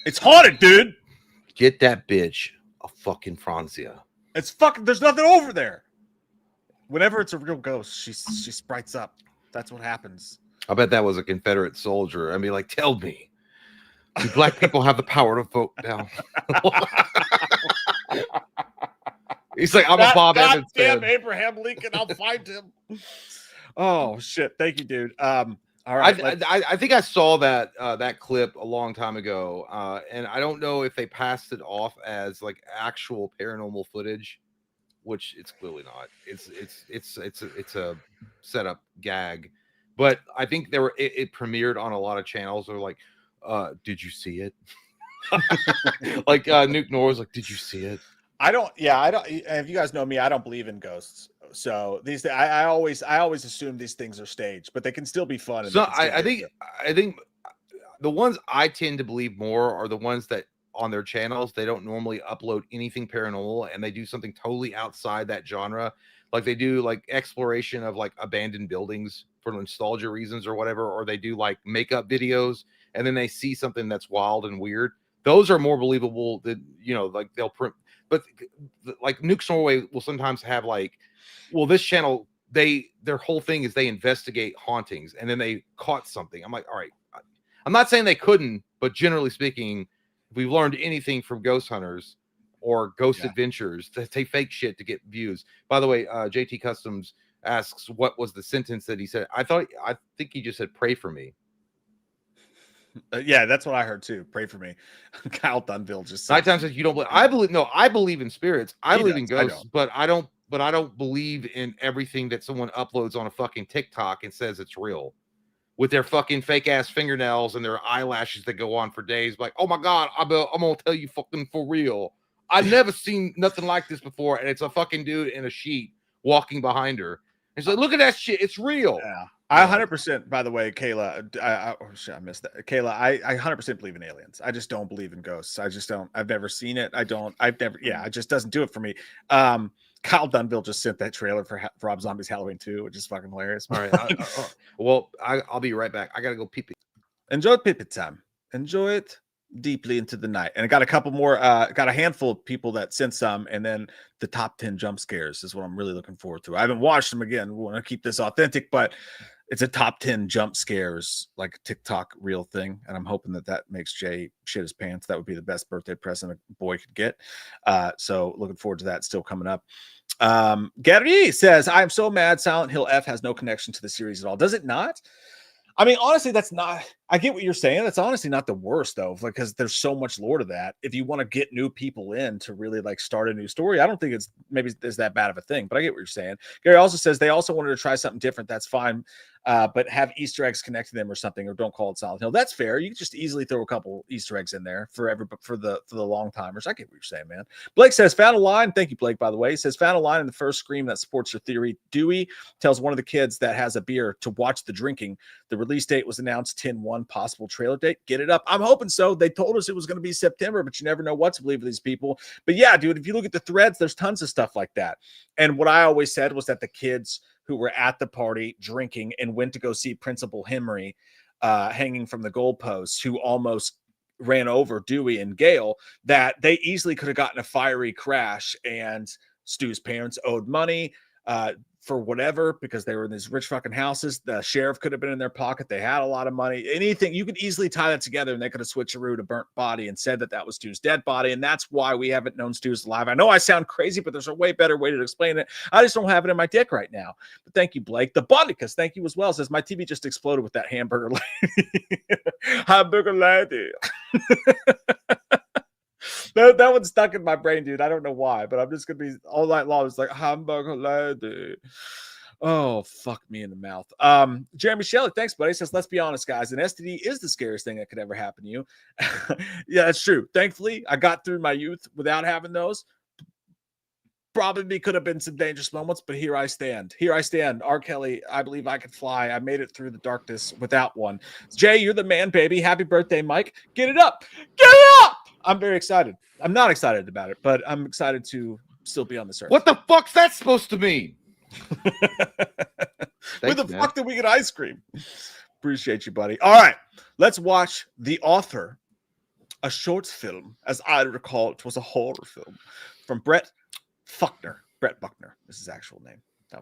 Speaker 1: It's haunted, dude.
Speaker 2: Get that bitch a fucking Franzia.
Speaker 1: It's fucking. There's nothing over there. Whenever it's a real ghost, she sprites up. That's what happens.
Speaker 2: I bet that was a Confederate soldier. I'd be like, tell me, do black people have the power to vote now? He's like, I'm a Bob Evans
Speaker 1: Damn
Speaker 2: fan.
Speaker 1: Abraham Lincoln, I'll find him. Oh shit! Thank you, dude. All right.
Speaker 2: I think I saw that that clip a long time ago, and I don't know if they passed it off as like actual paranormal footage, which it's clearly not. It's a setup gag, but I think it premiered on a lot of channels. They're like, did you see it? Like Nuke Nor's like, did you see it?
Speaker 1: I don't. If you guys know me, I don't believe in ghosts. So I always assume these things are staged, but they can still be fun. And
Speaker 2: So
Speaker 1: they can still be
Speaker 2: I think the ones I tend to believe more are the ones that on their channels they don't normally upload anything paranormal, and they do something totally outside that genre. Like they do like exploration of like abandoned buildings for nostalgia reasons or whatever, or they do like makeup videos, and then they see something that's wild and weird. Those are more believable than, you know, like they'll print. But like Nuke's Norway will sometimes have like, well, this channel, their whole thing is they investigate hauntings, and then they caught something. I'm like, all right, I'm not saying they couldn't, but generally speaking, if we've learned anything from ghost hunters or ghost adventures, they fake shit to get views. By the way, JT Customs asks, what was the sentence that he said? I think he just said, pray for me.
Speaker 1: yeah, that's what I heard too. Pray for me. Kyle Dunville just said.
Speaker 2: Night Time says you don't believe. I believe in spirits. I
Speaker 1: He
Speaker 2: believe in
Speaker 1: does, I
Speaker 2: ghosts, but I don't believe in everything that someone uploads on a fucking TikTok and says it's real, with their fucking fake ass fingernails and their eyelashes that go on for days. Like, oh my god, I'm gonna tell you fucking for real. I've never seen nothing like this before, and it's a fucking dude in a sheet walking behind her. And she's like, look at that shit, it's real.
Speaker 1: Yeah. I 100%, by the way, Kayla, I missed that. Kayla, I 100% believe in aliens. I just don't believe in ghosts. I just don't. I've never seen it. It just doesn't do it for me. Kyle Dunville just sent that trailer for Rob Zombie's Halloween 2, which is fucking hilarious.
Speaker 2: All right. I'll be right back. I got to go pee.
Speaker 1: Enjoy pee time. Enjoy it deeply into the night. And I got a couple more, got a handful of people that sent some, and then the top 10 jump scares is what I'm really looking forward to. I haven't watched them again. We want to keep this authentic, but it's a top 10 jump scares, like a TikTok real thing. And I'm hoping that makes Jay shit his pants. That would be the best birthday present a boy could get. So looking forward to that still coming up. Gary says, I'm so mad Silent Hill F has no connection to the series at all. Does it not? I mean, honestly, that's not, I get what you're saying. That's honestly not the worst though, because there's so much lore to that. If you want to get new people in to really like start a new story, I don't think it's maybe there's that bad of a thing, but I get what you're saying. Gary also says they also wanted to try something different. That's fine. But have Easter eggs connect to them or something, or don't call it Silent Hill. That's fair. You can just easily throw a couple Easter eggs in there for the long timers. I get what you're saying, man. Blake says, found a line. Thank you, Blake, by the way. He says, found a line in the first Scream that supports your theory. Dewey tells one of the kids that has a beer to watch the drinking. The release date was announced 10/1, possible trailer date. Get it up. I'm hoping so. They told us it was going to be September, but you never know what to believe of these people. But yeah, dude, if you look at the threads, there's tons of stuff like that. And what I always said was that the kids who were at the party drinking and went to go see Principal Henry hanging from the goalposts, who almost ran over Dewey and Gail, that they easily could have gotten a fiery crash, and Stu's parents owed money for whatever, because they were in these rich fucking houses. The sheriff could have been in their pocket. They had a lot of money. Anything, you could easily tie that together, and they could have switcherooed a burnt body and said that was Stu's dead body. And that's why we haven't known Stu's alive. I know I sound crazy, but there's a way better way to explain it. I just don't have it in my dick right now. But thank you, Blake. The Bondicus, thank you as well. Says my TV just exploded with that hamburger lady. Hamburger lady. That one's stuck in my brain, dude. I don't know why, but I'm just gonna be all night long. It's like hamburger lady. Oh, fuck me in the mouth. Jeremy Shelley, thanks, buddy. Says, let's be honest, guys. An STD is the scariest thing that could ever happen to you. Yeah, that's true. Thankfully, I got through my youth without having those. Probably could have been some dangerous moments, but here I stand. Here I stand. R. Kelly, I believe I could fly. I made it through the darkness without one. Jay, you're the man, baby. Happy birthday, Mike. Get it up. Get it up. I'm very excited. I'm not excited about it, but I'm excited to still be on this earth.
Speaker 2: What the fuck's that supposed to mean?
Speaker 1: Where the fuck did we get ice cream? Appreciate you, buddy. All right, let's watch The Author, a short film. As I recall, it was a horror film from Brett Buckner. Brett Buckner is his actual name. I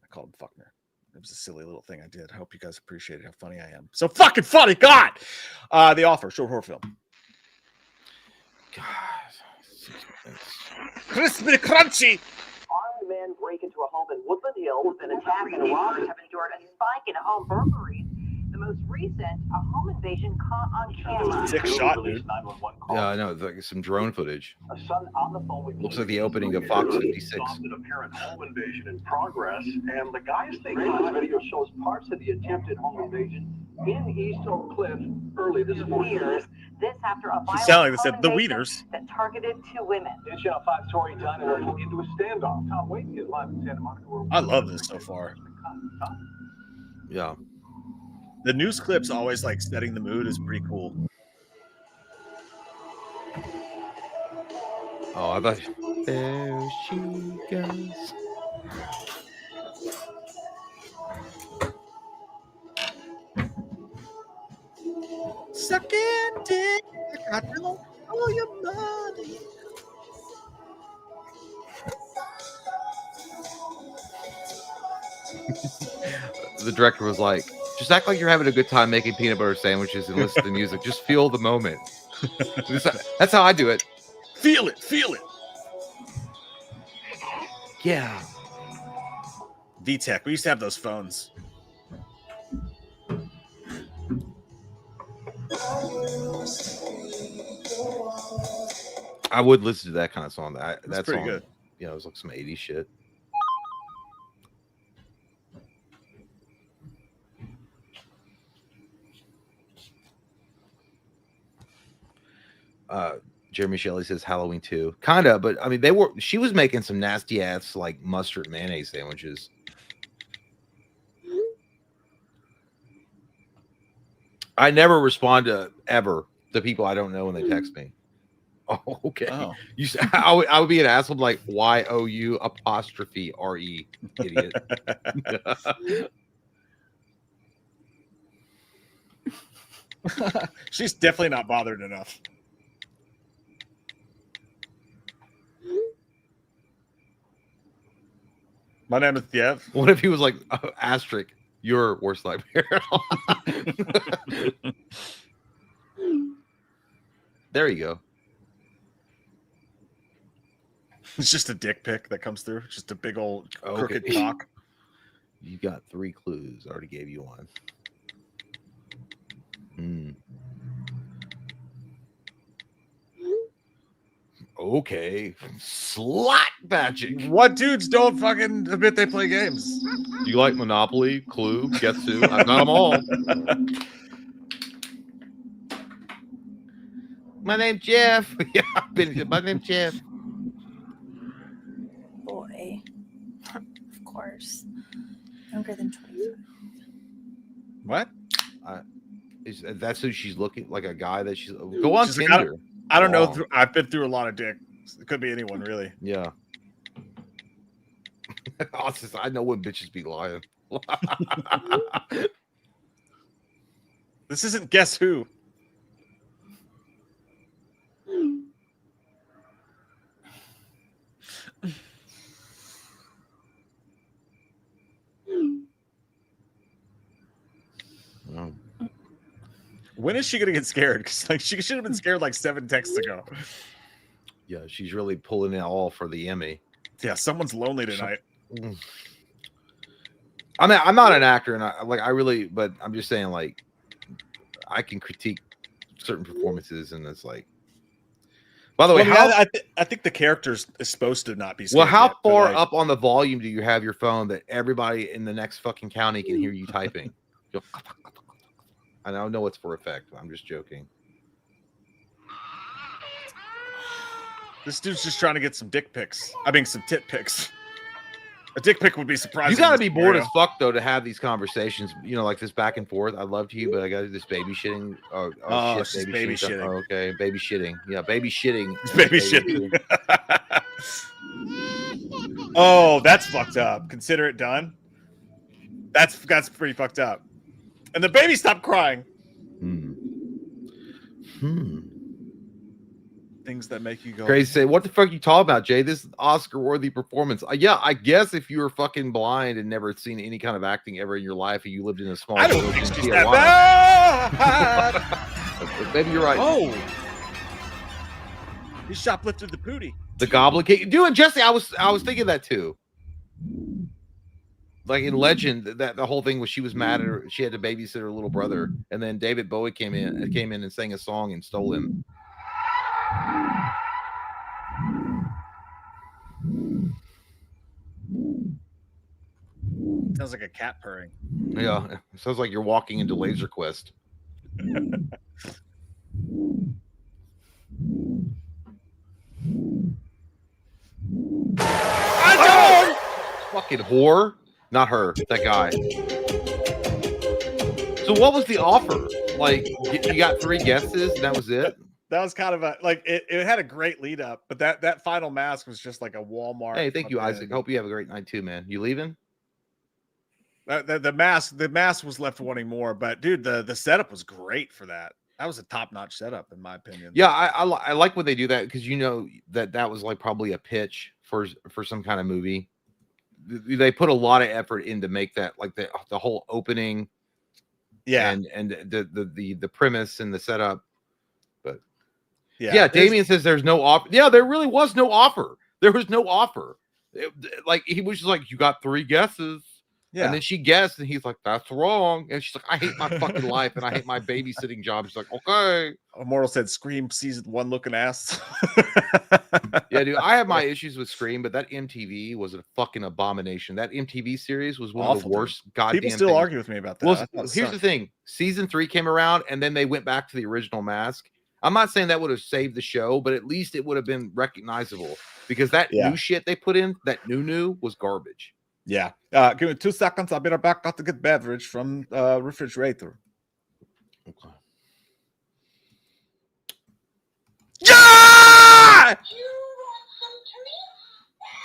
Speaker 1: called him Fuckner. It was a silly little thing I did. I hope you guys appreciated how funny I am. So fucking funny, God. The Author, short horror film.
Speaker 2: God.
Speaker 1: Crispy, crunchy.
Speaker 17: Armed men break into a home in Woodland Hills and attack and robbers have endured a spike in home burglaries. The most recent, a home invasion caught on camera.
Speaker 1: Sick shot, dude.
Speaker 2: Yeah, I know. It's like some drone footage.
Speaker 17: A son on the phone with
Speaker 2: Looks like the opening of Fox 56.
Speaker 17: An apparent home invasion in progress, and the guys think this video shows parts of the attempted home invasion in East Oak Cliff early this morning.
Speaker 8: This after a
Speaker 1: It sounded like they said the Wieners.
Speaker 8: that targeted two women.
Speaker 17: Dish out 5 Tory diner into a standoff. Tom Wayne is live in Santa Monica.
Speaker 1: I love this so far.
Speaker 2: Yeah.
Speaker 1: The news clips always like setting the mood is pretty cool.
Speaker 2: Oh, I thought. There she goes.
Speaker 1: Sucking dick. I don't owe your money.
Speaker 2: The director was like, just act like you're having a good time making peanut butter sandwiches and listen to music. Just feel the moment. That's how I do it.
Speaker 1: Feel it. Feel it.
Speaker 2: Yeah.
Speaker 1: VTech. We used to have those phones.
Speaker 2: I would listen to that kind of song. That's
Speaker 1: pretty
Speaker 2: song,
Speaker 1: good.
Speaker 2: You know, it was like some 80s shit. Jeremy Shelley says Halloween 2. Kind of, but I mean, she was making some nasty ass like mustard mayonnaise sandwiches. I never respond to the people I don't know when they text me. Oh, okay.
Speaker 1: Oh.
Speaker 2: You said I would be an asshole like YOU''RE, idiot.
Speaker 1: She's definitely not bothered enough. My name is Diev.
Speaker 2: What if he was like asterisk? Your worst nightmare. There you go.
Speaker 1: It's just a dick pic that comes through. Just a big old crooked
Speaker 2: Okay.
Speaker 1: cock.
Speaker 2: You got 3 clues. I already gave you one. Okay. Slot magic.
Speaker 1: What dudes don't fucking admit they play games?
Speaker 2: Do you like Monopoly, Clue, Guess Who? I've got them all. My name's Jeff. Yeah, my name's Jeff.
Speaker 16: Boy. Of course. Younger than 25.
Speaker 1: What?
Speaker 2: That's who she's looking like, a guy that she's go on
Speaker 1: She's like,
Speaker 2: Tinder.
Speaker 1: I don't know. I've been through a lot of dick. It could be anyone, really.
Speaker 2: Yeah. I know when bitches be lying.
Speaker 1: This isn't Guess Who.
Speaker 2: Oh.
Speaker 1: When is she gonna get scared? Because like she should have been scared like 7 texts ago.
Speaker 2: Yeah, she's really pulling it all for the Emmy.
Speaker 1: Yeah, someone's lonely tonight.
Speaker 2: I mean, I'm not an actor, and but I'm just saying, like, I can critique certain performances, and it's like, by the way,
Speaker 1: I think the character is supposed to not be scared.
Speaker 2: well, how
Speaker 1: yet, but,
Speaker 2: far
Speaker 1: like,
Speaker 2: up on the volume do you have your phone that everybody in the next fucking county can hear you typing? I know it's for effect. I'm just joking.
Speaker 1: This dude's just trying to get some dick pics. I mean, some tit pics. A dick pic would be surprising.
Speaker 2: You got to
Speaker 1: in
Speaker 2: be
Speaker 1: this
Speaker 2: bored
Speaker 1: scenario.
Speaker 2: as fuck though to have these conversations. You know, like this back and forth. I love you, but I got this baby shitting. Oh,
Speaker 1: she's
Speaker 2: shit,
Speaker 1: baby
Speaker 2: shitting.
Speaker 1: shitting.
Speaker 2: Oh, okay, baby shitting. Yeah, baby shitting.
Speaker 1: Baby shitting. Oh, that's fucked up. Consider it done. That's pretty fucked up. And the baby stopped crying. Things that make you go
Speaker 2: Crazy say, what the fuck are you talking about, Jay? This is Oscar-worthy performance. Yeah, I guess if you were fucking blind and never seen any kind of acting ever in your life, and you lived in a small
Speaker 1: I don't
Speaker 2: village
Speaker 1: think
Speaker 2: in
Speaker 1: she's
Speaker 2: Tijuana-
Speaker 1: that
Speaker 2: Maybe you're right.
Speaker 1: Oh, he shoplifted the pootie.
Speaker 2: The Goblin King. Dude, Jesse, I was thinking that too. Like in Legend, that the whole thing was she was mad at her. She had to babysit her little brother, and then David Bowie came in and sang a song and stole him.
Speaker 1: Sounds like a cat purring.
Speaker 2: Yeah, it sounds like you're walking into Laser Quest. Fucking whore. Not her, that guy. So what was the offer? Like, you got 3 guesses and that was it?
Speaker 1: That was kind of a like it had a great lead up, but that final mask was just like a Walmart.
Speaker 2: Hey, thank you,
Speaker 1: fucking-
Speaker 2: Isaac. Hope you have a great night too, man. You leaving?
Speaker 1: The mask was left wanting more, but dude, the setup was great for that. That was a top-notch setup, in my opinion.
Speaker 2: Yeah, I like when they do that because you know that was like probably a pitch for some kind of movie. They put a lot of effort in to make that like the whole opening,
Speaker 1: yeah,
Speaker 2: and the premise and the setup. But
Speaker 1: yeah,
Speaker 2: yeah, Damien says there's no offer. Yeah, there really was no offer. There was no offer. Like he was just like, you got 3 guesses.
Speaker 1: Yeah.
Speaker 2: And then she guessed, and he's like, "That's wrong." And she's like, "I hate my fucking life, and I hate my babysitting job." She's like, "Okay."
Speaker 1: Immortal said, "Scream season 1 looking ass."
Speaker 2: Yeah, dude, I have my issues with Scream, but that MTV was a fucking abomination. That MTV series was one of the
Speaker 1: Awful, dude.
Speaker 2: worst goddamn
Speaker 1: People still
Speaker 2: things.
Speaker 1: argue with me about that.
Speaker 2: Well,
Speaker 1: I thought it
Speaker 2: here's the
Speaker 1: sucked.
Speaker 2: thing: season 3 came around, and then they went back to the original mask, I'm not saying that would have saved the show, but at least it would have been recognizable because that new shit they put in, that new was garbage.
Speaker 1: Yeah. Give me 2 seconds. I'll be right back. Got to get beverage from refrigerator.
Speaker 2: Okay.
Speaker 14: Yeah!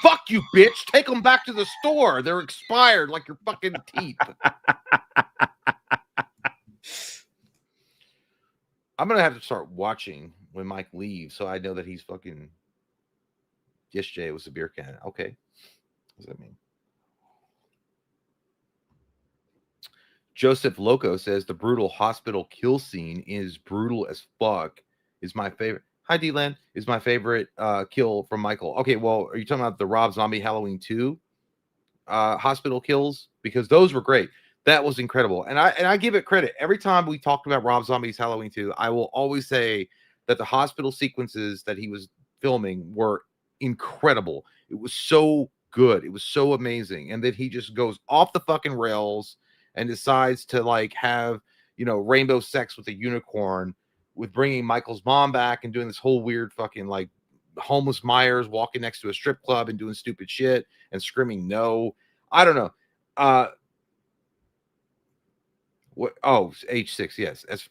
Speaker 14: Fuck you, bitch. Take them back to the store. They're expired like your fucking teeth.
Speaker 2: I'm going to have to start watching when Mike leaves so I know that he's fucking. Yes, Jay, it was a beer can. Okay. What does that mean? Joseph Loco says the brutal hospital kill scene is brutal as fuck. Is my favorite. Hi, D-Land. Is my favorite kill from Michael. Okay, well, are you talking about the Rob Zombie Halloween 2 hospital kills? Because those were great. That was incredible. And I give it credit. Every time we talked about Rob Zombie's Halloween 2, I will always say that the hospital sequences that he was filming were incredible. It was so good. It was so amazing. And then he just goes off the fucking rails and decides to like have, you know, rainbow sex with a unicorn with bringing Michael's mom back and doing this whole weird fucking like homeless Myers walking next to a strip club and doing stupid shit and screaming no. I don't know. What? Oh, H6. Yes. As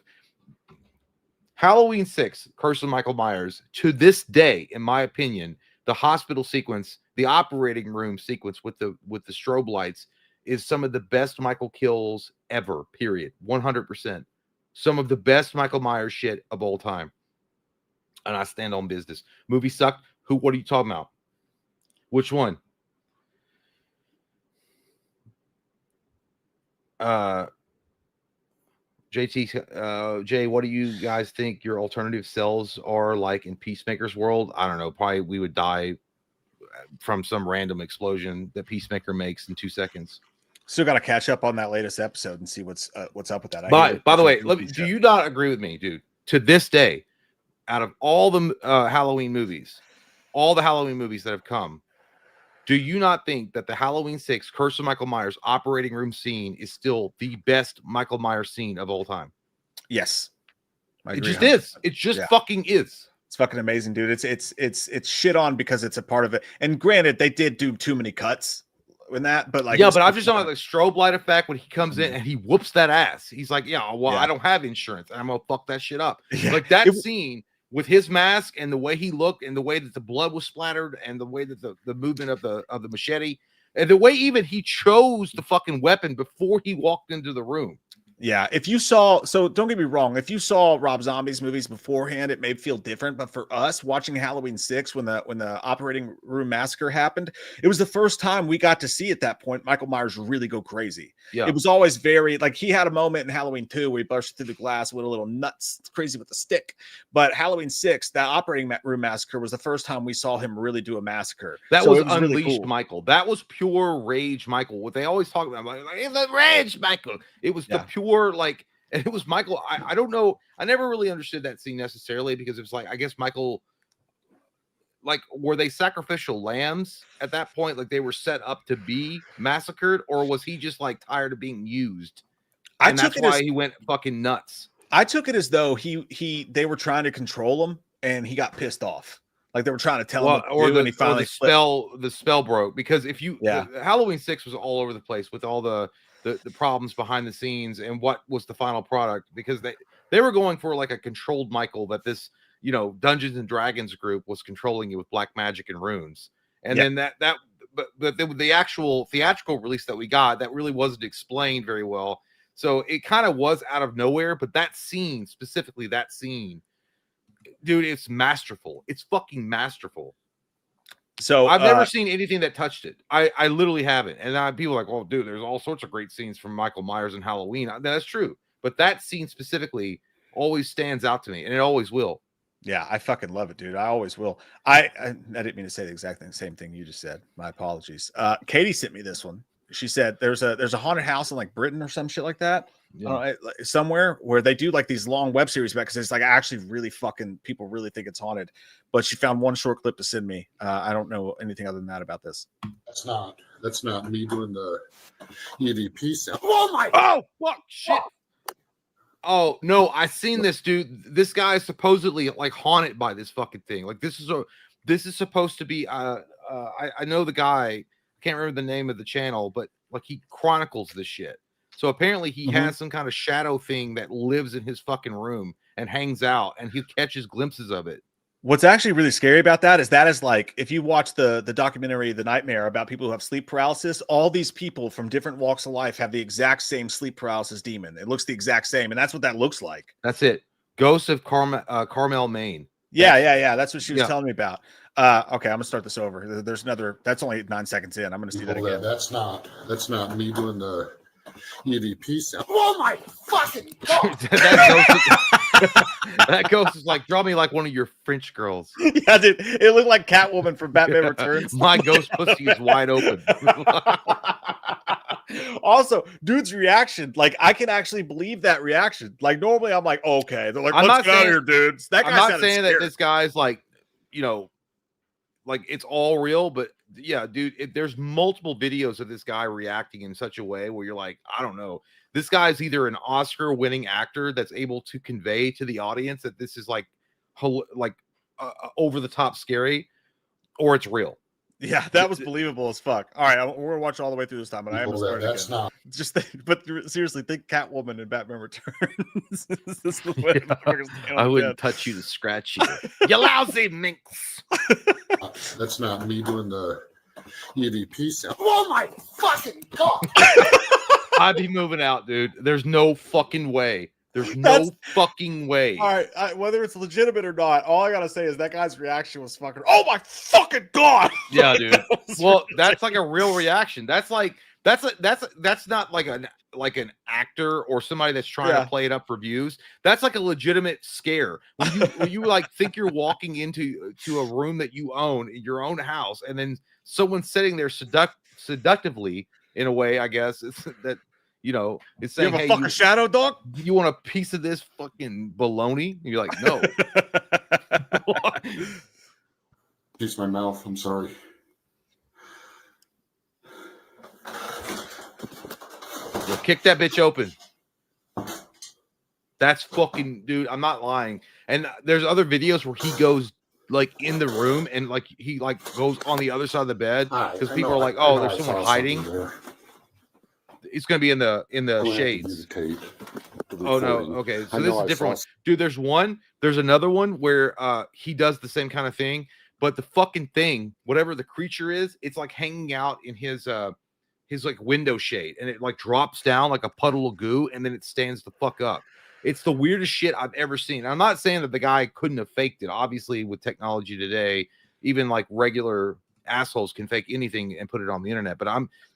Speaker 2: Halloween 6, Curse of Michael Myers, to this day, in my opinion, the hospital sequence, the operating room sequence with the strobe lights is some of the best Michael kills ever, period. 100%. Some of the best Michael Myers shit of all time. And I stand on business. Movie sucked. What are you talking about? Which one? JT, Jay, what do you guys think your alternative cells are like in Peacemaker's world? I don't know. Probably we would die from some random explosion that Peacemaker makes in 2 seconds.
Speaker 1: Still got to catch up on that latest episode and see what's up with that.
Speaker 2: By the way, do you not agree with me, dude? To this day, out of all the Halloween movies that have come, do you not think that the Halloween 6 Curse of Michael Myers operating room scene is still the best Michael Myers scene of all time?
Speaker 1: Yes.
Speaker 2: It just is. It just fucking is.
Speaker 1: It's fucking amazing, dude. It's shit on because it's a part of it. And granted, they did do too many cuts in that, but like,
Speaker 2: yeah, but I'm just talking about the strobe light effect when he comes in and he whoops that ass. He's like, I don't have insurance and I'm gonna fuck that shit up.
Speaker 1: Yeah.
Speaker 2: Like that scene with his mask and the way he looked and the way that the blood was splattered and the way that the movement of the machete and the way even he chose the fucking weapon before he walked into the room.
Speaker 1: Yeah, if you saw, so don't get me wrong, if you saw Rob Zombie's movies beforehand, it may feel different. But for us watching Halloween 6, when the operating room massacre happened, it was the first time we got to see at that point Michael Myers really go crazy.
Speaker 2: Yeah,
Speaker 1: it was always very like he had a moment in Halloween 2 where he burst through the glass with a little nuts, crazy with the stick. But Halloween 6, that operating room massacre was the first time we saw him really do a massacre.
Speaker 2: That
Speaker 1: so
Speaker 2: was
Speaker 1: it was
Speaker 2: unleashed
Speaker 1: really cool.
Speaker 2: Michael. That was pure rage Michael. What they always talk about, like it's a rage Michael. It was the pure like, and it was Michael. I don't know. I never really understood that scene necessarily because it was like, I guess Michael, like, were they sacrificial lambs at that point? Like they were set up to be massacred, or was he just like tired of being used? And that's why he went fucking nuts.
Speaker 1: I took it as though they were trying to control him and he got pissed off. Like they were trying to tell him what to do, and he finally
Speaker 2: the spell broke. Because if you Halloween 6 was all over the place with all the problems behind the scenes and what was the final product, because they were going for like a controlled Michael that this, you know, Dungeons and Dragons group was controlling you with black magic and runes. And then but the actual theatrical release that we got, that really wasn't explained very well. So it kind of was out of nowhere, but that scene, specifically that scene, dude, it's masterful. It's fucking masterful.
Speaker 1: So
Speaker 2: I've never seen anything that touched it. I literally haven't. And people are like, oh, dude, there's all sorts of great scenes from Michael Myers and Halloween. That's true. But that scene specifically always stands out to me, and it always will.
Speaker 1: Yeah, I fucking love it, dude. I always will. I didn't mean to say the exact same thing you just said. My apologies. Katie sent me this one. She said there's a haunted house in like Britain or some shit like that. Somewhere where they do like these long web series because it's like actually really fucking people really think it's haunted. But she found one short clip to send me. I don't know anything other than that about this.
Speaker 18: That's not me doing the EVP sound.
Speaker 2: Oh my! Oh fuck! Shit! Oh no, I seen this dude. This guy is supposedly like haunted by this fucking thing. Like this is supposed to be. I know the guy. I can't remember the name of the channel, but like he chronicles this shit. So apparently he has some kind of shadow thing that lives in his fucking room and hangs out, and he catches glimpses of it.
Speaker 1: What's actually really scary about that is like if you watch the documentary The Nightmare about people who have sleep paralysis, all these people from different walks of life have the exact same sleep paralysis demon. It looks the exact same, and that's what that looks like.
Speaker 2: That's it. Ghost of Carmel, Maine.
Speaker 1: Yeah. That's what she was telling me about. Okay, I'm gonna start this over. There's another. That's only 9 seconds in. I'm gonna see that again.
Speaker 18: That's not me doing the EVP sound. Oh my fucking god!
Speaker 2: That ghost is like, draw me like one of your French girls.
Speaker 1: Yeah, dude, it looked like Catwoman from Batman Returns.
Speaker 2: My ghost pussy is wide open.
Speaker 1: Also, dude's reaction, like I can actually believe that reaction. Like normally, I'm like, okay, they're like, let's get out of here, dudes. That guy's
Speaker 2: I'm not saying that this guy's like, like it's all real, but yeah, dude, there's multiple videos of this guy reacting in such a way where you're like, I don't know. This guy's either an Oscar-winning actor that's able to convey to the audience that this is like over the top scary, or it's real.
Speaker 1: Yeah, that was believable as fuck. All right, we're gonna watch all the way through this time, but I am starting
Speaker 18: that's
Speaker 1: again.
Speaker 18: not.
Speaker 1: Just but seriously, think Catwoman in Batman Returns. This is the way
Speaker 2: I wouldn't touch you to scratch you. You lousy minx.
Speaker 18: That's not me doing the EVP sound. Oh my fucking god!
Speaker 2: I'd be moving out, dude. There's no fucking way. There's no fucking way.
Speaker 1: All right, whether it's legitimate or not, all I gotta say is that guy's reaction was fucking. Oh my fucking god!
Speaker 2: Yeah, dude. Well, that's like a real reaction. That's like that's not like an actor or somebody that's trying to play it up for views. That's like a legitimate scare. When you like think you're walking into a room that you own in your own house, and then someone's sitting there seductively in a way, I guess, it's that. It's saying,
Speaker 1: "Hey, fucking shadow dog,
Speaker 2: you want a piece of this fucking baloney?" And you're like, "No."
Speaker 18: Piece my mouth. I'm sorry.
Speaker 2: Well, kick that bitch open. That's fucking, dude. I'm not lying. And there's other videos where he goes like in the room and like he like goes on the other side of the bed because people are like, "Oh, there's someone hiding." It's going to be in the shades. Oh no. Okay. So this is a different one. Dude, there's another one where he does the same kind of thing, but the fucking thing, whatever the creature is, it's like hanging out in his like window shade, and it like drops down like a puddle of goo, and then it stands the fuck up. It's the weirdest shit I've ever seen. I'm not saying that the guy couldn't have faked it. Obviously, with technology today, even like regular assholes can fake anything and put it on the internet, but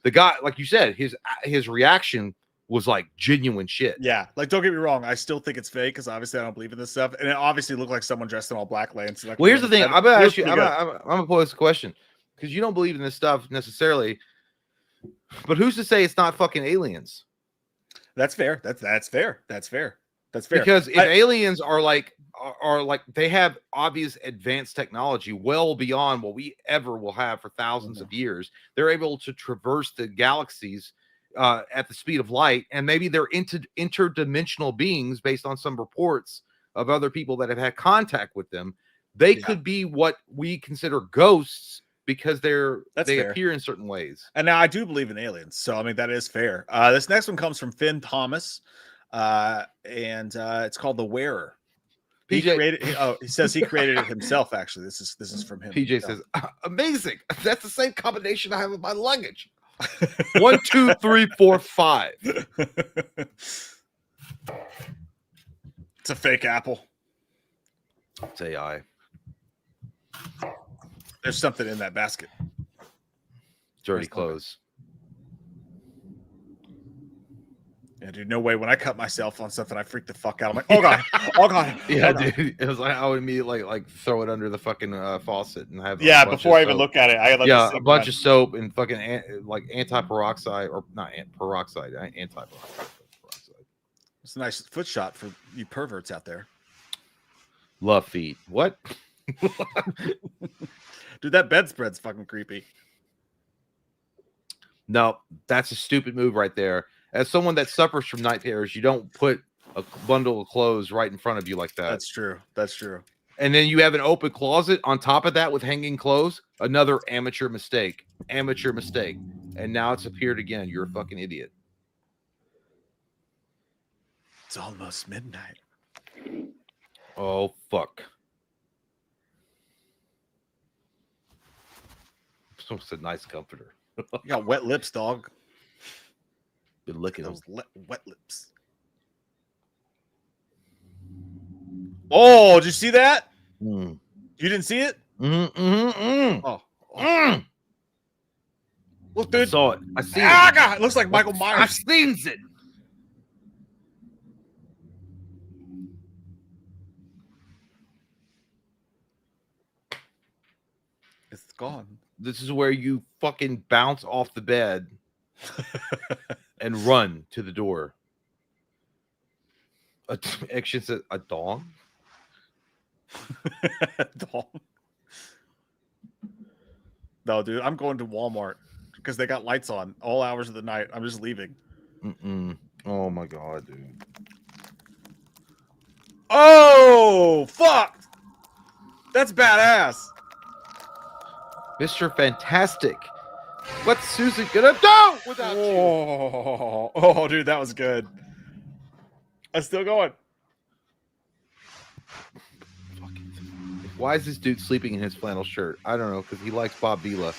Speaker 2: the guy, like you said, his reaction was like genuine shit.
Speaker 1: Yeah, like don't get me wrong, I still think it's fake because obviously I don't believe in this stuff, and it obviously looked like someone dressed in all black laying. So
Speaker 2: well, here's the thing. I'm gonna ask you. I'm gonna pose a question because you don't believe in this stuff necessarily, but who's to say it's not fucking aliens?
Speaker 1: That's fair. That's fair.
Speaker 2: Because if aliens are like they have obvious advanced technology well beyond what we ever will have for thousands of years, they're able to traverse the galaxies at the speed of light, and maybe they're interdimensional beings based on some reports of other people that have had contact with them. They could be what we consider ghosts because they appear in certain ways.
Speaker 1: And now I do believe in aliens, so I mean that is fair. This next one comes from Finn Thomas, and it's called The Wearer. He says he created it himself. Actually, this is from him.
Speaker 2: PJ says, "Amazing! That's the same combination I have with my luggage." 1, 2, 3, 4, 5.
Speaker 1: It's a fake apple.
Speaker 2: It's AI.
Speaker 1: There's something in that basket.
Speaker 2: Dirty clothes.
Speaker 1: Yeah, dude, no way. When I cut myself on something, I freak the fuck out. I'm like, oh god, oh god.
Speaker 2: Yeah, dude. It was like I would immediately like throw it under the fucking faucet and have
Speaker 1: before I even look at it, I had
Speaker 2: a bunch of soap and fucking like anti-peroxide or not peroxide, anti-peroxide.
Speaker 1: It's a nice foot shot for you perverts out there.
Speaker 2: Love feet. What?
Speaker 1: Dude, that bedspread's fucking creepy.
Speaker 2: No, that's a stupid move right there. As someone that suffers from night terrors, you don't put a bundle of clothes right in front of you like that.
Speaker 1: That's true. That's true.
Speaker 2: And then you have an open closet on top of that with hanging clothes. Another amateur mistake. Amateur mistake. And now it's appeared again. You're a fucking idiot.
Speaker 1: It's almost midnight.
Speaker 2: Oh, fuck. It's a nice comforter.
Speaker 1: You got wet lips, dog.
Speaker 2: Been licking
Speaker 1: those
Speaker 2: them.
Speaker 1: wet lips. Oh, did you see that?
Speaker 2: Mm.
Speaker 1: You didn't see it?
Speaker 2: Oh.
Speaker 1: Look, dude.
Speaker 2: I saw it. I seen
Speaker 1: Ah,
Speaker 2: it.
Speaker 1: God, it looks like Michael Myers.
Speaker 14: I've seen it.
Speaker 1: It's gone.
Speaker 2: This is where you fucking bounce off the bed and run to the door. Actually, it's a dong.
Speaker 1: Dong. No, dude, I'm going to Walmart because they got lights on all hours of the night. I'm just leaving.
Speaker 2: Oh my god, dude.
Speaker 1: Oh, fuck. That's badass.
Speaker 2: Mr. Fantastic. What's Susan gonna do without you?
Speaker 1: Oh, dude, that was good. I'm still going.
Speaker 2: Why is this dude sleeping in his flannel shirt? I don't know, because he likes Bob Vila.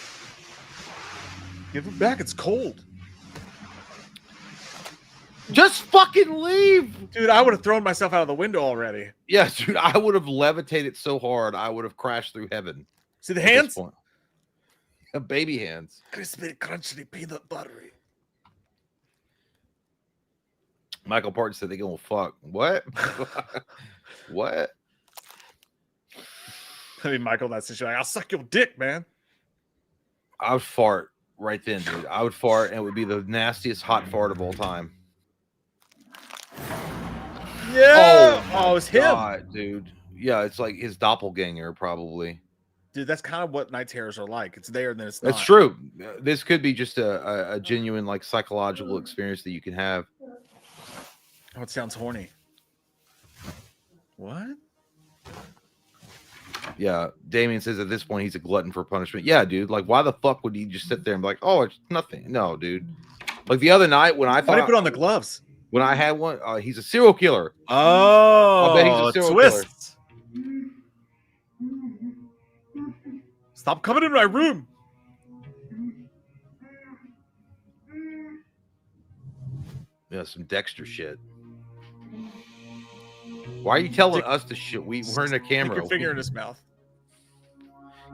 Speaker 1: Give it back. It's cold.
Speaker 2: Just fucking leave.
Speaker 1: Dude, I would have thrown myself out of the window already.
Speaker 2: Yeah, dude, I would have levitated so hard, I would have crashed through heaven.
Speaker 1: See the hands?
Speaker 2: Baby hands.
Speaker 1: Crispy, crunchy, peanut buttery.
Speaker 2: Michael Parton said they gonna fuck. What? What?
Speaker 1: I mean, Michael, that's the I'll suck your dick, man.
Speaker 2: I would fart right then, dude. I would fart, and it would be the nastiest hot fart of all time.
Speaker 1: Yeah. Oh, it's him.
Speaker 2: God, dude. Yeah, it's like his doppelganger, probably.
Speaker 1: Dude, that's kind of what night terrors are like. It's there and then it's not.
Speaker 2: That's true. This could be just a genuine, like, psychological experience that you can have.
Speaker 1: Oh, it sounds horny. What?
Speaker 2: Yeah, Damien says at this point he's a glutton for punishment. Yeah, dude. Like, why the fuck would he just sit there and be like, "Oh, it's nothing"? No, dude. Like the other night when I
Speaker 1: Why
Speaker 2: thought
Speaker 1: did he put on the gloves?
Speaker 2: When I had one, he's a serial killer.
Speaker 1: Oh,
Speaker 2: I bet he's a serial
Speaker 1: twist. Stop coming in my room.
Speaker 2: Yeah, some Dexter shit. Why are you telling us to shit? We're in a camera.
Speaker 1: Stick your finger in his mouth.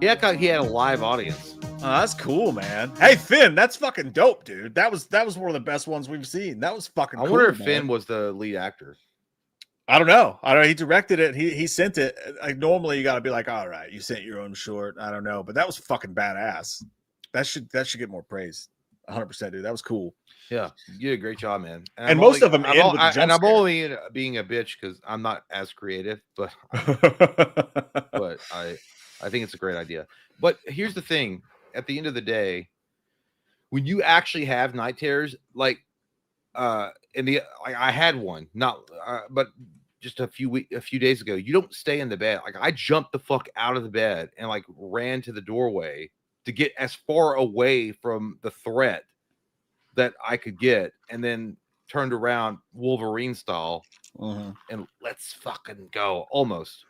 Speaker 2: Yeah, he had a live audience.
Speaker 1: Oh, that's cool, man. Hey, Finn, that's fucking dope, dude. That was one of the best ones we've seen. That was fucking
Speaker 2: I
Speaker 1: cool,
Speaker 2: wonder if
Speaker 1: man.
Speaker 2: Finn was the lead actor.
Speaker 1: I don't know. He directed it. He sent it. Like normally you got to be like, all right, you sent your own short. I don't know, but that was fucking badass. That should get more praise. 100%, dude. That was cool.
Speaker 2: Yeah, you did a great job, man.
Speaker 1: And most of them end with a jump
Speaker 2: and I'm
Speaker 1: scare.
Speaker 2: only being a bitch because I'm not as creative, but but I think it's a great idea. But here's the thing: at the end of the day, when you actually have night terrors, like I had one, not but just a few days ago. You don't stay in the bed. Like I jumped the fuck out of the bed and like ran to the doorway to get as far away from the threat that I could get, and then turned around Wolverine style and let's fucking go. Almost.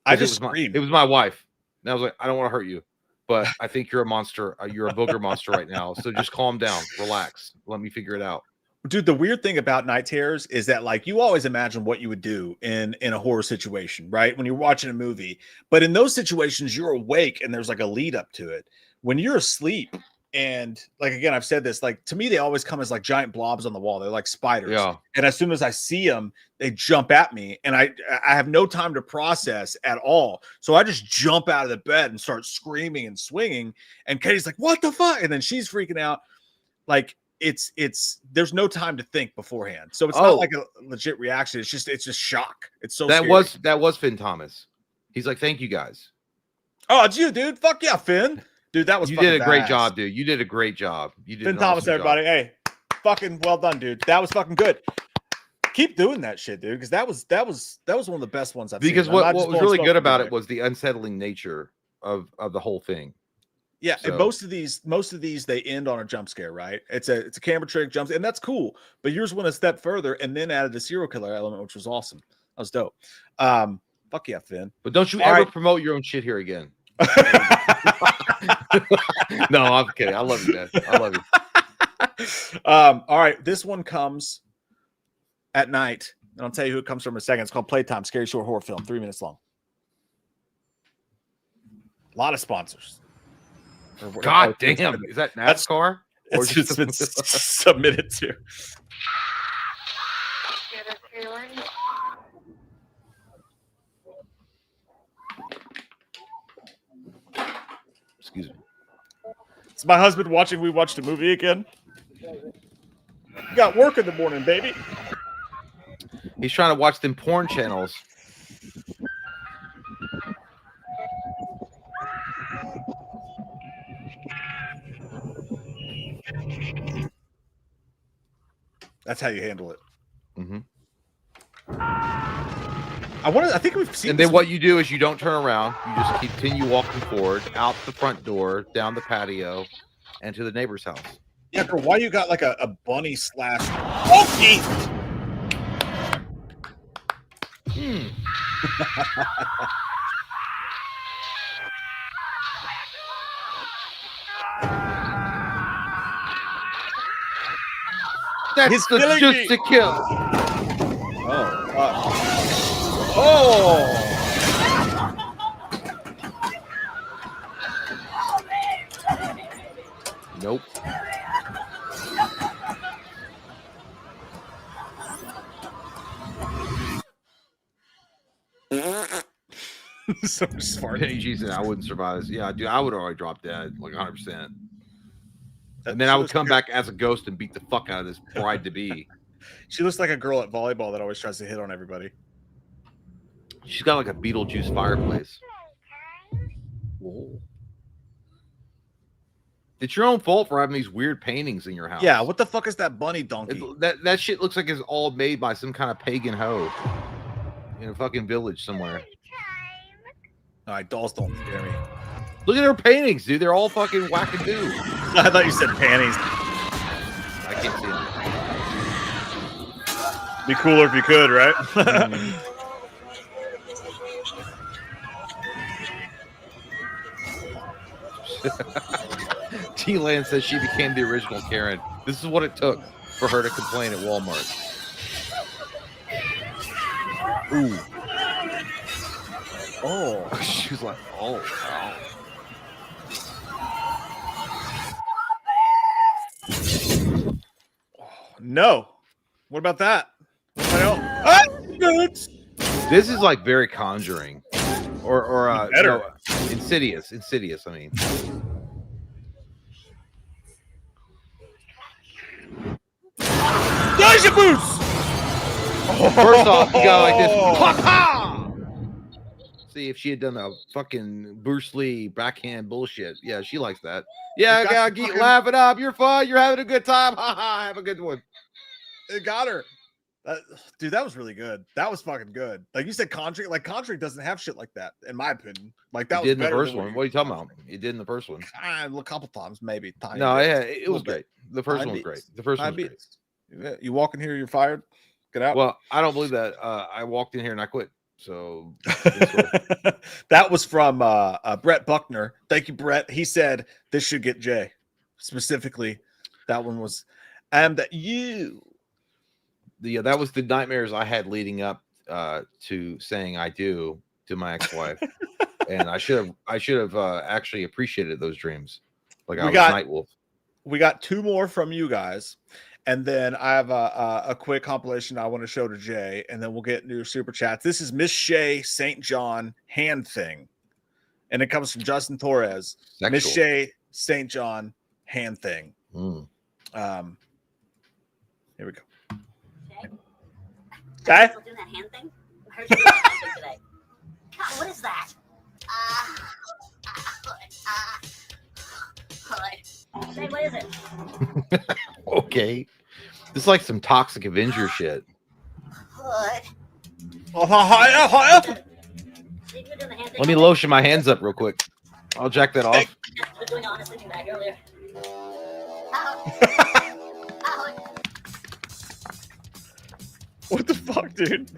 Speaker 1: I just
Speaker 2: screamed. It was my wife. And I was like, I don't want to hurt you, but I think you're a monster. You're a booger monster right now. So just calm down, relax. Let me figure it out.
Speaker 1: Dude, the weird thing about night terrors is that like you always imagine what you would do in a horror situation, right? When you're watching a movie, but in those situations you're awake and there's like a lead up to it. When you're asleep, and like again, I've said this, like to me, they always come as like giant blobs on the wall. They're like spiders.
Speaker 2: Yeah.
Speaker 1: And as soon as I see them, they jump at me, and I have no time to process at all. So I just jump out of the bed and start screaming and swinging. And Katie's like, "What the fuck?" And then she's freaking out. Like it's there's no time to think beforehand. So it's not like a legit reaction. It's just shock. It's so
Speaker 2: that
Speaker 1: scary.
Speaker 2: that was Finn Thomas. He's like, thank you guys.
Speaker 1: Oh, it's you, dude. Fuck yeah, Finn. Dude, that was
Speaker 2: You
Speaker 1: fucking
Speaker 2: did a great
Speaker 1: badass.
Speaker 2: job, dude. You did a great job. You did
Speaker 1: Finn
Speaker 2: an
Speaker 1: Thomas,
Speaker 2: awesome
Speaker 1: everybody.
Speaker 2: job.
Speaker 1: Hey, fucking well done, dude. That was fucking good. Keep doing that shit, dude, because that was one of the best ones I've
Speaker 2: Because
Speaker 1: seen. I'm not
Speaker 2: what
Speaker 1: just
Speaker 2: was
Speaker 1: blowing
Speaker 2: really
Speaker 1: smoke
Speaker 2: good
Speaker 1: up
Speaker 2: about
Speaker 1: your
Speaker 2: it was the unsettling nature of the whole thing.
Speaker 1: Yeah,
Speaker 2: So-
Speaker 1: and most of these they end on a jump scare, right? It's a camera trick jump, and that's cool. But yours went a step further and then added the serial killer element, which was awesome. That was dope. Fuck yeah, Finn.
Speaker 2: But don't you
Speaker 1: All
Speaker 2: ever
Speaker 1: right.
Speaker 2: promote your own shit here again. No, I'm kidding. I love you, man. I love you.
Speaker 1: All right, this one comes at night, and I'll tell you who it comes from in a second. It's called Playtime, scary short horror film, 3 minutes long. A lot of sponsors.
Speaker 2: God damn, is that NASCAR? Or
Speaker 1: It's just been submitted to.
Speaker 2: Excuse me.
Speaker 1: It's my husband watching. We watched a movie again. You got work in the morning, baby.
Speaker 2: He's trying to watch them porn channels.
Speaker 1: That's how you handle it.
Speaker 2: Mm-hmm.
Speaker 1: I think we've seen.
Speaker 2: And then what you do is you don't turn around. You just continue walking forward, out the front door, down the patio, and to the neighbor's house.
Speaker 1: Yeah, girl, why you got like a bunny slash? Oh, Jesus!
Speaker 2: That's
Speaker 1: He's
Speaker 2: the
Speaker 1: killing
Speaker 2: just
Speaker 1: me.
Speaker 2: to kill.
Speaker 1: Oh.
Speaker 2: Nope.
Speaker 1: So smart.
Speaker 2: Jesus, I wouldn't survive this. Yeah, dude, I would already drop dead, like 100%. And then I would come back as a ghost and beat the fuck out of this bride to be.
Speaker 1: She looks like a girl at volleyball that always tries to hit on everybody.
Speaker 2: She's got like a Beetlejuice fireplace. Whoa. It's your own fault for having these weird paintings in your house.
Speaker 1: Yeah, what the fuck is that bunny donkey?
Speaker 2: That shit looks like it's all made by some kind of pagan hoe in a fucking village somewhere.
Speaker 1: All right, dolls don't scare me.
Speaker 2: Look at her paintings, dude. They're all fucking wackadoo.
Speaker 1: I thought you said panties.
Speaker 2: I can't see them.
Speaker 1: Be cooler if you could, right?
Speaker 2: T-Land says she became the original Karen. This is what it took for her to complain at Walmart. Ooh.
Speaker 1: Oh.
Speaker 2: She was like, oh, wow.
Speaker 1: No. What about that?
Speaker 2: This is like very Conjuring, or
Speaker 1: Better.
Speaker 2: no, Insidious. Insidious. I mean,
Speaker 1: Deja boots.
Speaker 2: first off, you go like this. Ha-ha! See, if she had done a fucking Bruce Lee backhand bullshit, yeah, she likes that. Yeah,
Speaker 1: You got
Speaker 2: yeah,
Speaker 1: the
Speaker 2: keep
Speaker 1: fucking-
Speaker 2: laughing up. You're fun. You're having a good time. Ha ha. Have a good one.
Speaker 1: It got her. Dude, that was really good. That was fucking good. Like you said, Conjuring. Like Conjuring doesn't have shit like that, in my opinion. Like that
Speaker 2: It
Speaker 1: was
Speaker 2: did in the
Speaker 1: better
Speaker 2: first
Speaker 1: than
Speaker 2: one. What are you talking about? It did in the first one.
Speaker 1: A couple times, maybe. Tiny
Speaker 2: No,
Speaker 1: bits.
Speaker 2: yeah, it was
Speaker 1: Little bit.
Speaker 2: great. The first
Speaker 1: Tiny
Speaker 2: one was great.
Speaker 1: bits.
Speaker 2: The first one
Speaker 1: Tiny
Speaker 2: was great.
Speaker 1: bits. Yeah, you walk in here, you're fired. Get out.
Speaker 2: Well, I don't believe that. I walked in here and I quit. So
Speaker 1: That was from Brett Buckner. Thank you, Brett. He said this should get Jay. Specifically, that one was that you.
Speaker 2: yeah, that was the nightmares I had leading up to saying I do to my ex-wife, and I should have actually appreciated those dreams. Like I was Nightwolf.
Speaker 1: We got two more from you guys, and then I have a quick compilation I want to show to Jay, and then we'll get new super chats. This is Miss Shay St. John hand thing, and it comes from Justin Torres. Miss
Speaker 2: Sexual.
Speaker 1: Shay St. John hand thing.
Speaker 2: Mm.
Speaker 1: Here we go. Okay.
Speaker 19: Still doing that hand thing? I heard you doing that hand thing today. God, what is that? Say, what is it?
Speaker 2: Okay, this is like some Toxic Avenger shit.
Speaker 3: Hood.
Speaker 1: High up.
Speaker 19: See, you were doing the hand thing.
Speaker 2: Let me lotion my hands up real quick. I'll jack that off.
Speaker 19: I was doing honest sleeping bag earlier.
Speaker 1: What the fuck, dude?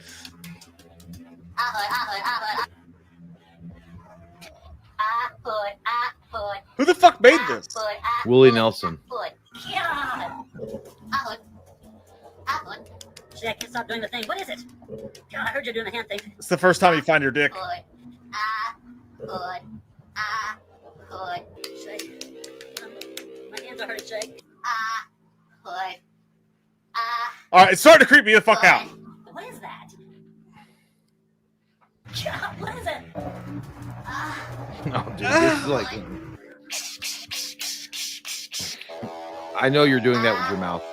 Speaker 1: Who the fuck made this?
Speaker 2: Willie Nelson.
Speaker 19: See, I can't stop doing the thing. What is it? God, I heard you doing the hand thing.
Speaker 1: It's the first time you find your dick.
Speaker 19: Shake. My hands are hurting, shake.
Speaker 1: All right, it's starting to creep me the fuck out.
Speaker 19: What is that? God, what is it?
Speaker 2: No, dude, this is like. I know you're doing that with your mouth.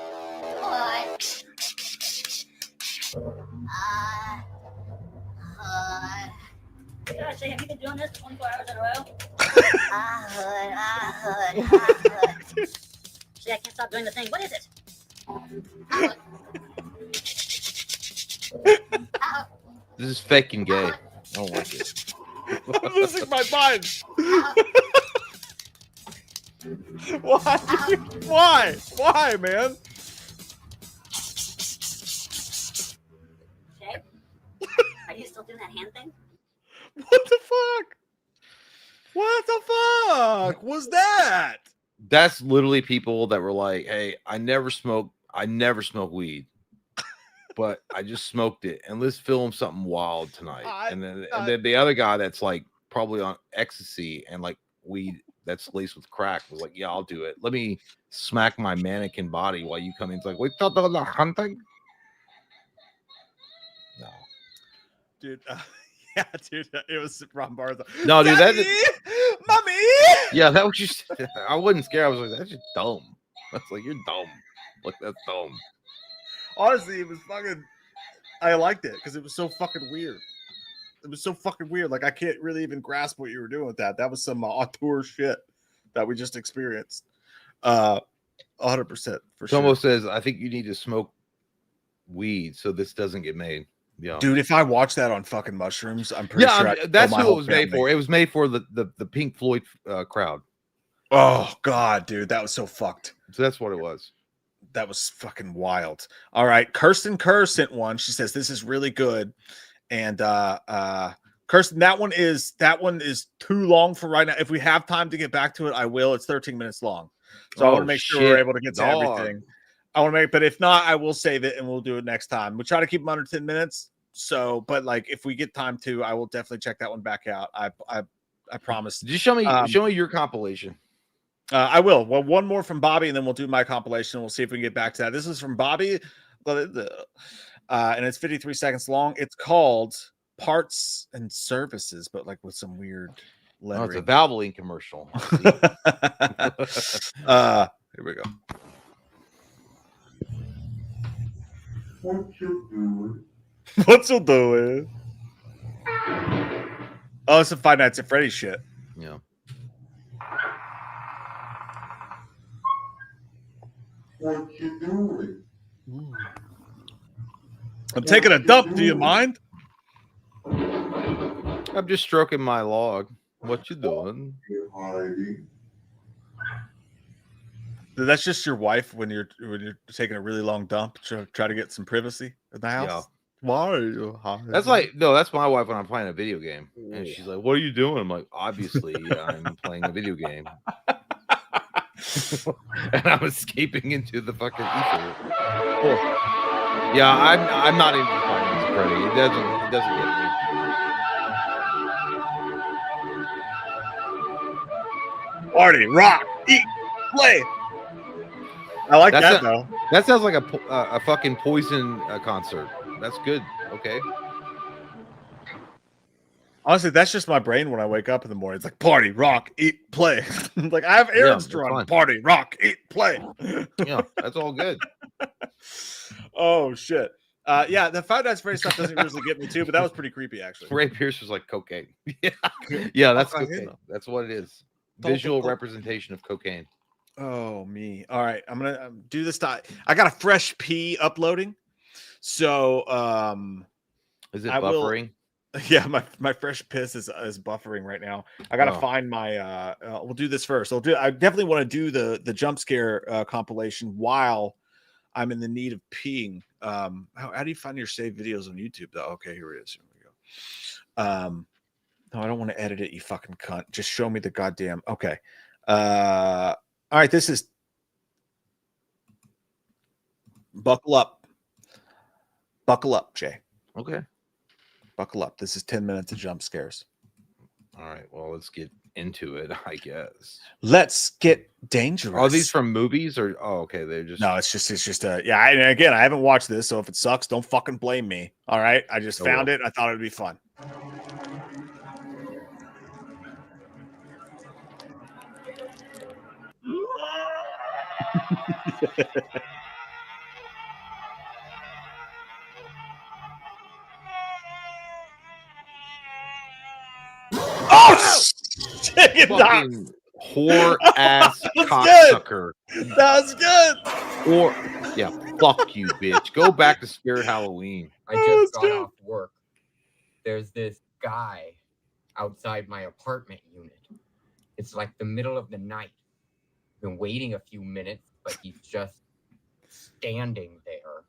Speaker 19: God, Shay, have you been doing this 24 hours in a row? See, I can't stop doing the thing. What is it?
Speaker 2: This is fucking gay. I don't like it.
Speaker 1: I'm losing my mind. Why? Why? Why, man?
Speaker 19: Shay? Are you still doing that hand thing?
Speaker 1: What the fuck? What the fuck was that?
Speaker 2: That's literally people that were like, "Hey, I never smoke weed, but I just smoked it, and let's film something wild tonight." And then the other guy that's like probably on ecstasy and like weed that's laced with crack was like, "Yeah, I'll do it. Let me smack my mannequin body while you come in." It's like, "Wait, thought that was hunting?" No,
Speaker 1: Dude. Yeah, dude, it was Ron Barza.
Speaker 2: no, dude,
Speaker 1: Daddy! Mommy.
Speaker 2: yeah, that was just. I wasn't scared. I was like, "That's just dumb." That's like, "You're dumb." Like, that's dumb.
Speaker 1: Honestly, it was fucking. I liked it because it was so fucking weird. It was so fucking weird. Like I can't really even grasp what you were doing with that. That was some auteur shit that we just experienced. 100% for sure.
Speaker 2: Tomo says, "I think you need to smoke weed so this doesn't get made." Yeah,
Speaker 1: Dude, if I watch that on fucking mushrooms, I'm pretty sure.
Speaker 2: That's who it was made for. It was made for the Pink Floyd crowd.
Speaker 1: Oh god, dude, that was so fucked.
Speaker 2: So that's what it was.
Speaker 1: That was fucking wild. All right, Kirsten Kerr sent one. She says this is really good, and Kirsten, that one is too long for right now. If we have time to get back to it, I will. It's 13 minutes long, so I want to make sure we're able to get to everything. I want to make, but if not, I will save it and we'll do it next time. We'll try to keep them under 10 minutes. So, but like if we get time to, I will definitely check that one back out. I promise.
Speaker 2: Just show me your compilation.
Speaker 1: I will. Well, one more from Bobby, and then we'll do my compilation. We'll see if we can get back to that. This is from Bobby, and it's 53 seconds long. It's called Parts and Services, but like with some weird lettering.
Speaker 2: Oh, it's a Valvoline commercial.
Speaker 1: Here we go.
Speaker 18: What you doing?
Speaker 1: What you doing? Oh, it's a Five Nights at Freddy's shit.
Speaker 2: Yeah.
Speaker 18: What you doing?
Speaker 1: I'm taking a dump. Do you mind?
Speaker 2: I'm just stroking my log. What you doing?
Speaker 1: That's just your wife when you're taking a really long dump to try to get some privacy in the house.
Speaker 2: Yeah.
Speaker 1: Why are you hiding?
Speaker 2: That's like that's my wife when I'm playing a video game, and she's like, "What are you doing?" I'm like, "Obviously, I'm playing a video game." And I'm escaping into the fucking ether. Oh. Yeah, I'm not into Finance Freddy. It doesn't get me.
Speaker 1: Party, rock, eat, play. I like that though.
Speaker 2: That sounds like a fucking Poison concert. That's good. Okay.
Speaker 1: Honestly, that's just my brain when I wake up in the morning. It's like party, rock, eat, play. Like I have errands to run. Party, rock, eat, play.
Speaker 2: Yeah, that's all good.
Speaker 1: Oh shit. Yeah, the Five Nights at Freddy's stuff doesn't usually get me too, but that was pretty creepy actually.
Speaker 2: Ray Pierce was like cocaine. Yeah, that's cocaine. That's what it is. Visual representation of cocaine.
Speaker 1: Oh me. All right, I'm gonna do this. I got a fresh pee uploading, So
Speaker 2: is it
Speaker 1: I will-
Speaker 2: buffering?
Speaker 1: Yeah, my fresh piss is buffering right now. I gotta
Speaker 2: Oh.
Speaker 1: find my. We'll do this first. I definitely want to do the jump scare compilation while I'm in the need of peeing. How do you find your saved videos on YouTube though? Okay, here it is. Here we go. No, I don't want to edit it. You fucking cunt. Just show me the goddamn. Okay. All right. This is. Buckle up. Buckle up, Jay.
Speaker 2: Okay.
Speaker 1: Buckle up. This is 10 minutes of jump scares.
Speaker 2: All right. Well, let's get into it, I guess.
Speaker 1: Let's get dangerous.
Speaker 2: Are these from movies or? Oh, okay. They're just.
Speaker 1: No, it's just yeah. And again, I haven't watched this, so if it sucks, don't fucking blame me. All right. I just found it. I thought it would be fun. Oh, shit,
Speaker 2: Fucking whore ass
Speaker 1: That was
Speaker 2: cocksucker.
Speaker 1: That was good.
Speaker 2: Or yeah, fuck you, bitch. Go back to Spirit Halloween.
Speaker 20: I just got off work. There's this guy outside my apartment unit. It's like the middle of the night. Been waiting a few minutes, but he's just standing there.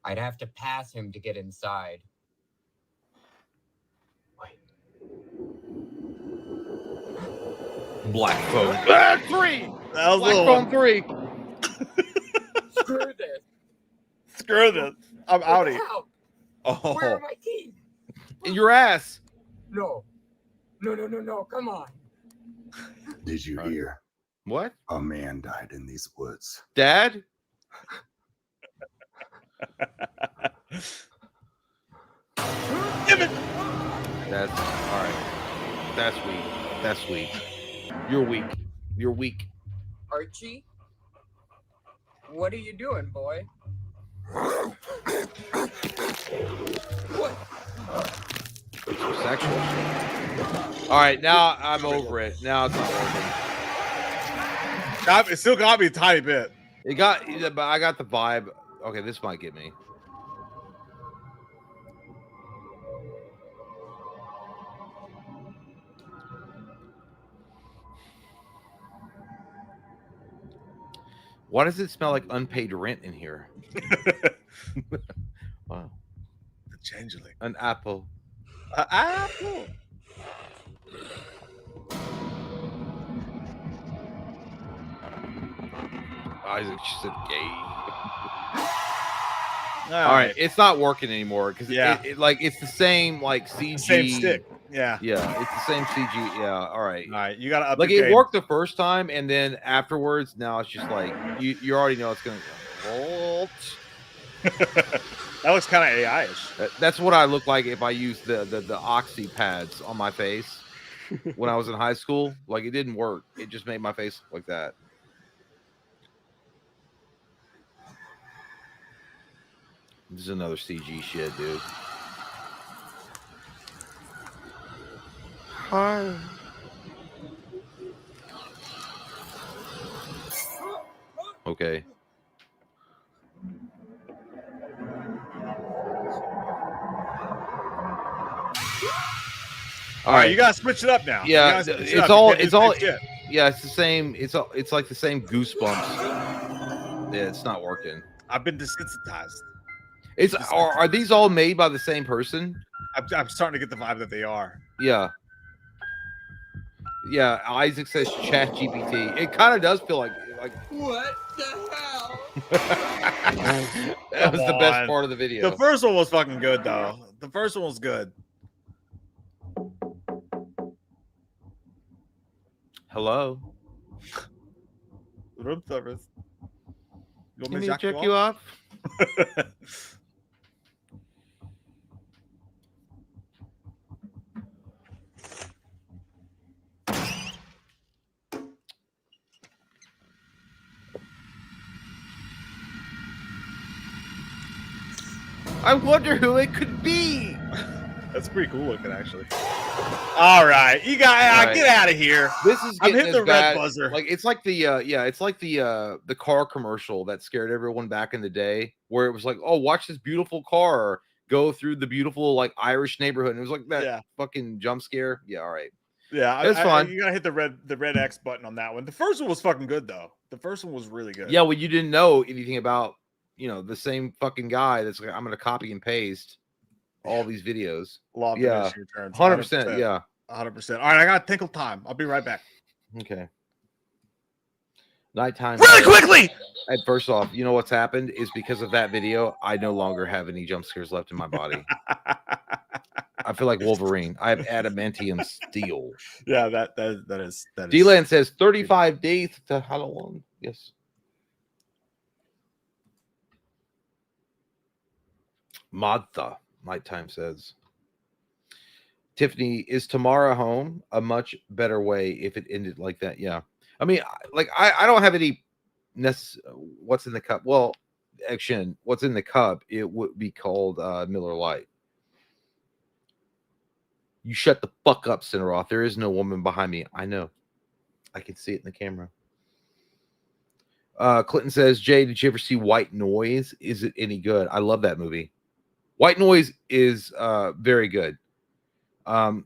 Speaker 20: I'd have to pass him to get inside.
Speaker 2: Black phone. 3.
Speaker 1: That was
Speaker 2: Black
Speaker 1: a
Speaker 2: phone 3.
Speaker 20: Screw this.
Speaker 1: Screw this. I'm outie.
Speaker 20: Help.
Speaker 1: Oh.
Speaker 20: Where are my keys?
Speaker 2: In your ass.
Speaker 20: No. No. Come on.
Speaker 18: Did you hear?
Speaker 2: What?
Speaker 18: A man died in these woods.
Speaker 2: Dad?
Speaker 1: Give it.
Speaker 2: That's all right. That's weak. That's weak. You're weak. You're weak.
Speaker 20: Archie? What are you doing, boy? What?
Speaker 2: Sexual shit. All right, now I'm over it. Now it's not working.
Speaker 1: It still got me a tiny bit.
Speaker 2: It got, but I got the vibe. Okay, this might get me. Why does it smell like unpaid rent in here? Wow.
Speaker 1: The changeling.
Speaker 2: An apple.
Speaker 1: An apple.
Speaker 2: Isaac just said gay.
Speaker 1: All
Speaker 2: right, it's not working anymore because
Speaker 1: Yeah.
Speaker 2: it's the same like CG.
Speaker 1: Same stick. Yeah.
Speaker 2: Yeah, it's the same CG. Yeah, all right.
Speaker 1: All right, you got to up
Speaker 2: Like
Speaker 1: your
Speaker 2: it
Speaker 1: game.
Speaker 2: worked the first time, and then afterwards, now it's just like you already know it's gonna.
Speaker 1: That looks kind of AI-ish.
Speaker 2: That's what I look like if I used the Oxy pads on my face when I was in high school. Like it didn't work. It just made my face look like that. This is another CG shit, dude. Hi. Okay.
Speaker 1: All right, you gotta switch it up now. You
Speaker 2: Yeah,
Speaker 1: gotta switch it
Speaker 2: it's
Speaker 1: up. You
Speaker 2: all
Speaker 1: can't do
Speaker 2: it's
Speaker 1: the
Speaker 2: all
Speaker 1: same shit.
Speaker 2: yeah, it's the same. It's like the same Goosebumps. Yeah, it's not working.
Speaker 1: I've been desensitized.
Speaker 2: It's are these all made by the same person?
Speaker 1: I'm starting to get the vibe that they are.
Speaker 2: Yeah. Yeah, Isaac says Chat GPT. It kind of does feel like
Speaker 20: What the hell?
Speaker 2: that was the
Speaker 1: Come
Speaker 2: best
Speaker 1: on.
Speaker 2: part of the video.
Speaker 1: The first one was fucking good though. The first one was good.
Speaker 2: Hello.
Speaker 1: Room service. You want
Speaker 2: Can
Speaker 1: me
Speaker 2: you
Speaker 1: to
Speaker 2: check you off? I wonder who it could be.
Speaker 1: That's pretty cool looking, actually. All right, you got
Speaker 2: All right.
Speaker 1: get out of here.
Speaker 2: This is
Speaker 1: I'm
Speaker 2: getting
Speaker 1: hitting the
Speaker 2: as bad.
Speaker 1: red buzzer.
Speaker 2: Like it's like the car commercial that scared everyone back in the day, where it was like, oh, watch this beautiful car go through the beautiful like Irish neighborhood, and it was like that fucking jump scare. Yeah, all right.
Speaker 1: Yeah,
Speaker 2: It's fun.
Speaker 1: you gotta hit the red X button on that one. The first one was fucking good though. The first one was really good.
Speaker 2: Yeah, well, you didn't know anything about, the same fucking guy that's like, I'm gonna copy and paste all these videos.
Speaker 1: Law of
Speaker 2: Yeah,
Speaker 1: diminishing returns.
Speaker 2: 100%. Yeah,
Speaker 1: 100%. All right, I got tinkle time. I'll be right back.
Speaker 2: okay. Nighttime.
Speaker 1: Really quickly.
Speaker 2: And first off, you know what's happened is because of that video, I no longer have any jump scares left in my body. I feel like Wolverine. I have adamantium steel.
Speaker 1: Yeah, that is.
Speaker 2: D-Land says 35 days to Halloween. Yes. Madtha, Nighttime says. Tiffany, is tomorrow home a much better way if it ended like that? Yeah. I mean, I don't have any what's in the cup. Well, action, what's in the cup, it would be called Miller Lite. You shut the fuck up, Cineroth. There is no woman behind me. I know. I can see it in the camera. Clinton says, Jay, did you ever see White Noise? Is it any good? I love that movie. White Noise is very good.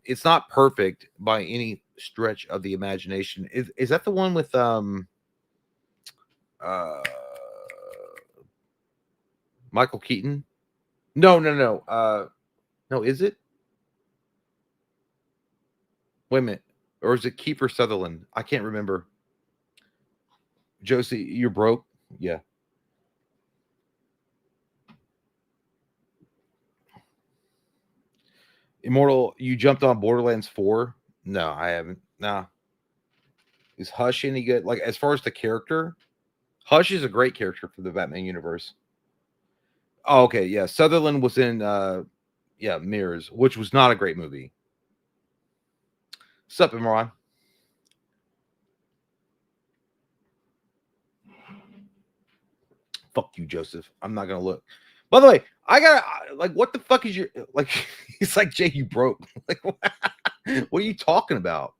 Speaker 2: It's not perfect by any stretch of the imagination. Is that the one with Michael Keaton? No. No, is it? Wait a minute. Or is it Kiefer Sutherland? I can't remember. Josie, you're broke? Yeah. Immortal, you jumped on Borderlands 4? No, I haven't. Nah. Is Hush any good? Like, as far as the character, Hush is a great character for the Batman universe. Oh, okay. Yeah. Sutherland was in Mirrors, which was not a great movie. Sup, Imran? Fuck you, Joseph. I'm not gonna look. By the way, I gotta what the fuck is your like? It's like, Jay, you broke. Like, what are you talking about?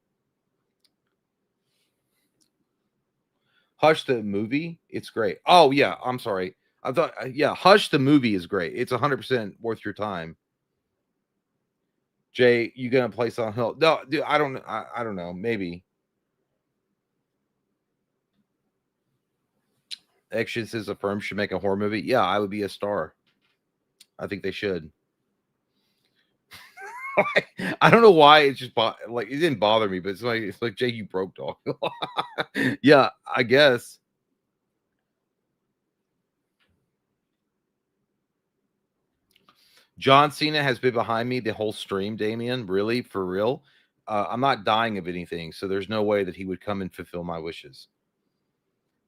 Speaker 2: Hush the movie, it's great. Oh yeah, I'm sorry. I thought Hush the movie is great. It's 100% worth your time. Jay, you gonna play Silent Hill? No, dude, I don't know. Maybe. Action says a firm should make a horror movie. Yeah, I would be a star. I think they should. I don't know why it just it didn't bother me, but it's like Jay, you broke, dog. Yeah, I guess. John Cena has been behind me the whole stream, Damien. Really? For real? I'm not dying of anything, so there's no way that he would come and fulfill my wishes.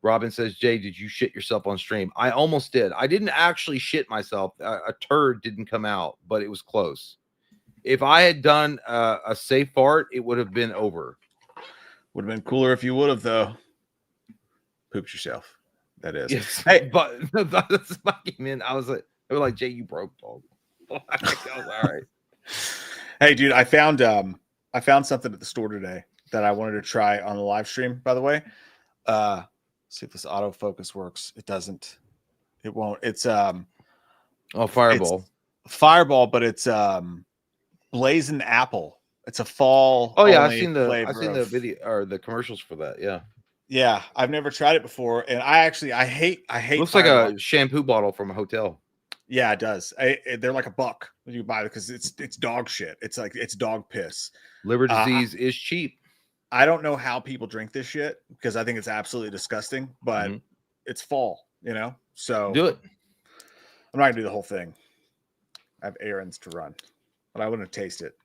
Speaker 2: Robin says, Jay, did you shit yourself on stream? I almost did. I didn't actually shit myself. A turd didn't come out, but it was close. If I had done a safe fart, it would have been over.
Speaker 1: Would have been cooler if you would have, though. Pooped yourself. That is.
Speaker 2: Yes,
Speaker 1: hey,
Speaker 2: but that's fucking in. I was like, Jay, you broke, dog. I was all right.
Speaker 1: Hey, dude, I found something at the store today that I wanted to try on the live stream. By the way, see if this autofocus works. It doesn't. It won't. It's
Speaker 2: Fireball.
Speaker 1: It's Fireball, but it's Blazing Apple. It's a fall.
Speaker 2: Oh yeah, I've seen
Speaker 1: flavor
Speaker 2: the video or the commercials for that. Yeah.
Speaker 1: Yeah, I've never tried it before, and I hate.
Speaker 2: Looks
Speaker 1: Fireball.
Speaker 2: like a shampoo bottle from a hotel.
Speaker 1: Yeah, it does. They're like $1 when you buy it because it's dog shit. It's like it's dog piss.
Speaker 2: Liver disease is cheap.
Speaker 1: I don't know how people drink this shit because I think it's absolutely disgusting, but it's fall, so
Speaker 2: do it.
Speaker 1: I'm not gonna do the whole thing. I have errands to run, but I want to taste it.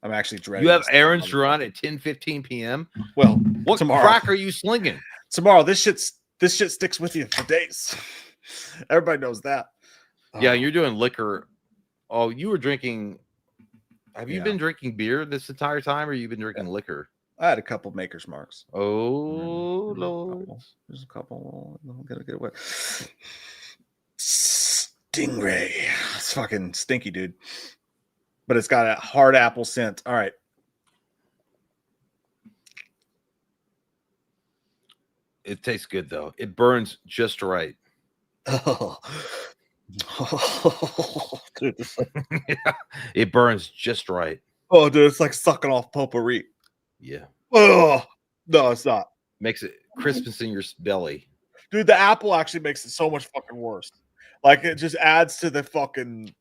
Speaker 1: I'm actually dreading.
Speaker 2: You have errands to run at 10:15 p.m.
Speaker 1: Well,
Speaker 2: what
Speaker 1: tomorrow.
Speaker 2: crack are you slinging?
Speaker 1: Tomorrow, this shit sticks with you for days. Everybody knows that.
Speaker 2: Yeah, you're doing liquor. Oh, you were drinking. Have you been drinking beer this entire time, or you've been drinking liquor?
Speaker 1: I had a couple Maker's Marks.
Speaker 2: Oh, Lord.
Speaker 1: There's a couple. I'm gonna get away. Stingray. It's fucking stinky, dude. but it's got a hard apple scent. All right.
Speaker 2: It tastes good though. It burns just right.
Speaker 1: Oh, dude,
Speaker 2: Yeah, it burns just right.
Speaker 1: oh, dude, it's like sucking off potpourri.
Speaker 2: Yeah.
Speaker 1: Oh, no, it's not.
Speaker 2: Makes it crispness in your belly.
Speaker 1: Dude, the apple actually makes it so much fucking worse. Like it just adds to the fucking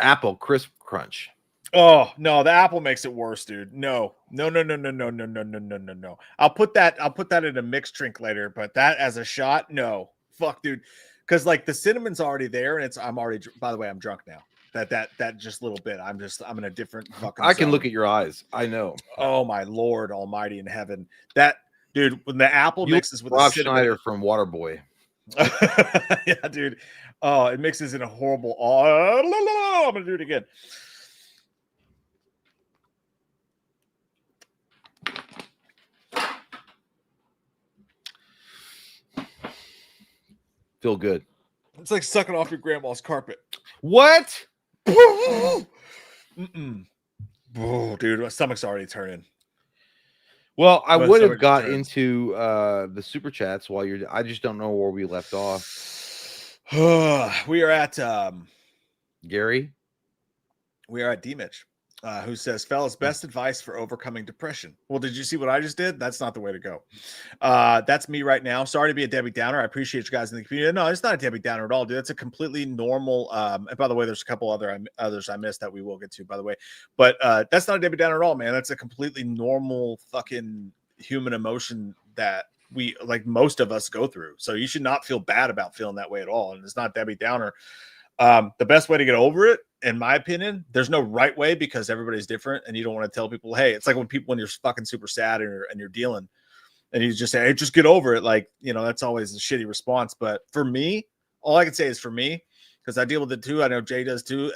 Speaker 2: Apple crisp crunch.
Speaker 1: oh no, the apple makes it worse, dude. No. I'll put that in a mixed drink later, but that as a shot, no. Fuck, dude. Because like the cinnamon's already there, and I'm already by the way, I'm drunk now. That just a little bit. I'm in a different fucking
Speaker 2: I can
Speaker 1: zone.
Speaker 2: look at your eyes. I know.
Speaker 1: Oh my Lord Almighty in heaven. That dude, when the apple
Speaker 2: You
Speaker 1: mixes with the
Speaker 2: Rob
Speaker 1: cinnamon,
Speaker 2: Schneider from Waterboy.
Speaker 1: yeah, dude. Oh, it mixes in a horrible. Oh, I'm gonna do it again.
Speaker 2: Feel good.
Speaker 1: It's like sucking off your grandma's carpet.
Speaker 2: What?
Speaker 1: Mm-mm. Oh, dude, my stomach's already turning.
Speaker 2: Well, I
Speaker 1: My
Speaker 2: would have
Speaker 1: stomach
Speaker 2: got
Speaker 1: turns.
Speaker 2: into the super chats while you're. I just don't know where we left off.
Speaker 1: We are at
Speaker 2: Gary.
Speaker 1: We are at D-Mitch, who says, fellas, best advice for overcoming depression. Well, did you see what I just did? That's not the way to go. That's me right now. Sorry to be a Debbie Downer. I appreciate you guys in the community. No, it's not a Debbie Downer at all, dude. It's a completely normal. And by the way, there's a couple others I missed that we will get to, by the way. But that's not a Debbie Downer at all, man. That's a completely normal fucking human emotion that we, like most of us, go through. So you should not feel bad about feeling that way at all. And it's not Debbie Downer. The best way to get over it, in my opinion, there's no right way because everybody's different, and you don't want to tell people, hey, it's like when you're fucking super sad and you're dealing, and you just say, hey, just get over it. Like, you know, that's always a shitty response. But for me, all I can say is for me, because I deal with it too. I know Jay does too.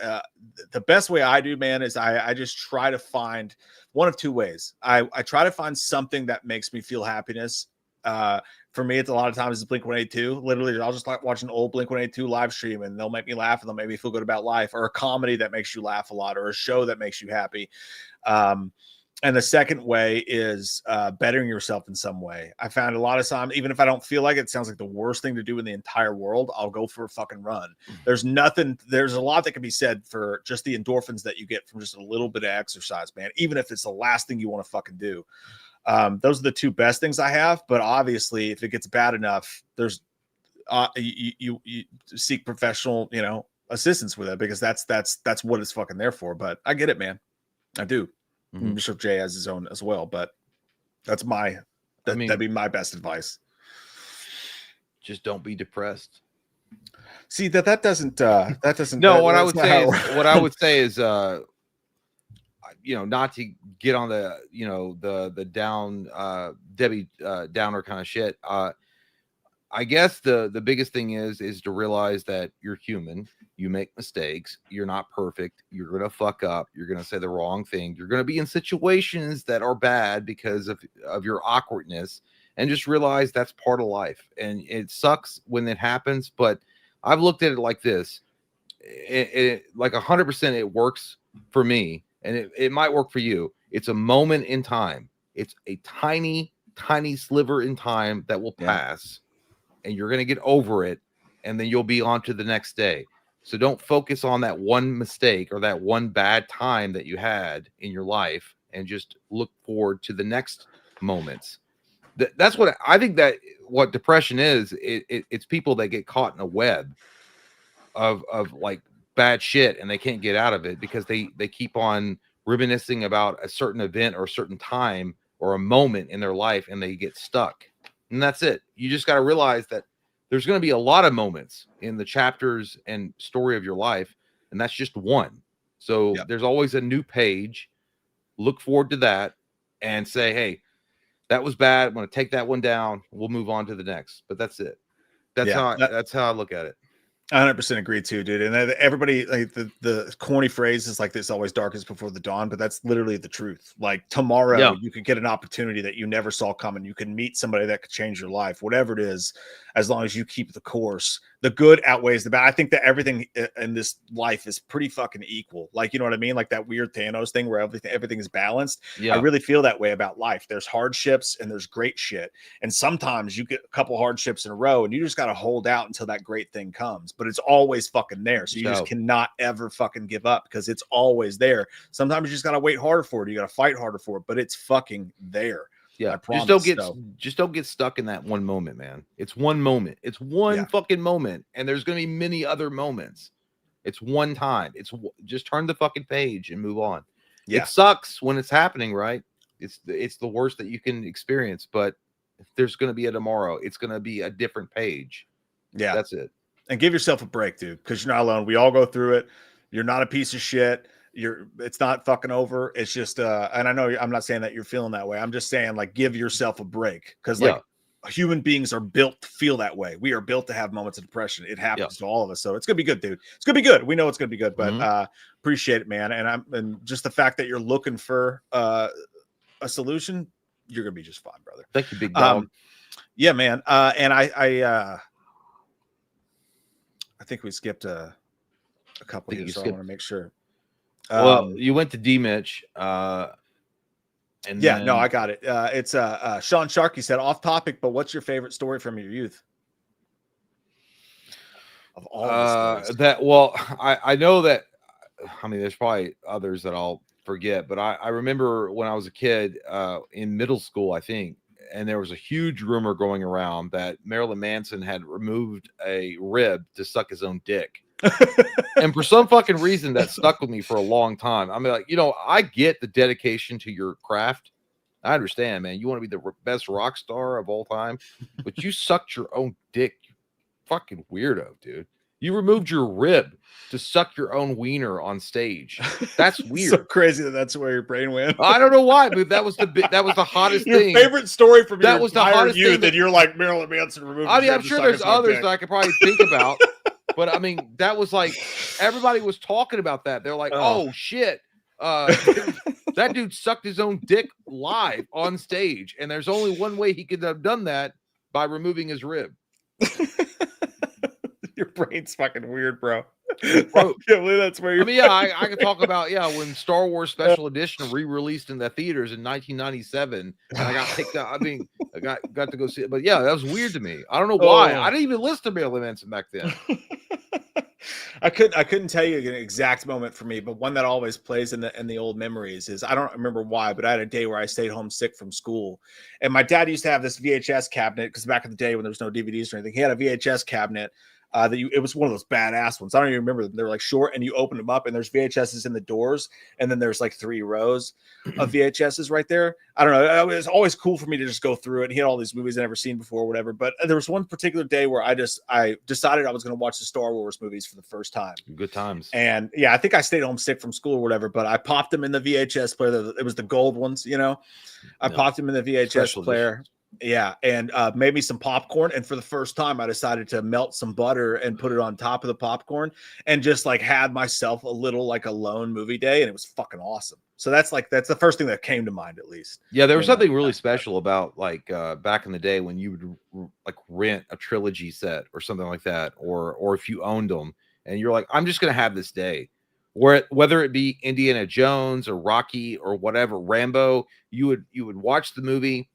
Speaker 1: The best way I do, man, is I just try to find one of two ways. I try to find something that makes me feel happiness. For me, it's a lot of times it's Blink-182. Literally, I'll just like watch an old Blink-182 live stream, and they'll make me laugh, and they'll make me feel good about life, or a comedy that makes you laugh a lot, or a show that makes you happy. And the second way is bettering yourself in some way. I found a lot of times, even if I don't feel like it, sounds like the worst thing to do in the entire world, I'll go for a fucking run. There's a lot that can be said for just the endorphins that you get from just a little bit of exercise, man, even if it's the last thing you want to fucking do. Those are the two best things I have, but obviously if it gets bad enough, there's you seek professional, assistance with it, because that's what it's fucking there for. But I get it, man. I do.
Speaker 2: Mhm.
Speaker 1: Bishop J has his own as well, but that'd be my best advice.
Speaker 2: Just don't be depressed.
Speaker 1: See, that doesn't
Speaker 2: No, what I would say is not to get on the the down Debbie Downer kind of shit. I guess the biggest thing is to realize that you're human. You make mistakes. You're not perfect. You're gonna fuck up. You're gonna say the wrong thing. You're gonna be in situations that are bad because of your awkwardness, and just realize that's part of life. And it sucks when it happens, but I've looked at it like this. It like 100% it works for me, and it might work for you. It's a moment in time. It's a tiny sliver in time that will pass, and you're going to get over it, and then you'll be on to the next day. So don't focus on that one mistake or that one bad time that you had in your life, and just look forward to the next moments. That's what I think that what depression is. It's people that get caught in a web of like bad shit, and they can't get out of it because they keep on reminiscing about a certain event or a certain time or a moment in their life, and they get stuck. And that's it. You just got to realize that there's going to be a lot of moments in the chapters and story of your life, and that's just one. So there's always a new page. Look forward to that and say, hey, that was bad. I'm going to take that one down. We'll move on to the next. But that's it. That's how I look at it.
Speaker 1: 100% agree too, dude. And everybody, like the corny phrase is like, "This always darkest before the dawn," but that's literally the truth. Like tomorrow,
Speaker 2: Yeah.
Speaker 1: you could get an opportunity that you never saw coming. You can meet somebody that could change your life, whatever it is, as long as you keep the course. The good outweighs the bad. I think that everything in this life is pretty fucking equal. Like, you know what I mean? Like that weird Thanos thing where everything is balanced.
Speaker 2: Yeah.
Speaker 1: I really feel that way about life. There's hardships and there's great shit. And sometimes you get a couple hardships in a row and you just got to hold out until that great thing comes. But it's always fucking there. So you just cannot ever fucking give up because it's always there. Sometimes you just got to wait harder for it. You got to fight harder for it, but it's fucking there.
Speaker 2: Yeah,
Speaker 1: I promise.
Speaker 2: just don't get stuck in that one moment, man. It's one moment. It's one fucking moment, and there's gonna be many other moments. It's one time. Just turn the fucking page and move on.
Speaker 1: Yeah.
Speaker 2: It sucks when it's happening, right? It's the worst that you can experience, but if there's gonna be a tomorrow, it's gonna be a different page.
Speaker 1: Yeah,
Speaker 2: that's it.
Speaker 1: And give yourself a break, dude, because you're not alone. We all go through it. You're not a piece of shit. It's not fucking over. It's just and I know I'm not saying that you're feeling that way. I'm just saying, like, give yourself a break, because like human beings are built to feel that way. We are built to have moments of depression. It happens to all of us. So it's gonna be good, dude. It's gonna be good. We know it's gonna be good, but appreciate it, man. And just the fact that you're looking for a solution, you're gonna be just fine, brother.
Speaker 2: Thank you, big dog.
Speaker 1: Yeah, man. And I think we skipped a couple here, so I want to make sure.
Speaker 2: Well, you went to D Mitch, and
Speaker 1: no, I got it. It's Sean Sharkey said, off topic, but what's your favorite story from your youth? Of all the stories.
Speaker 2: I know that. I mean, there's probably others that I'll forget, but I remember when I was a kid in middle school, I think, and there was a huge rumor going around that Marilyn Manson had removed a rib to suck his own dick. And for some fucking reason that stuck with me for a long time. I mean, like, I get the dedication to your craft. I understand, man. You want to be the best rock star of all time, but you sucked your own dick. You fucking weirdo, dude. You removed your rib to suck your own wiener on stage. That's weird.
Speaker 1: So crazy that's where your brain went.
Speaker 2: I don't know why, but that was the hottest
Speaker 1: your
Speaker 2: thing.
Speaker 1: Your favorite story from
Speaker 2: that
Speaker 1: your
Speaker 2: was the
Speaker 1: entire
Speaker 2: hottest
Speaker 1: youth,
Speaker 2: thing
Speaker 1: and you're like, Marilyn Manson removed.
Speaker 2: I mean, I'm sure there's others that I could probably think about. But I mean, that was like everybody was talking about that. They're like, "Oh shit, that dude sucked his own dick live on stage," and there's only one way he could have done that, by removing his rib.
Speaker 1: Your brain's fucking weird, bro. I can't believe that's where you're.
Speaker 2: I mean, yeah, I could talk about when Star Wars Special Edition re-released in the theaters in 1997, and I got picked up. I mean, I got to go see it, but yeah, that was weird to me. I don't know why. I didn't even listen to Marilyn Manson back then.
Speaker 1: I couldn't tell you an exact moment for me, but one that always plays in the old memories is, I don't remember why, but I had a day where I stayed home sick from school, and my dad used to have this VHS cabinet, because back in the day when there was no DVDs or anything, he had a VHS cabinet. It was one of those badass ones. I don't even remember them. They were like short, and you open them up, and there's VHSs in the doors, and then there's like 3 rows of VHSs right there. I don't know. It was always cool for me to just go through it. And he had all these movies I'd never seen before, or whatever. But there was one particular day where I decided I was going to watch the Star Wars movies for the first time.
Speaker 2: Good times.
Speaker 1: And yeah, I think I stayed home sick from school or whatever, but I popped them in the VHS player. It was the gold ones, I popped them in the VHS player. Yeah, and made me some popcorn, and for the first time I decided to melt some butter and put it on top of the popcorn, and just like had myself a little like alone movie day, and it was fucking awesome. So that's the first thing that came to mind, at least.
Speaker 2: Yeah, there was something really special about like back in the day when you would like rent a trilogy set or something like that, or if you owned them, and you're like, I'm just gonna have this day. Whether it be Indiana Jones or Rocky or whatever, Rambo, you would watch the movie,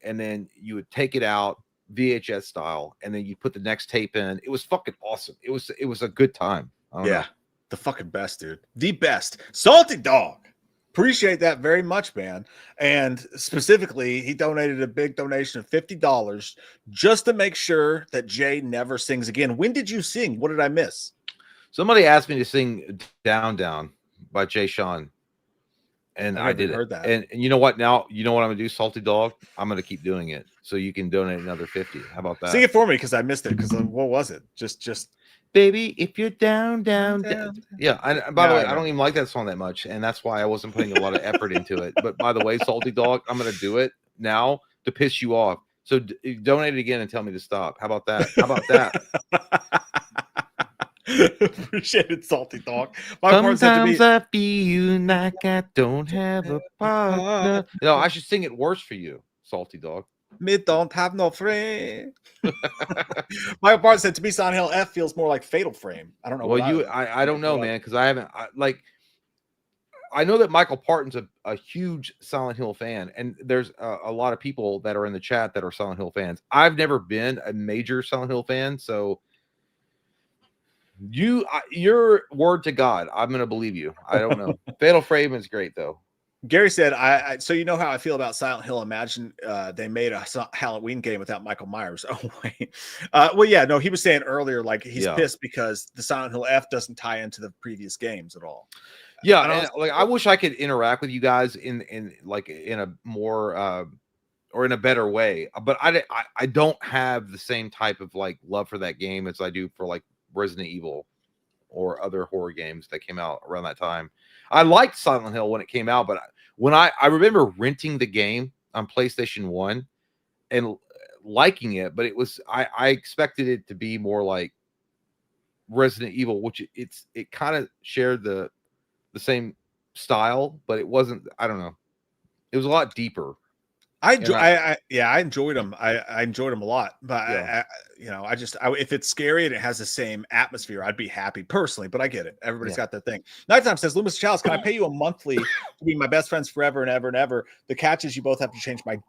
Speaker 2: and then you would take it out VHS style, and then you put the next tape in. It was fucking awesome. It was a good time.
Speaker 1: Yeah, the fucking best, dude. The best. Salty Dog. Appreciate that very much, man. And specifically, he donated a big donation of $50 just to make sure that Jay never sings again. When did you sing? What did I miss?
Speaker 2: Somebody asked me to sing Down Down by Jay Sean. And I did it. And you know what? Now, you know what I'm going to do, Salty Dog? I'm going to keep doing it. So you can donate another 50. How about that?
Speaker 1: Sing it for me, because I missed it. Because what was it? Just
Speaker 2: baby, if you're down. Yeah. And by the way, I don't even like that song that much. And that's why I wasn't putting a lot of effort into it. But by the way, Salty Dog, I'm going to do it now to piss you off. So donate it again and tell me to stop. How about that?
Speaker 1: Appreciate it, Salty Dog. My partner said to me,
Speaker 2: Sometimes I feel like I don't have a partner. No, I should sing it worse for you, Salty Dog.
Speaker 1: me don't have no friend. My partner said to me, Silent Hill F feels more like Fatal Frame. I don't know.
Speaker 2: Well, I don't know, man, because I haven't I know that Michael Parton's a huge Silent Hill fan, and there's a lot of people that are in the chat that are Silent Hill fans. I've never been a major Silent Hill fan, so your word to God, I'm gonna believe you. I don't know. Fatal Frame is great though.
Speaker 1: Gary said, so you know how I feel about Silent Hill. Imagine they made a Halloween game without Michael Myers. Oh, wait. Well, yeah, no, he was saying earlier, like, he's pissed because the Silent Hill F doesn't tie into the previous games at all.
Speaker 2: Yeah, and, like, I wish I could interact with you guys in a more or in a better way, but I don't have the same type of like love for that game as I do for like Resident Evil or other horror games that came out around that time. I liked Silent Hill when it came out, but when I remember renting the game on PlayStation 1 and liking it, but it was I expected it to be more like Resident Evil, which it kind of shared the same style, but it wasn't. I don't know. It was a lot deeper.
Speaker 1: I enjoyed them. I enjoyed them a lot, but if it's scary and it has the same atmosphere, I'd be happy personally. But I get it. Everybody's got their thing. Nighttime says, Loomis Chalice, can I pay you a monthly to be my best friends forever and ever and ever? The catch is you both have to change my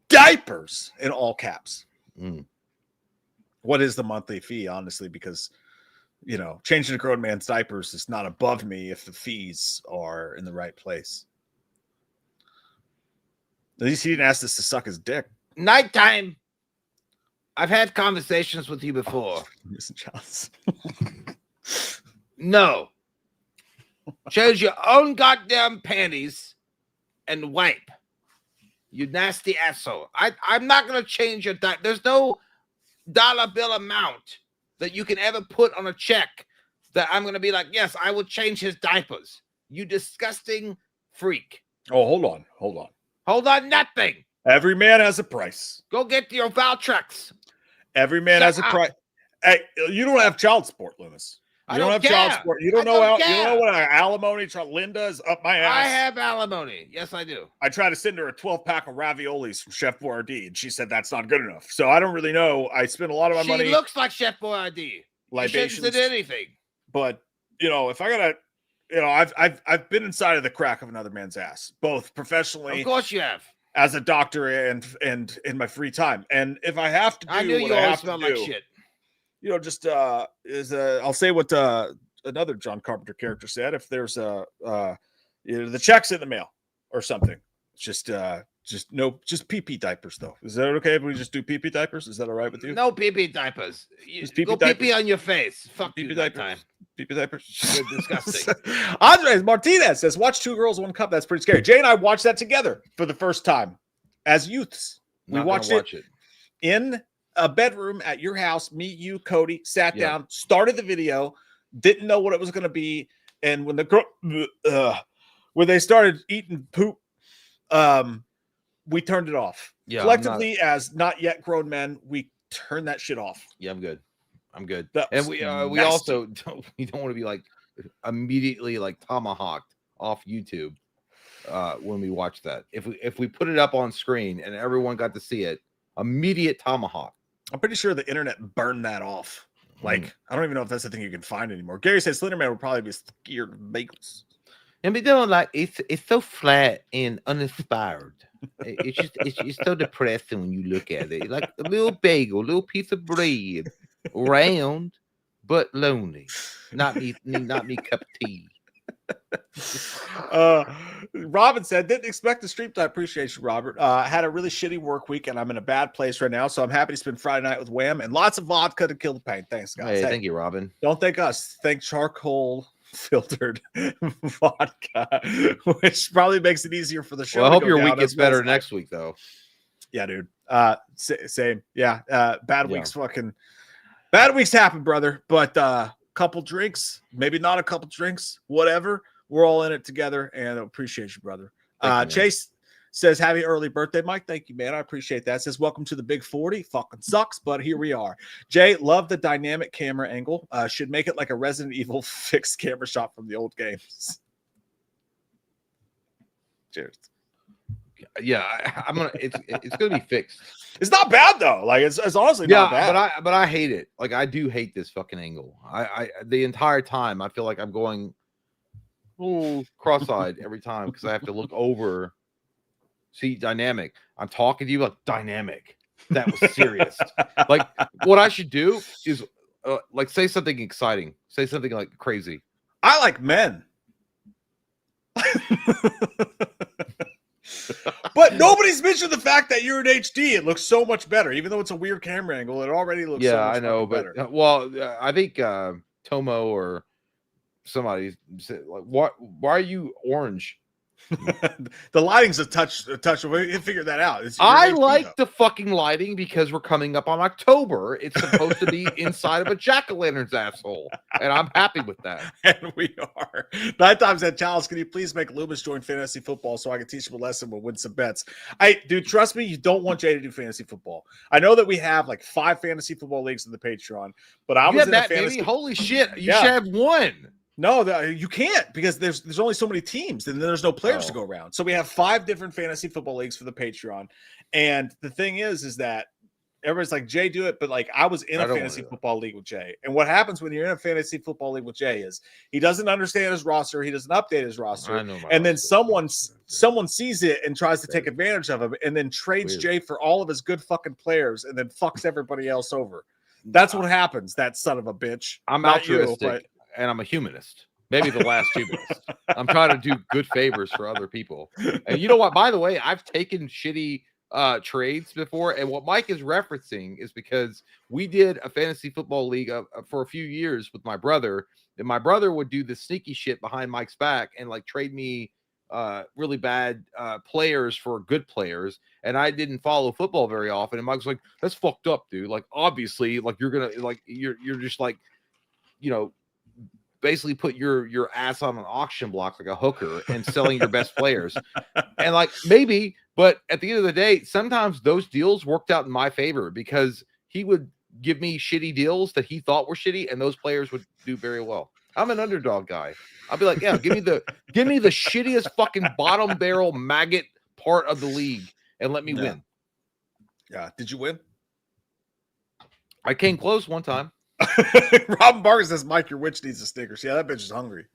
Speaker 1: diapers in all caps. What is the monthly fee, honestly? Because changing a grown man's diapers is not above me if the fees are in the right place. At least he didn't ask us to suck his dick.
Speaker 14: Nighttime. I've had conversations with you before.
Speaker 1: Listen, Charles.
Speaker 14: No. Change your own goddamn panties and wipe. You nasty asshole. I'm not going to change your diaper. There's no dollar bill amount that you can ever put on a check that I'm going to be like, yes, I will change his diapers. You disgusting freak.
Speaker 1: Oh, hold on.
Speaker 14: Hold on, nothing.
Speaker 1: Every man has a price.
Speaker 14: Go get your Valtrex.
Speaker 1: Every man has a price. Hey, you don't have child support, Loomis. You don't have child support. You don't know what alimony. Linda is up my ass.
Speaker 14: I have alimony. Yes, I do.
Speaker 1: I tried to send her a 12-pack of raviolis from Chef Boyardee, and she said that's not good enough. So I don't really know. I spend a lot of my money.
Speaker 14: She looks like Chef Boyardee.
Speaker 1: Libations.
Speaker 14: She shouldn't say anything.
Speaker 1: But if I gotta, I've been inside of the crack of another man's ass, both professionally.
Speaker 14: Of course you have.
Speaker 1: As a doctor and in my free time, and if I have to do,
Speaker 14: I knew you always smell like shit.
Speaker 1: I'll say what another John Carpenter character said. If there's the check's in the mail or something, just pee-pee diapers though. Is that okay if we just do pee-pee diapers? Is that all right with you?
Speaker 14: No pee-pee diapers. Go pee-pee on your face. Fuck pee-pee diapers.
Speaker 1: Pee-pee diapers.
Speaker 14: You're disgusting.
Speaker 1: Andres Martinez says, watch Two Girls, One Cup. That's pretty scary. Jay and I watched that together for the first time as youths. We watched it in a bedroom at your house. Me, you, Cody, sat down, started the video, didn't know what it was going to be. And when when they started eating poop, we turned it off. Yeah, collectively, as not yet grown men, we turned that shit off.
Speaker 2: Yeah, I'm good. And we also don't want to be like immediately like tomahawked off YouTube when we watch that. If we put it up on screen and everyone got to see it, immediate tomahawk.
Speaker 1: I'm pretty sure the internet burned that off. Like, I don't even know if that's the thing you can find anymore. Gary says Slenderman would probably be scared of bagels.
Speaker 14: And we don't like it's so flat and uninspired. It's so depressing when you look at it. Like a little bagel, a little piece of bread, round but lonely. Not me cup of tea.
Speaker 1: Robin said, didn't expect the stream. I appreciate you, Robert. Had a really shitty work week and I'm in a bad place right now, so I'm happy to spend Friday night with Wham and lots of vodka to kill the pain. Thanks, guys.
Speaker 2: Hey, thank you, Robin.
Speaker 1: Don't thank us. Thank charcoal filtered vodka, which probably makes it easier for the show.
Speaker 2: Well, I hope your week gets better next week, though.
Speaker 1: Yeah, dude. Same. Yeah. Bad weeks bad weeks happen, brother. But couple drinks, maybe not a couple drinks, whatever. We're all in it together, and I appreciate you, brother. says, happy early birthday, Mike. Thank you, man. I appreciate that. Says, welcome to the big 40. Fucking sucks, but here we are. Jay, love the dynamic camera angle. Should make it like a Resident Evil fixed camera shot from the old games. Cheers.
Speaker 2: Yeah, I'm gonna. It's gonna be fixed.
Speaker 1: It's not bad though. Like it's honestly not bad.
Speaker 2: But I hate it. Like I do hate this fucking angle. I the entire time I feel like I'm going cross-eyed every time because I have to look over. See, dynamic. I'm talking to you like dynamic. That was serious. Like what I should do is like say something exciting. Say something like crazy.
Speaker 1: I like men. But nobody's mentioned the fact that you're in HD. It looks so much better, even though it's a weird camera angle. It already looks. So much
Speaker 2: I know,
Speaker 1: better.
Speaker 2: but well, I think Tomo or somebody said, like, "What? Why are you orange?"
Speaker 1: The lighting's a touch. We can figure that out.
Speaker 2: I like the fucking lighting because we're coming up on October. It's supposed to be inside of a jack-o'-lantern's asshole, and I'm happy with that.
Speaker 1: And we are. 9 times that challenge. Can you please make Loomis join fantasy football so I can teach him a lesson? We'll win some bets. Dude, trust me, you don't want Jay to do fantasy football. I know that we have like 5 fantasy football leagues in the Patreon, but I was in
Speaker 2: that,
Speaker 1: a fantasy.
Speaker 2: Baby? Holy shit! You should have one.
Speaker 1: No, you can't because there's only so many teams and then there's no players to go around. So we have 5 different fantasy football leagues for the Patreon. And the thing is that everybody's like, Jay, do it. But like I was in a fantasy football league with Jay. And what happens when you're in a fantasy football league with Jay is he doesn't understand his roster. He doesn't update his roster. And then someone sees it and tries to take advantage of him and then trades Jay for all of his good fucking players and then fucks everybody else over. That's what happens. That son of a bitch.
Speaker 2: I'm altruistic. And I'm a humanist, maybe the last humanist. I'm trying to do good favors for other people. And you know what? By the way, I've taken shitty trades before. And what Mike is referencing is because we did a fantasy football league for a few years with my brother. And my brother would do the sneaky shit behind Mike's back and like trade me really bad players for good players. And I didn't follow football very often. And Mike's like, that's fucked up, dude. Like, obviously, like you're just like, you know, basically put your ass on an auction block like a hooker and selling your best players. And like maybe, but at the end of the day, sometimes those deals worked out in my favor because he would give me shitty deals that he thought were shitty and those players would do very well. I'm an underdog guy. I'll be like, yeah, give me the shittiest fucking bottom barrel maggot part of the league and let me win.
Speaker 1: Yeah. Did you win?
Speaker 2: I came close one time.
Speaker 1: Robin Barker says, Mike, your witch needs a Snickers. Yeah, that bitch is hungry.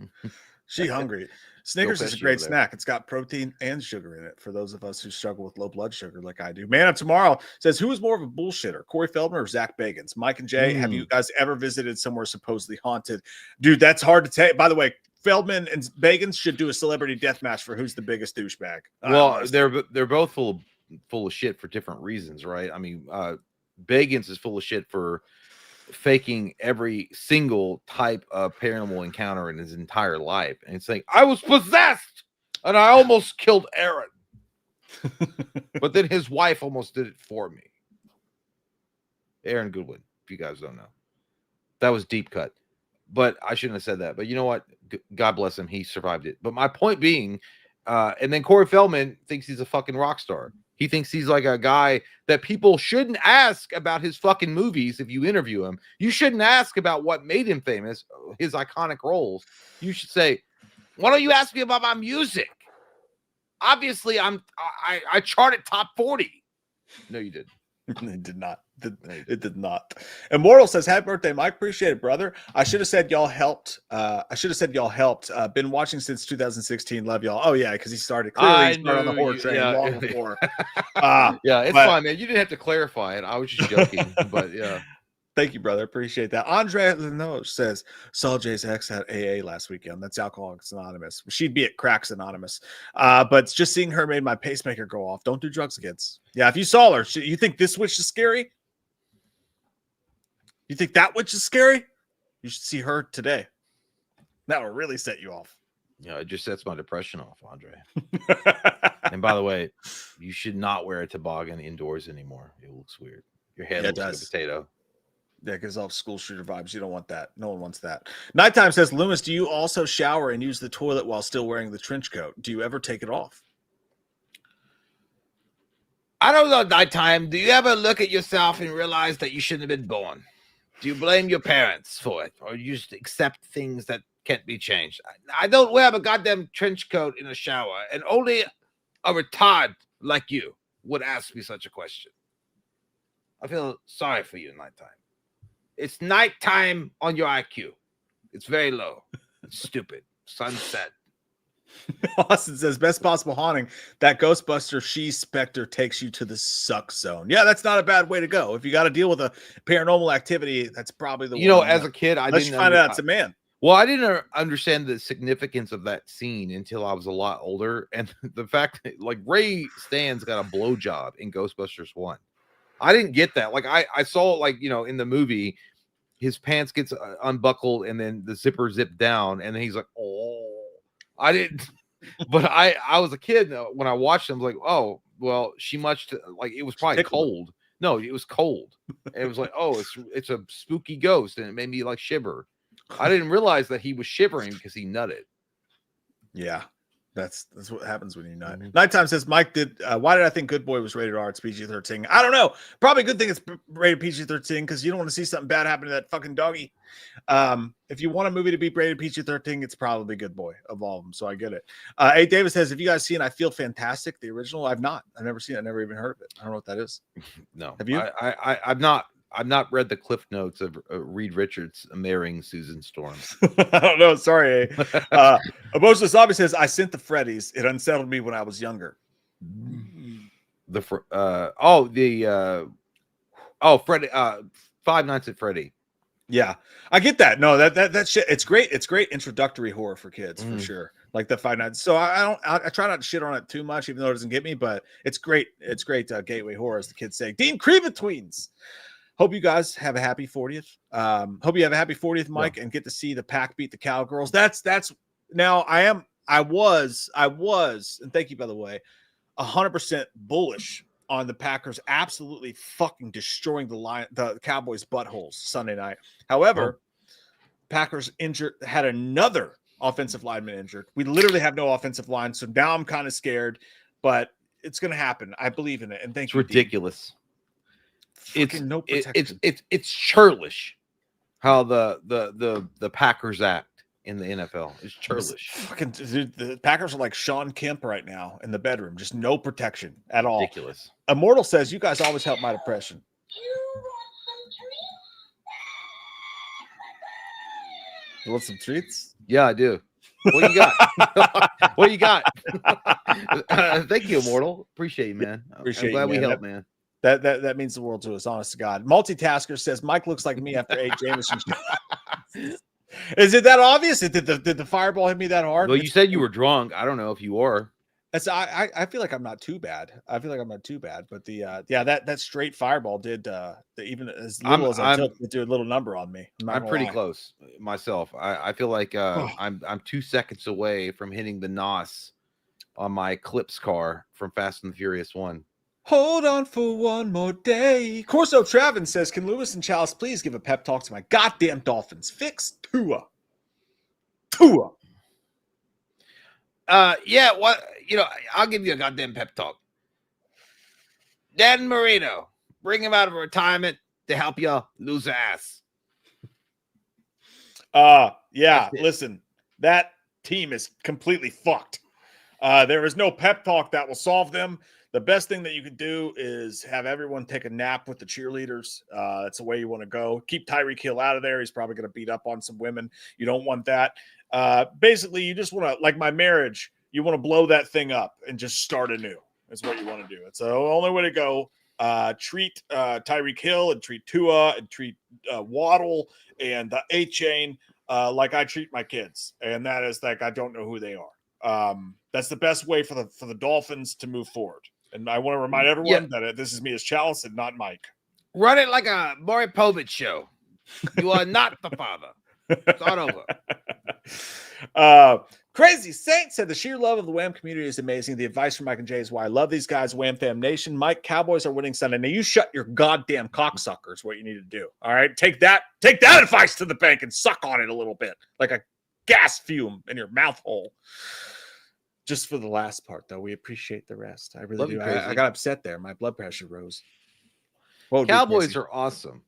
Speaker 1: She hungry. Snickers is a great snack. It's got protein and sugar in it for those of us who struggle with low blood sugar like I do. Man of Tomorrow says, who is more of a bullshitter, Corey Feldman or Zach Bagans? Mike and Jay, have you guys ever visited somewhere supposedly haunted? Dude, that's hard to take. By the way, Feldman and Bagans should do a celebrity death match for who's the biggest douchebag.
Speaker 2: Well, they're both full of shit for different reasons, right? I mean, Bagans is full of shit for faking every single type of paranormal encounter in his entire life, and it's like, I was possessed and I almost killed Aaron. But then his wife almost did it for me. Aaron Goodwin, if you guys don't know. That was deep cut. But I shouldn't have said that. But you know what? God bless him. He survived it. But my point being, and then Corey Feldman thinks he's a fucking rock star. He thinks he's like a guy that people shouldn't ask about his fucking movies if you interview him. You shouldn't ask about what made him famous, his iconic roles. You should say, why don't you ask me about my music? Obviously, I charted top 40. No, you didn't.
Speaker 1: It did not. It did not. Immortal says, happy birthday, Mike. Appreciate it, brother. I should have said y'all helped. Been watching since 2016. Love y'all. Oh, yeah, because he started clearly on the horror train long before.
Speaker 2: Yeah, it's fine, man. You didn't have to clarify it. I was just joking. But yeah.
Speaker 1: Thank you, brother. Appreciate that. Andre Leno says, saw Jay's ex at AA last weekend. That's Alcoholics Anonymous. She'd be at Cracks Anonymous. But just seeing her made my pacemaker go off. Don't do drugs, kids. Yeah, if you saw her, you think this witch is scary? You think that witch is scary? You should see her today. That will really set you off.
Speaker 2: Yeah, it just sets my depression off, Andre. And by the way, you should not wear a toboggan indoors anymore. It looks weird. Your head looks like a potato.
Speaker 1: Yeah, because of school shooter vibes. You don't want that. No one wants that. Nighttime says, Loomis, do you also shower and use the toilet while still wearing the trench coat? Do you ever take it off?
Speaker 14: I don't know, Nighttime. Do you ever look at yourself and realize that you shouldn't have been born? Do you blame your parents for it, or you just accept things that can't be changed? I don't wear a goddamn trench coat in a shower, and only a retard like you would ask me such a question. I feel sorry for you, Nighttime. It's nighttime on your IQ. It's very low. It's stupid. Sunset.
Speaker 1: Austin says, best possible haunting. That Ghostbuster She-Spectre takes you to the suck zone. Yeah, that's not a bad way to go. If you got to deal with a paranormal activity, that's probably the one.
Speaker 2: You know, as a kid, I
Speaker 1: Unless
Speaker 2: didn't
Speaker 1: you find out it's a man.
Speaker 2: Well, I didn't understand the significance of that scene until I was a lot older. And the fact that, like, Ray Stans got a blowjob in Ghostbusters 1. I didn't get that. Like, I saw, like, you know, in the movie, his pants gets unbuckled and then the zipper zipped down. And then he's like, oh, I didn't. But I was a kid when I watched them. I was like, oh, well, she must, like, it was probably cold. No, it was cold. And it was like, oh, it's a spooky ghost. And it made me, like, shiver. I didn't realize that he was shivering because he nutted.
Speaker 1: Yeah, that's what happens when you nut. Nighttime says, Mike, why did I think Good Boy was rated R? It's PG-13. I don't know. Probably a good thing it's rated PG-13 because you don't want to see something bad happen to that fucking doggy. If you want a movie to be rated PG-13, it's probably Good Boy of all of them. So I get it. A. Davis says, have you guys seen I Feel Fantastic, the original? I've not. I've never seen it. I've never even heard of it. I don't know what that is.
Speaker 2: No.
Speaker 1: Have you?
Speaker 2: I've not read the cliff notes of Reed Richards marrying Susan Storm.
Speaker 1: I don't know. Sorry. Emotionless Zombie says, I sent the Freddies. It unsettled me when I was younger.
Speaker 2: Freddy. Five Nights at Freddy.
Speaker 1: Yeah, I get that. No, that shit. It's great. It's great introductory horror for kids for sure. Like the Five Nights. So I try not to shit on it too much, even though it doesn't get me. But it's great. It's great gateway horror, as the kids say. Dean Creevetweens. Hope you guys have a happy 40th. Hope you have a happy 40th, Mike, and get to see the Pack beat the Cowgirls. That's now I was, and thank you, by the way, 100% bullish on the Packers absolutely fucking destroying the Cowboys' buttholes Sunday night. However, Packers had another offensive lineman injured. We literally have no offensive line, so now I'm kind of scared, but it's going to happen. I believe in it, and thank you.
Speaker 2: It's ridiculous. It's
Speaker 1: no protection.
Speaker 2: It's churlish how the Packers act in the NFL. It's churlish.
Speaker 1: Fucking dude, the Packers are like Sean Kemp right now in the bedroom, just no protection at all.
Speaker 2: Ridiculous.
Speaker 1: Immortal says, "You guys always help my depression." You want some treats?
Speaker 2: Yeah, I do. What you got? What you got? Thank you, Immortal. Appreciate you, man.
Speaker 1: Appreciate
Speaker 2: I'm glad
Speaker 1: you,
Speaker 2: we
Speaker 1: man.
Speaker 2: helped, man.
Speaker 1: That means the world to us, honest to God. Multitasker says Mike looks like me after 8 Jameson. Is it that obvious? Did the fireball hit me that hard?
Speaker 2: Well, you said you were drunk. I don't know if you were.
Speaker 1: I feel like I'm not too bad. But that straight fireball did even as little as I took, it did a little number on me.
Speaker 2: I'm pretty close myself. I feel like I'm 2 seconds away from hitting the NOS on my Eclipse car from Fast and the Furious 1.
Speaker 1: Hold on for one more day. Corso Travin says, can Lewis and Chalice please give a pep talk to my goddamn Dolphins? Fix Tua.
Speaker 14: Yeah, I'll give you a goddamn pep talk. Dan Marino, bring him out of retirement to help you lose your ass.
Speaker 1: Yeah, listen, that team is completely fucked. There is no pep talk that will solve them. The best thing that you can do is have everyone take a nap with the cheerleaders. That's the way you want to go. Keep Tyreek Hill out of there. He's probably going to beat up on some women. You don't want that. Basically, you just want to, like my marriage, you want to blow that thing up and just start anew. That's what you want to do. It's the only way to go. Treat Tyreek Hill and treat Tua and treat Waddle and the A-Chain like I treat my kids. And that is like, I don't know who they are. That's the best way for the Dolphins to move forward. And I want to remind everyone that this is me as Chalice and not Mike.
Speaker 14: Run it like a Maury Povich show. You are not the father. Start
Speaker 1: over. Crazy Saint said the sheer love of the Wham community is amazing. The advice from Mike and Jay is why I love these guys. Wham Fam Nation. Mike, Cowboys are winning Sunday. Now you shut your goddamn cocksuckers. What you need to do. All right. Take that advice to the bank and suck on it a little bit like a gas fume in your mouth hole. Just for the last part, though, we appreciate the rest. I really
Speaker 2: Love you,
Speaker 1: do.
Speaker 2: Crazy.
Speaker 1: I got upset there. My blood pressure rose. What would be
Speaker 2: Cowboys
Speaker 1: crazy?
Speaker 2: are awesome.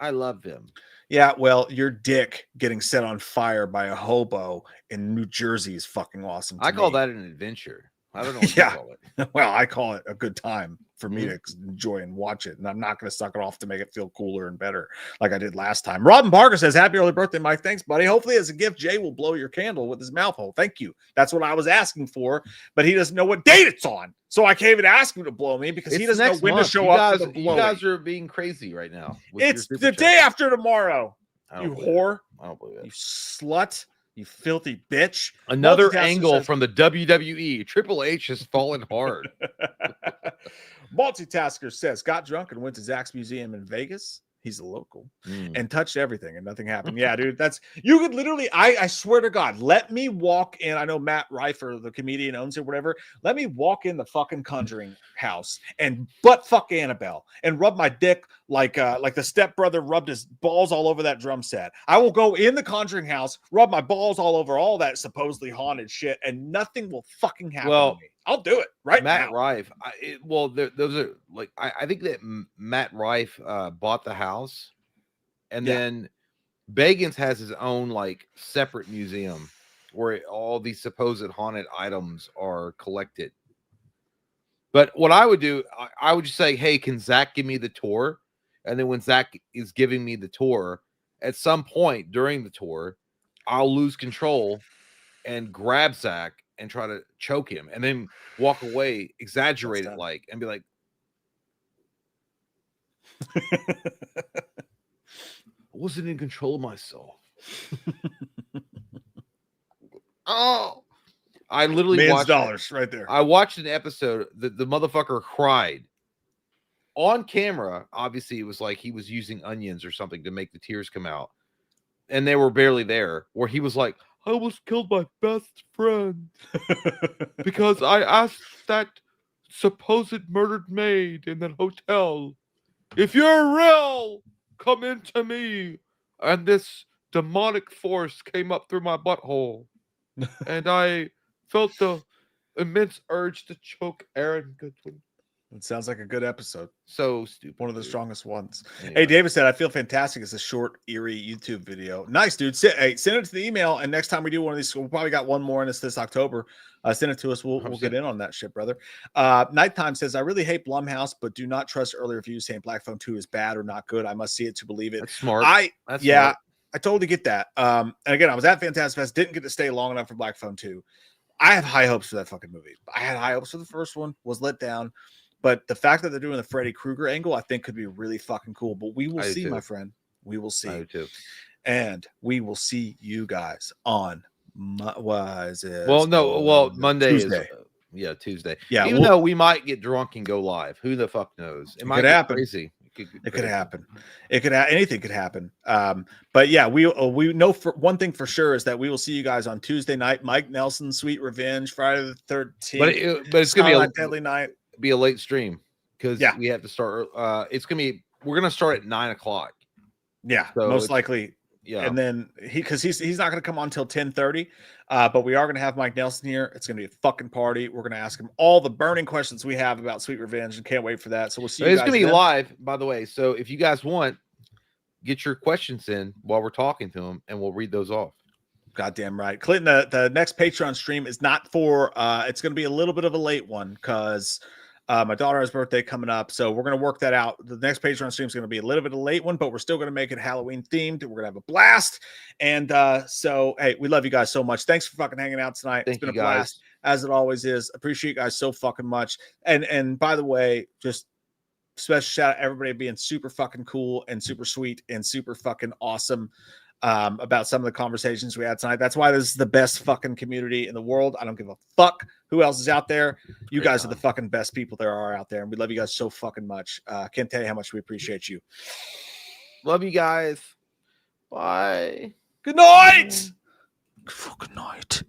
Speaker 2: I love them.
Speaker 1: Yeah, well, your dick getting set on fire by a hobo in New Jersey is fucking awesome.
Speaker 2: I call
Speaker 1: me.
Speaker 2: that an adventure. I don't know what
Speaker 1: Yeah.
Speaker 2: you call it.
Speaker 1: Well, I call it a good time for me
Speaker 2: Mm-hmm.
Speaker 1: to enjoy and watch it. And I'm not going to suck it off to make it feel cooler and better like I did last time. Robin Parker says, happy early birthday, Mike. Thanks, buddy. Hopefully, as a gift, Jay will blow your candle with his mouth hole. Thank you. That's what I was asking for, but he doesn't know what date it's on. So I can't even ask him to blow me because he
Speaker 2: It's
Speaker 1: doesn't know
Speaker 2: next
Speaker 1: when
Speaker 2: month.
Speaker 1: to show
Speaker 2: You
Speaker 1: up.
Speaker 2: guys,
Speaker 1: For the
Speaker 2: you
Speaker 1: blowing.
Speaker 2: guys are being crazy right now. with your
Speaker 1: It's
Speaker 2: super
Speaker 1: the
Speaker 2: chat.
Speaker 1: day after tomorrow.
Speaker 2: I don't
Speaker 1: You
Speaker 2: believe it.
Speaker 1: whore.
Speaker 2: I don't believe it.
Speaker 1: You slut. You filthy bitch.
Speaker 2: Another
Speaker 1: Multitasker
Speaker 2: angle
Speaker 1: says-
Speaker 2: from the WWE. Triple H has fallen hard.
Speaker 1: Multitasker says, got drunk and went to Zach's Museum in Vegas. He's a local and touched everything and nothing happened. Yeah, dude, that's you could literally, I swear to God, let me walk in. I know Matt Rifer, the comedian, owns it, whatever. Let me walk in the fucking Conjuring house and butt fuck Annabelle and rub my dick like the stepbrother rubbed his balls all over that drum set. I will go in the Conjuring house, rub my balls all over all that supposedly haunted shit, and nothing will fucking happen
Speaker 2: Well,
Speaker 1: to me. I'll do it right
Speaker 2: Matt
Speaker 1: now.
Speaker 2: Rife. Those are like I think that Matt Rife bought the house, and
Speaker 1: Yeah.
Speaker 2: then Bagans has his own like separate museum where all these supposed haunted items are collected. But what I would do, I would just say, "Hey, can Zach give me the tour?" And then when Zach is giving me the tour, at some point during the tour, I'll lose control and grab Zach and try to choke him, and then walk away, exaggerate it like, and be like, I wasn't in control of myself. Oh, I literally
Speaker 1: Millions
Speaker 2: watched
Speaker 1: of dollars right there.
Speaker 2: I watched an episode that the motherfucker cried on camera. Obviously, it was like he was using onions or something to make the tears come out, and they were barely there. Where he was like, I was killed by best friend because I asked that supposed murdered maid in that hotel, if you're real, come into me. And this demonic force came up through my butthole. And I felt the immense urge to choke Aaron Goodwin.
Speaker 1: It sounds like a good episode.
Speaker 2: So stupid.
Speaker 1: One of the strongest ones.
Speaker 2: Anyway.
Speaker 1: Hey, David said, I feel fantastic. It's a short, eerie YouTube video. Nice, dude. Send it to the email. And next time we do one of these, we'll probably got one more in this October. Send it to us. We'll get in on that shit, brother. Nighttime says, I really hate Blumhouse, but do not trust early reviews saying Black Phone 2 is bad or not good. I must see it to believe it.
Speaker 2: That's smart. That's
Speaker 1: yeah,
Speaker 2: smart.
Speaker 1: I totally get that. And again, I was at Fantastic Fest, didn't get to stay long enough for Black Phone 2. I have high hopes for that fucking movie. I had high hopes for the first one, was let down. But the fact that they're doing the Freddy Krueger angle, I think could be really fucking cool. But we will
Speaker 2: I do
Speaker 1: see,
Speaker 2: too.
Speaker 1: my friend. We will see.
Speaker 2: I do too.
Speaker 1: And we will see you guys on Monday.
Speaker 2: Monday
Speaker 1: Tuesday.
Speaker 2: is Tuesday.
Speaker 1: Yeah,
Speaker 2: even though we might get drunk and go live, who the fuck knows? It might
Speaker 1: could
Speaker 2: get
Speaker 1: happen.
Speaker 2: crazy.
Speaker 1: It could happen. It could anything could happen. But yeah, we know for one thing for sure is that we will see you guys on Tuesday night. Mike Nelson, Sweet Revenge, Friday the 13th.
Speaker 2: But it's gonna be
Speaker 1: Skyline Deadly Night.
Speaker 2: Be a late stream because we have to start. We're gonna start at 9 o'clock.
Speaker 1: Yeah,
Speaker 2: So
Speaker 1: most
Speaker 2: it's-
Speaker 1: likely.
Speaker 2: Yeah.
Speaker 1: And then he's not going to come on until 10:30. But we are going to have Mike Nelson here. It's going to be a fucking party. We're going to ask him all the burning questions we have about Sweet Revenge and can't wait for that. So we'll see you
Speaker 2: It's
Speaker 1: guys
Speaker 2: gonna be
Speaker 1: then.
Speaker 2: live, by the way. So if you guys want, get your questions in while we're talking to them, and we'll read those off.
Speaker 1: Goddamn right. Clinton, the next Patreon stream is not for it's going to be a little bit of a late one because my daughter has birthday coming up. So we're going to work that out. The next Patreon stream is going to be a little bit of a late one, but we're still going to make it Halloween themed. We're going to have a blast. And so, hey, we love you guys so much. Thanks for fucking hanging out tonight. It's
Speaker 2: Thank
Speaker 1: been a
Speaker 2: you, guys.
Speaker 1: blast, as it always is. Appreciate you guys so fucking much. And by the way, just special shout out everybody being super fucking cool and super sweet and super fucking awesome about some of the conversations we had tonight. That's why this is the best fucking community in the world. I don't give a fuck who else is out there. You guys are the fucking best people there are out there, and we love you guys so fucking much. Can't tell you how much we appreciate you.
Speaker 2: Love you guys. Bye.
Speaker 1: Good night. Good fucking night.